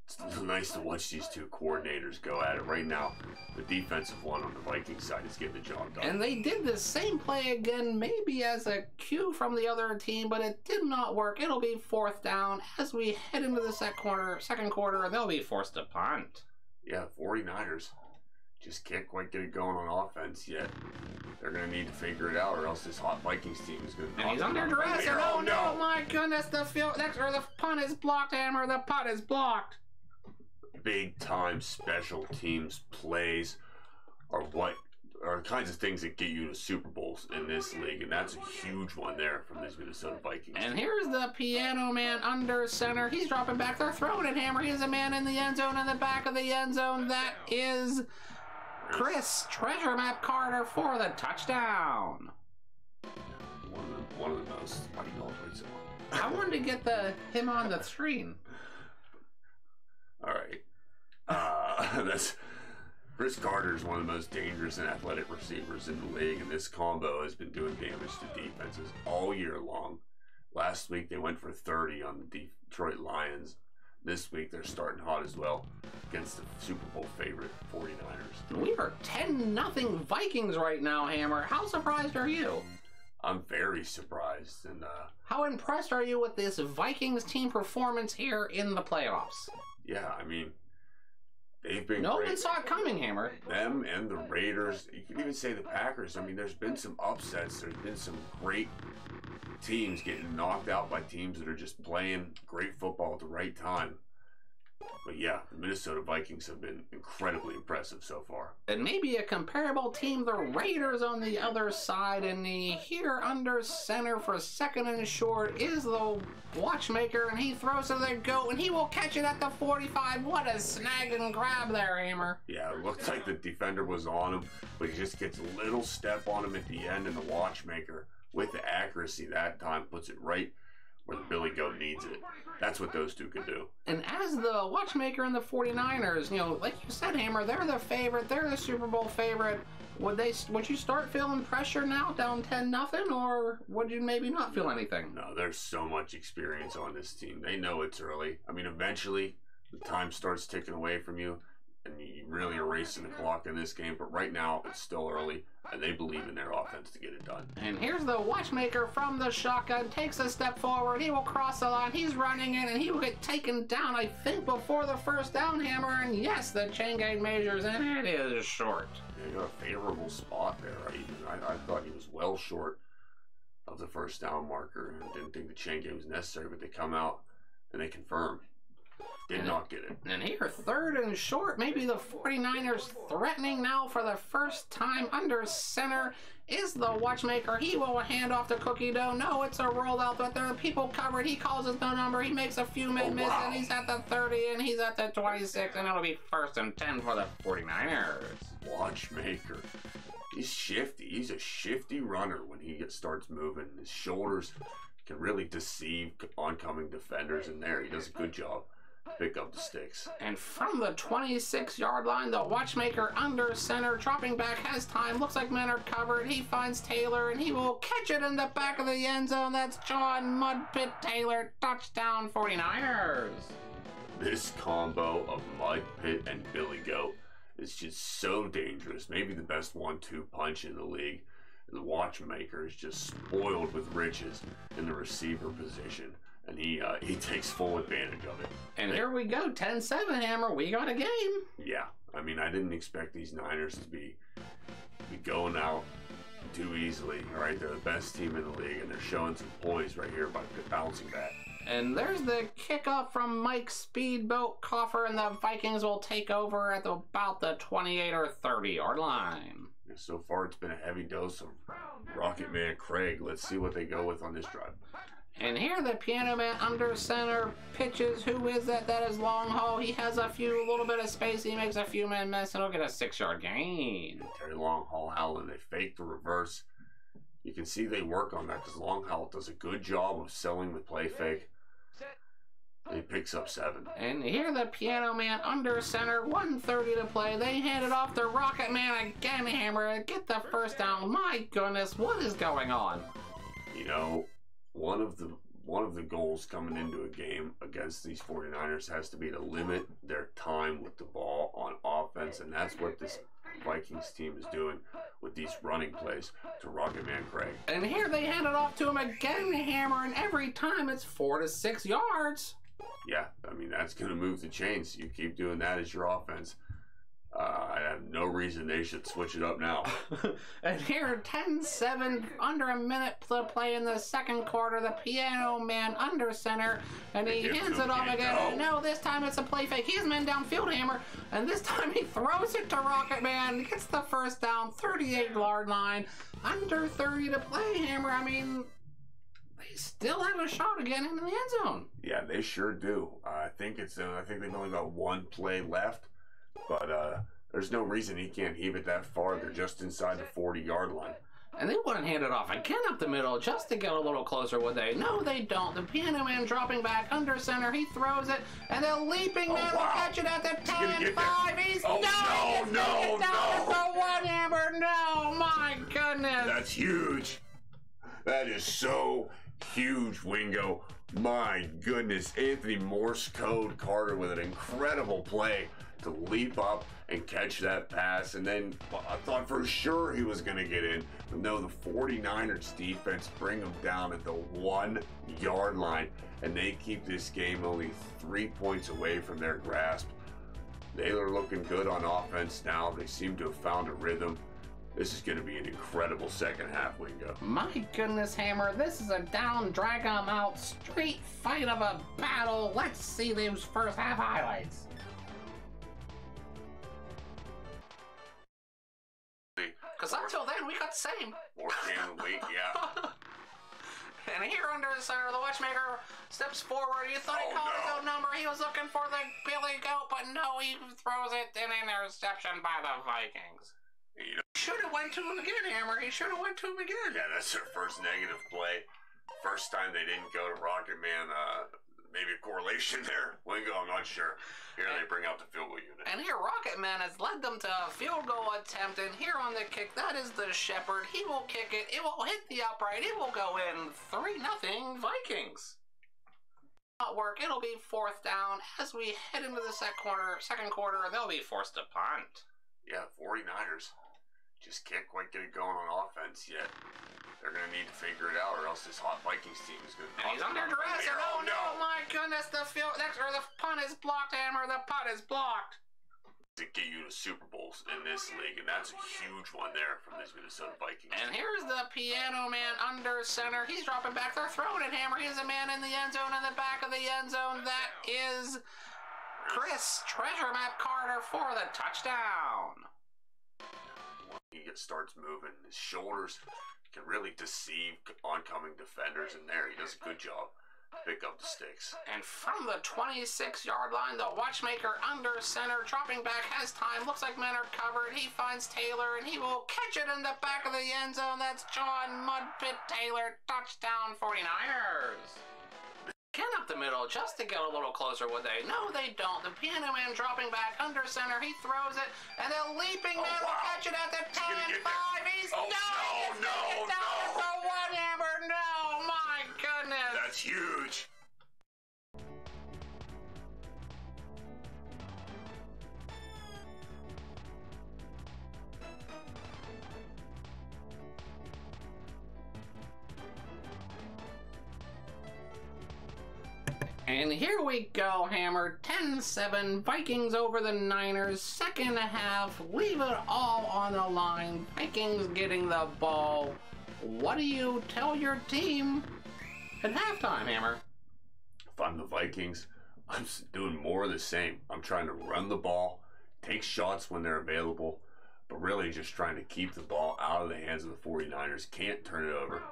It's nice to watch these 2 coordinators go at it. Right now, the defensive one on the Vikings side is getting the job done. And they did the same play again, maybe as a cue from the other team, but it did not work. It'll be 4th down. As we head into the second quarter, they'll be forced to punt. Yeah, 49ers just can't quite get it going on offense yet. They're going to need to figure it out, or else this hot Vikings team is going to... And he's under duress, and oh no, my goodness, the punt is blocked, Hammer. The punt is blocked. Big time special teams plays are the kinds of things that get you to Super Bowls in this league, and that's a huge one there from this Minnesota Vikings. And here's the piano man under center. He's dropping back. They're throwing it, Hammer. He's a man in the end zone, in the back of the end zone. That is Chris Treasure Map Carter for the touchdown. One of the most, I wanted to get him on the screen. All right. That's Chris Carter is one of the most dangerous and athletic receivers in the league, and this combo has been doing damage to defenses all year long. Last week they went for 30 on the Detroit Lions. This week they're starting hot as well against the Super Bowl favorite 49ers. We are 10-0 Vikings right now, Hammer. How surprised are you? I'm very surprised. And how impressed are you with this Vikings team performance here in the playoffs? Yeah, I mean, they've been No great. one saw it coming, Hammer. Them and the Raiders. You could even say the Packers. I mean, there's been some upsets. There's been some great teams getting knocked out by teams that are just playing great football at the right time. But yeah, the Minnesota Vikings have been incredibly impressive so far. And maybe a comparable team, the Raiders on the other side, and here under center for second and short is the watchmaker, and he throws to the goat, and he will catch it at the 45. What a snag and grab there, Hammer. Yeah, it looked like the defender was on him, but he just gets a little step on him at the end, and the watchmaker, with the accuracy that time, puts it right where the Billy Goat needs it. That's what those 2 can do. And as the watchmaker and the 49ers, like you said, Hammer, they're the favorite. They're the Super Bowl favorite. Would you start feeling pressure now, down 10-0, or would you maybe not feel anything? No, there's so much experience on this team. They know it's early. I mean, eventually, the time starts ticking away from you, and you really are racing the clock in this game. But right now, it's still early, and they believe in their offense to get it done. And here's the watchmaker from the shotgun, takes a step forward, he will cross the line, he's running in, and he will get taken down, I think, before the first down, Hammer, and yes, the chain gang measures, and it is short. Yeah, you got a favorable spot there. I thought he was well short of the first down marker, and didn't think the chain game was necessary, but they come out, and they confirm. Did not get it. And here, third and short, maybe the 49ers threatening now for the first time under center is the watchmaker. He will hand off to Cookie Dough. No, it's a rollout, but there are people covered. He calls his no number. He makes a few miss, and he's at the 30, and he's at the 26, and it'll be 1st and 10 for the 49ers. Watchmaker. He's shifty. He's a shifty runner when he starts moving. His shoulders can really deceive oncoming defenders in there. He does a good job. Pick up the sticks. And from the 26-yard line, the watchmaker under center, dropping back, has time, looks like men are covered. He finds Taylor, and he will catch it in the back of the end zone. That's John Mudpit Taylor, touchdown 49ers. This combo of Mudpit and Billy Goat is just so dangerous. Maybe the best 1-2 punch in the league. The watchmaker is just spoiled with riches in the receiver position. And he takes full advantage of it. And here we go, 10-7, Hammer. We got a game. Yeah, I mean, I didn't expect these Niners to be going out too easily. All right, they're the best team in the league, and they're showing some poise right here by bouncing back. And there's the kickoff from Mike Speedboat Coffer, and the Vikings will take over at about the 28 or 30-yard line. Yeah, so far, it's been a heavy dose of Rocket Man Craig. Let's see what they go with on this drive. And here the Piano Man under center pitches. Who is that? That is Long Haul. He has a little bit of space. He makes a few men miss, and he'll get a 6-yard gain. Terry Long Haul Howland, they fake the reverse. You can see they work on that because Long Haul does a good job of selling the play fake. And he picks up 7. And here the Piano Man under center, 1:30 to play. They hand it off to Rocket Man again, Hammer, get the first down. My goodness, what is going on? You know, one of the goals coming into a game against these 49ers has to be to limit their time with the ball on offense, and that's what this Vikings team is doing with these running plays to Rocket Man Craig. And here they hand it off to him again, Hammer, and every time it's 4 to 6 yards. Yeah, I mean, that's going to move the chains. You keep doing that as your offense. I have no reason they should switch it up now. And here, 10-7, under a minute to play in the second quarter. The Piano Man under center, and he hands it off again. And no, this time it's a play fake. He has men downfield, Hammer, and this time he throws it to Rocket Man. Gets the first down, 38-yard line. Under 30 to play, Hammer. I mean, they still have a shot to get into the end zone. Yeah, they sure do. I think they've only got one play left. But there's no reason he can't heave it that far. They're just inside the 40-yard line. And they wouldn't hand it off again up the middle just to get a little closer, would they? No, they don't. The Piano Man dropping back under center. He throws it, and the leaping man will catch it at the 10-5. He's no. For 1, Hammer. No, my goodness. That's huge. That is so huge, Wingo. My goodness. Anthony Morse Code Carter with an incredible play to leap up and catch that pass. And then I thought for sure he was going to get in. But no, the 49ers defense bring him down at the 1-yard line. And they keep this game only 3 points away from their grasp. They are looking good on offense now. They seem to have found a rhythm. This is going to be an incredible second half, Wingo. My goodness, Hammer. This is a down, drag 'em out, street fight of a battle. Let's see those first half highlights. Because until then, we got the same. 4th game of the week, yeah. And here under the center, the watchmaker steps forward. You thought he called his own number. He was looking for the Billy Goat, but no, he throws it. An interception by the Vikings. You know, Should have went to him again, Hammer. He should have went to him again. yeah, that's their first negative play. First time they didn't go to Rocket Man. Maybe a correlation there. Wingo, I'm not sure. Here they bring out the field goal unit. And here Rocket Man has led them to a field goal attempt. And here on the kick, that is the Shepherd. He will kick it. It will hit the upright. It will go in 3-0 Vikings. Not work. It'll be 4th down. As we head into the second quarter, they'll be forced to punt. Yeah, 49ers just can't quite get it going on offense yet. They're going to need to figure it out, or else this hot Vikings team is going to... And he's under duress, and oh no, my goodness, the punt is blocked, Hammer, the punt is blocked. To get you to Super Bowls in this league, and that's a huge one there from this Minnesota Vikings. And here's the Piano Man under center. He's dropping back. They're throwing it, Hammer. He's a man in the end zone, in the back of the end zone. That is Chris Treasure Map Carter for the touchdown. He starts moving. His shoulders can really deceive oncoming defenders in there. He does a good job to pick up the sticks. And from the 26-yard line, the watchmaker under center, dropping back, has time. Looks like men are covered. He finds Taylor, and he will catch it in the back of the end zone. That's John Mudpit Taylor. Touchdown, 49ers. Again up the middle, just to get a little closer, would they? No, they don't. The Piano Man dropping back under center. He throws it, and the leaping man will catch it at the 10-5. He's down for 1, Hammer. No, my goodness. That's huge. And here we go, Hammer. 10-7, Vikings over the Niners. Second half, leave it all on the line. Vikings getting the ball. What do you tell your team at halftime, Hammer? If I'm the Vikings, I'm doing more of the same. I'm trying to run the ball, take shots when they're available, but really just trying to keep the ball out of the hands of the 49ers. Can't turn it over.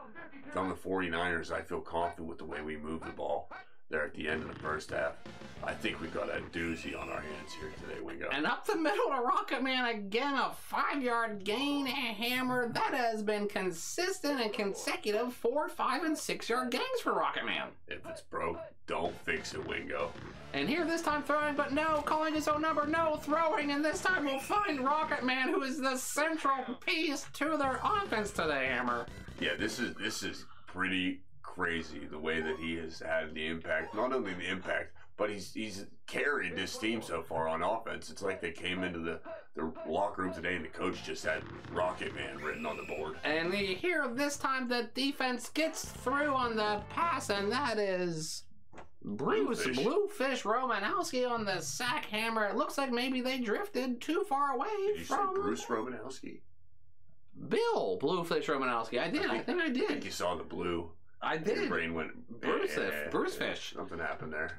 If I'm the 49ers, I feel confident with the way we move the ball there at the end of the first half. I think we got a doozy on our hands here today, Wingo. And up the middle to Rocket Man again, a 5-yard gain, a hammer. That has been consistent and consecutive 4, 5, and 6-yard gains for Rocket Man. If it's broke, don't fix it, Wingo. And here this time throwing, but no, calling his own number, no throwing, and this time we'll find Rocket Man, who is the central piece to their offense today, Hammer. Yeah, this is pretty crazy the way that he has had the impact. Not only the impact, but he's carried this team so far on offense. It's like they came into the locker room today and the coach just had Rocket Man written on the board. And here this time the defense gets through on the pass, and that is Bluefish Romanowski on the sack, Hammer. It looks like maybe they drifted too far away Did you from say Bruce Romanowski? Bill Bluefish Romanowski. I did. I think I did. I think you saw the blue. I did. Your brain went Bruce Fish. Something happened there.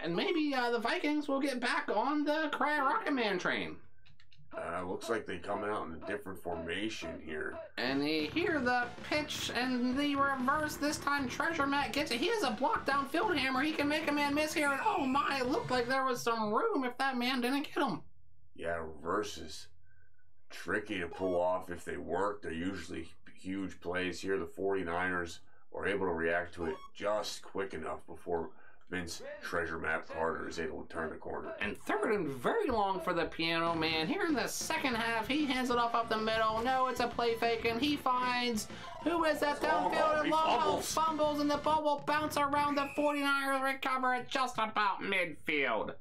And maybe the Vikings will get back on the Rocket Man train. Looks like they come out in a different formation here. And here the pitch and the reverse. This time Treasure Matt gets it. He has a block downfield, Hammer. He can make a man miss here. And oh my, it looked like there was some room if that man didn't get him. Yeah, reverses. Tricky to pull off. If they work, they're usually huge plays here. The 49ers were able to react to it just quick enough before Vince Treasure Map Carter is able to turn the corner. And third and very long for the Piano Man. Here in the second half, he hands it off up the middle. No, it's a play fake, and he finds who is that downfield, and Long fumbles, and the ball will bounce around. The 49ers recover it just about midfield.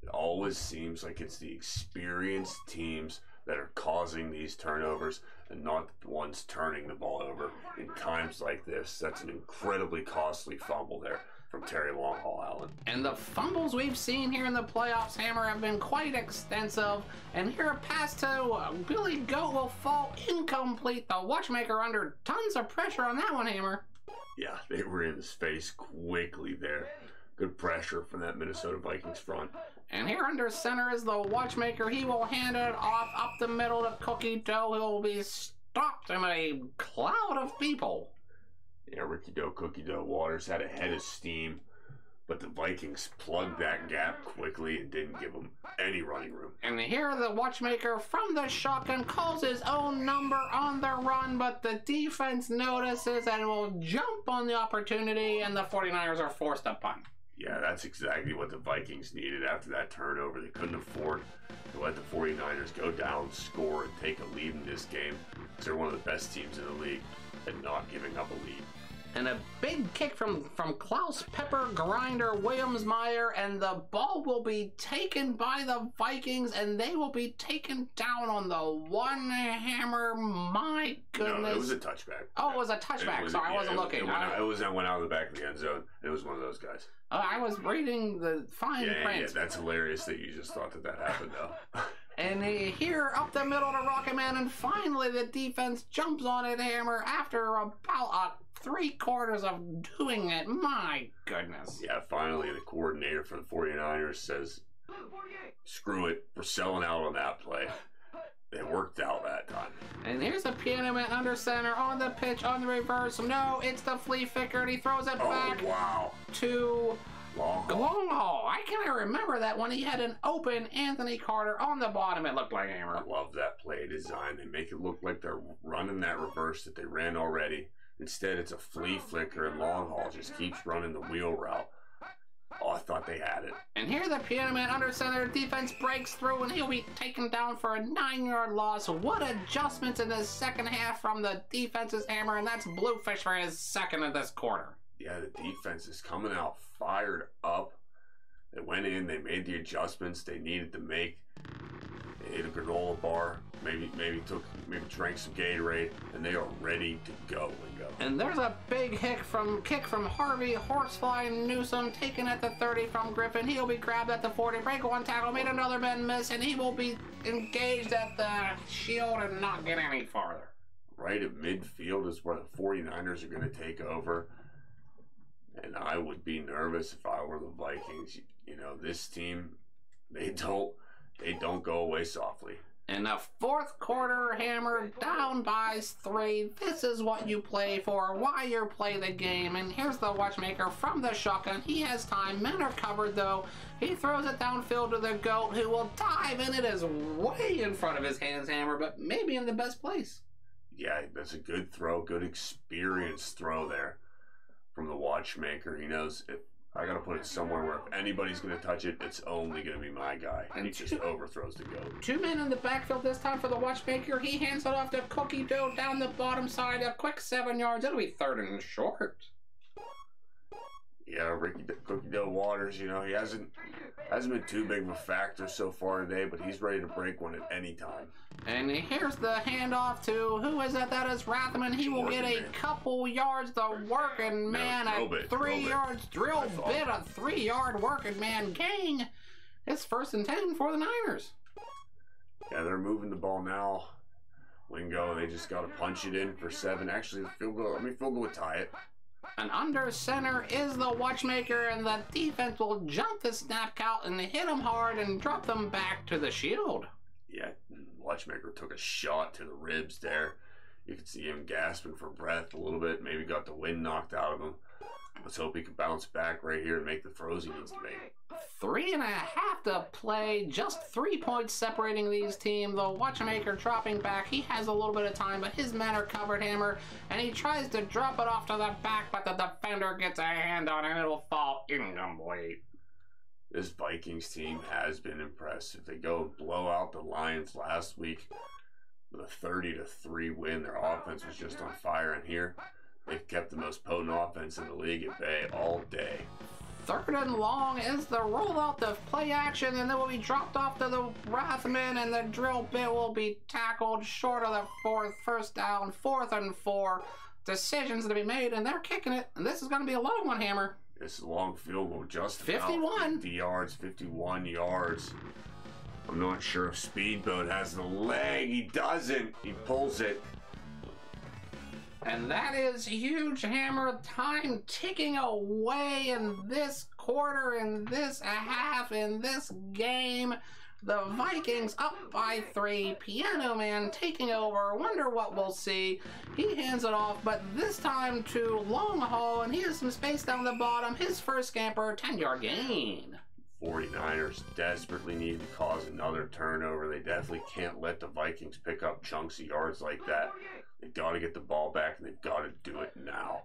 It always seems like it's the experienced teams that are causing these turnovers and not the ones turning the ball over in times like this. That's an incredibly costly fumble there from Terry Longhall Allen. And the fumbles we've seen here in the playoffs, Hammer, have been quite extensive. And here a pass to Billy Goat will fall incomplete. The watchmaker under tons of pressure on that one, Hammer. Yeah, they were in his face quickly there. Good pressure from that Minnesota Vikings front. And here under center is the watchmaker. He will hand it off up the middle to Cookie Dough. He will be stopped in a cloud of people. Yeah, Ricky Dough, Cookie Dough, Waters had a head of steam, but the Vikings plugged that gap quickly and didn't give them any running room. And here the watchmaker from the shotgun calls his own number on the run, but the defense notices and will jump on the opportunity, and the 49ers are forced to punt. Yeah, that's exactly what the Vikings needed after that turnover. They couldn't afford to let the 49ers go down, score, and take a lead in this game. They're one of the best teams in the league at not giving up a lead. And a big kick from Klaus Pepper Grinder Williams-Meyer, and the ball will be taken by the Vikings, and they will be taken down on the one, Hammer. My goodness. No, it was a touchback. Oh, it was a touchback. Sorry, I wasn't looking. It went out of the back of the end zone. It was one of those guys. I was reading the fine print. Yeah, that's hilarious that you just thought that happened, though. And here up the middle to Rocket Man, and finally the defense jumps on it, Hammer, after about 3/4 of doing it. My goodness. Yeah, finally the coordinator for the 49ers says, screw it, we're selling out on that play. It worked out that time. And here's the Piano Man under center on the pitch, on the reverse. No, it's the flea flicker, and he throws it back to Longhall. I can't remember that one. He had an open Anthony Carter on the bottom, it looked like, Hammer. I love that play design. They make it look like they're running that reverse that they ran already. Instead, it's a flea flicker, and Longhall just keeps running the wheel route. Oh, I thought they had it. And here the Piano Man under center defense breaks through, and he'll be taken down for a 9-yard loss. What adjustments in the second half from the defense's, Hammer, and that's Bluefish for his second of this quarter. Yeah, the defense is coming out fired up. They went in, they made the adjustments they needed to make. They ate a granola bar, maybe drank some Gatorade, and they are ready to go, Wingo. And there's a big kick from Harvey Horsefly Newsom, taken at the 30 from Griffin. He'll be grabbed at the 40, break one tackle, made another man miss, and he will be engaged at the shield and not get any farther. Right at midfield is where the 49ers are going to take over. And I would be nervous if I were the Vikings. You know, this team, they don't go away softly. In the fourth quarter, Hammer down by 3. This is what you play for, why you play the game. And here's the watchmaker from the shotgun. He has time. Men are covered, though. He throws it downfield to the GOAT, who will dive, and it is way in front of his hands, Hammer, but maybe in the best place. Yeah, that's a good throw, good experience throw there from the watchmaker. He knows if I got to put it somewhere where if anybody's going to touch it, it's only going to be my guy. And he just overthrows the GOAT. 2 men in the backfield this time for the watchmaker. He hands it off to Cookie Dough down the bottom side. A quick 7 yards. It'll be 3rd and short. Yeah, Cookie Dough Waters, you know, he hasn't been too big of a factor so far today, but he's ready to break one at any time. And here's the handoff to, who is it? That is Rathman. He will get a couple yards. The working man, a 3 yards drill bit, a 3-yard working man gang. It's 1st and 10 for the Niners. Yeah, they're moving the ball now. Wingo, they just got to punch it in for 7. Actually, the field goal would tie it. And under center is the watchmaker, and the defense will jump the snap count and hit him hard and drop them back to the shield. Yeah, watchmaker took a shot to the ribs there. You could see him gasping for breath a little bit. Maybe got the wind knocked out of him. Let's hope he can bounce back right here and make the throws he needs to make. 3.5 to play. Just 3 points separating these teams. The watchmaker dropping back. He has a little bit of time, but his men are covered, Hammer, and he tries to drop it off to the back, but the defender gets a hand on it and it'll fall incomplete. This Vikings team has been impressive. They go and blow out the Lions last week with a 30-3 win. Their offense was just on fire, and here they've kept the most potent offense in the league at bay all day. 3rd and long is the rollout of play action, and then will be dropped off to the Rathman, and the drill bit will be tackled short of the 1st down. 4th and 4. Decisions to be made, and they're kicking it, and this is going to be a long one, Hammer. This is a long field goal, just 51. 50 yards, 51 yards. I'm not sure if Speedboat has the leg. He doesn't. He pulls it. And that is huge, Hammer. Time ticking away in this quarter, in this half, in this game. The Vikings up by 3. Piano Man taking over. Wonder what we'll see. He hands it off, but this time to Long Haul, and he has some space down the bottom. His first scamper, 10-yard gain. 49ers desperately need to cause another turnover. They definitely can't let the Vikings pick up chunks of yards like that. They've got to get the ball back, and they've got to do it now.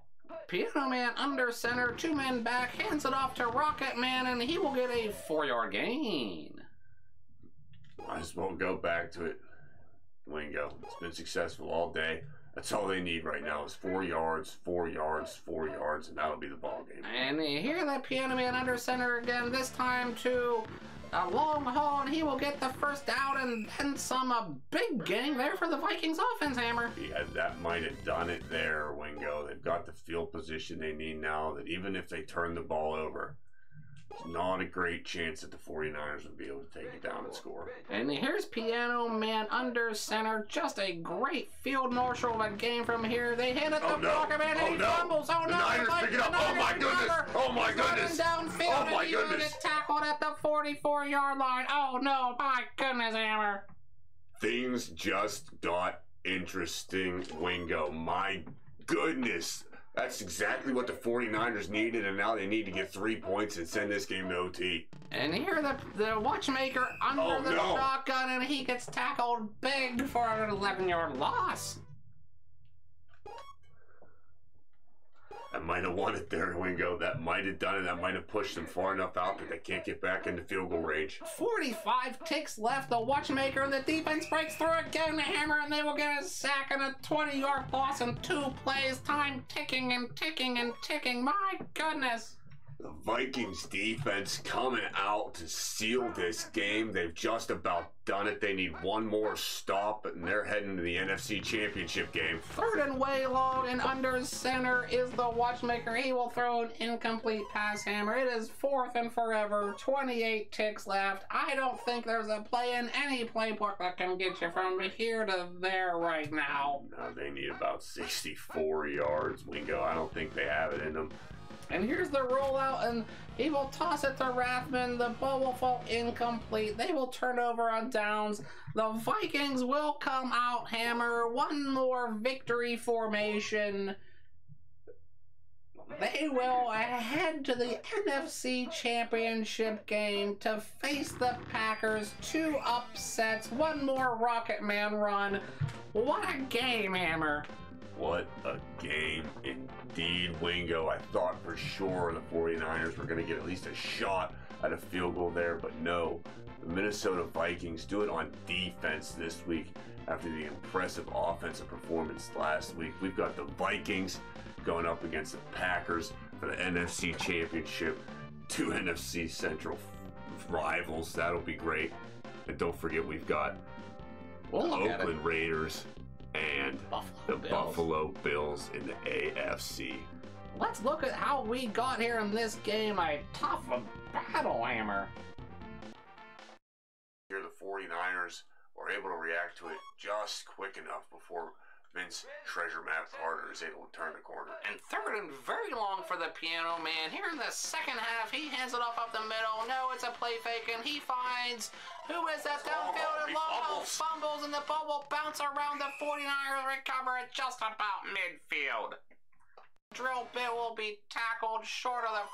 Piano Man under center, 2 men back, hands it off to Rocket Man, and he will get a 4-yard gain. Might as well go back to it. Wingo, it's been successful all day. That's all they need right now is 4 yards, 4 yards, 4 yards, and that'll be the ball game. And here the Piano Man under center again, this time to a Long Haul, and he will get the 1st down, and then some. A big gain there for the Vikings offense, Hammer. Yeah, that might have done it there, Wingo. They've got the field position they need now, that even if they turn the ball over, it's not a great chance that the 49ers would be able to take it down and score. And here's Piano Man under center. Just a great field marshal of a game from here. They hit it to Rocket Man, and he fumbles. Oh, no. The Niners pick it up. Oh, my goodness. Oh, my goodness. Downfield, Oh, my and he will goodness. get tackled at the 44-yard line. Oh, no. My goodness, Hammer. Things just got interesting, Wingo. My goodness. That's exactly what the 49ers needed, and now they need to get 3 points and send this game to OT. And here the watchmaker under the shotgun, and he gets tackled big for an 11-yard loss. That might have won it there, Wingo. That might have done it. That might have pushed them far enough out that they can't get back into field goal range. 45 ticks left. The watchmaker and the defense breaks through again. The Hammer, and they will get a sack and a 20-yard loss in 2 plays. Time ticking and ticking and ticking. My goodness. The Vikings defense coming out to seal this game. They've just about done it. They need one more stop, and they're heading to the NFC Championship game. 3rd and way long, and under center is the watchmaker. He will throw an incomplete pass, Hammer. It is 4th and forever. 28 ticks left. I don't think there's a play in any playbook that can get you from here to there right now. No, they need about 64 yards, Wingo. I don't think they have it in them. And here's the rollout, and he will toss it to Rathman. The ball will fall incomplete. They will turn over on downs. The Vikings will come out, Hammer. One more victory formation. They will head to the NFC Championship game to face the Packers. 2 upsets, 1 more Rocket Man run. What a game, Hammer. What a game indeed, Wingo. I thought for sure the 49ers were going to get at least a shot at a field goal there, but no. The Minnesota Vikings do it on defense this week after the impressive offensive performance last week. We've got the Vikings going up against the Packers for the NFC Championship. 2 NFC Central rivals. That'll be great. And don't forget, we've got the Oakland Raiders and the Buffalo Bills in the AFC. Let's look at how we got here in this game. A tough battle, Hammer. Here the 49ers were able to react to it just quick enough before Vince Treasure Map Carter is able to turn the corner. And third and very long for the Piano Man. Here in the second half, he hands it off up the middle. No, it's a play fake, and he finds, who is that downfield and long fumbles, and the ball will bounce around. The 49ers recover it just about midfield. Drill bit will be tackled short of the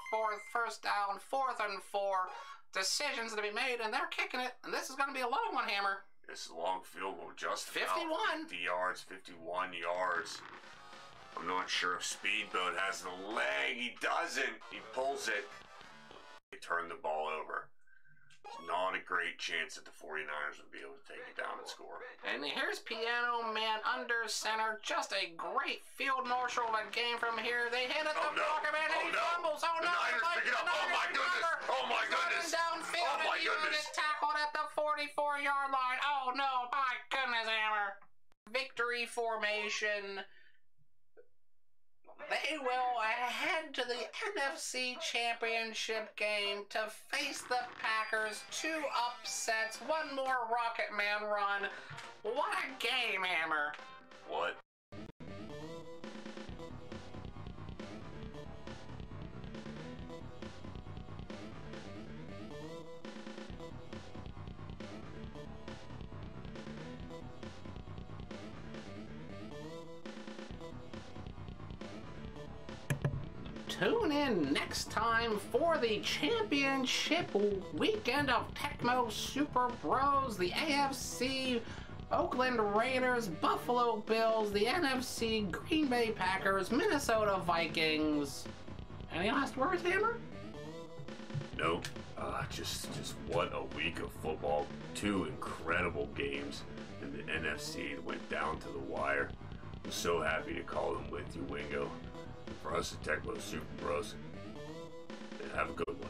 first down, 4th and 4. Decisions to be made, and they're kicking it, and this is going to be a long one, Hammer. This is a long field goal, just 51. 50 yards, 51 yards. I'm not sure if Speedboat has the leg. He doesn't. He pulls it. They turn the ball over. It's not a great chance that the 49ers would be able to take it down and score. And here's Piano Man under center. Just a great field marshal of a game from here. They hit it the blocker man, and he fumbles. Oh no! The Niners pick it up. Oh my goodness! Oh my goodness! Downfield, oh my and he goodness! gets tackled at the 44-yard line. Oh no! My goodness, Hammer! Victory formation. They will head to the NFC Championship game to face the Packers. 2 upsets, 1 more Rocket Man run. What a game, Hammer. What? Tune in next time for the championship weekend of Tecmo Super Bros, the AFC Oakland Raiders, Buffalo Bills, the NFC Green Bay Packers, Minnesota Vikings. Any last words, Hammer? Nope. Just what a week of football. 2 incredible games in the NFC that went down to the wire. I'm so happy to call them with you, Wingo. For us at Tecmo Super Bros, have a good one.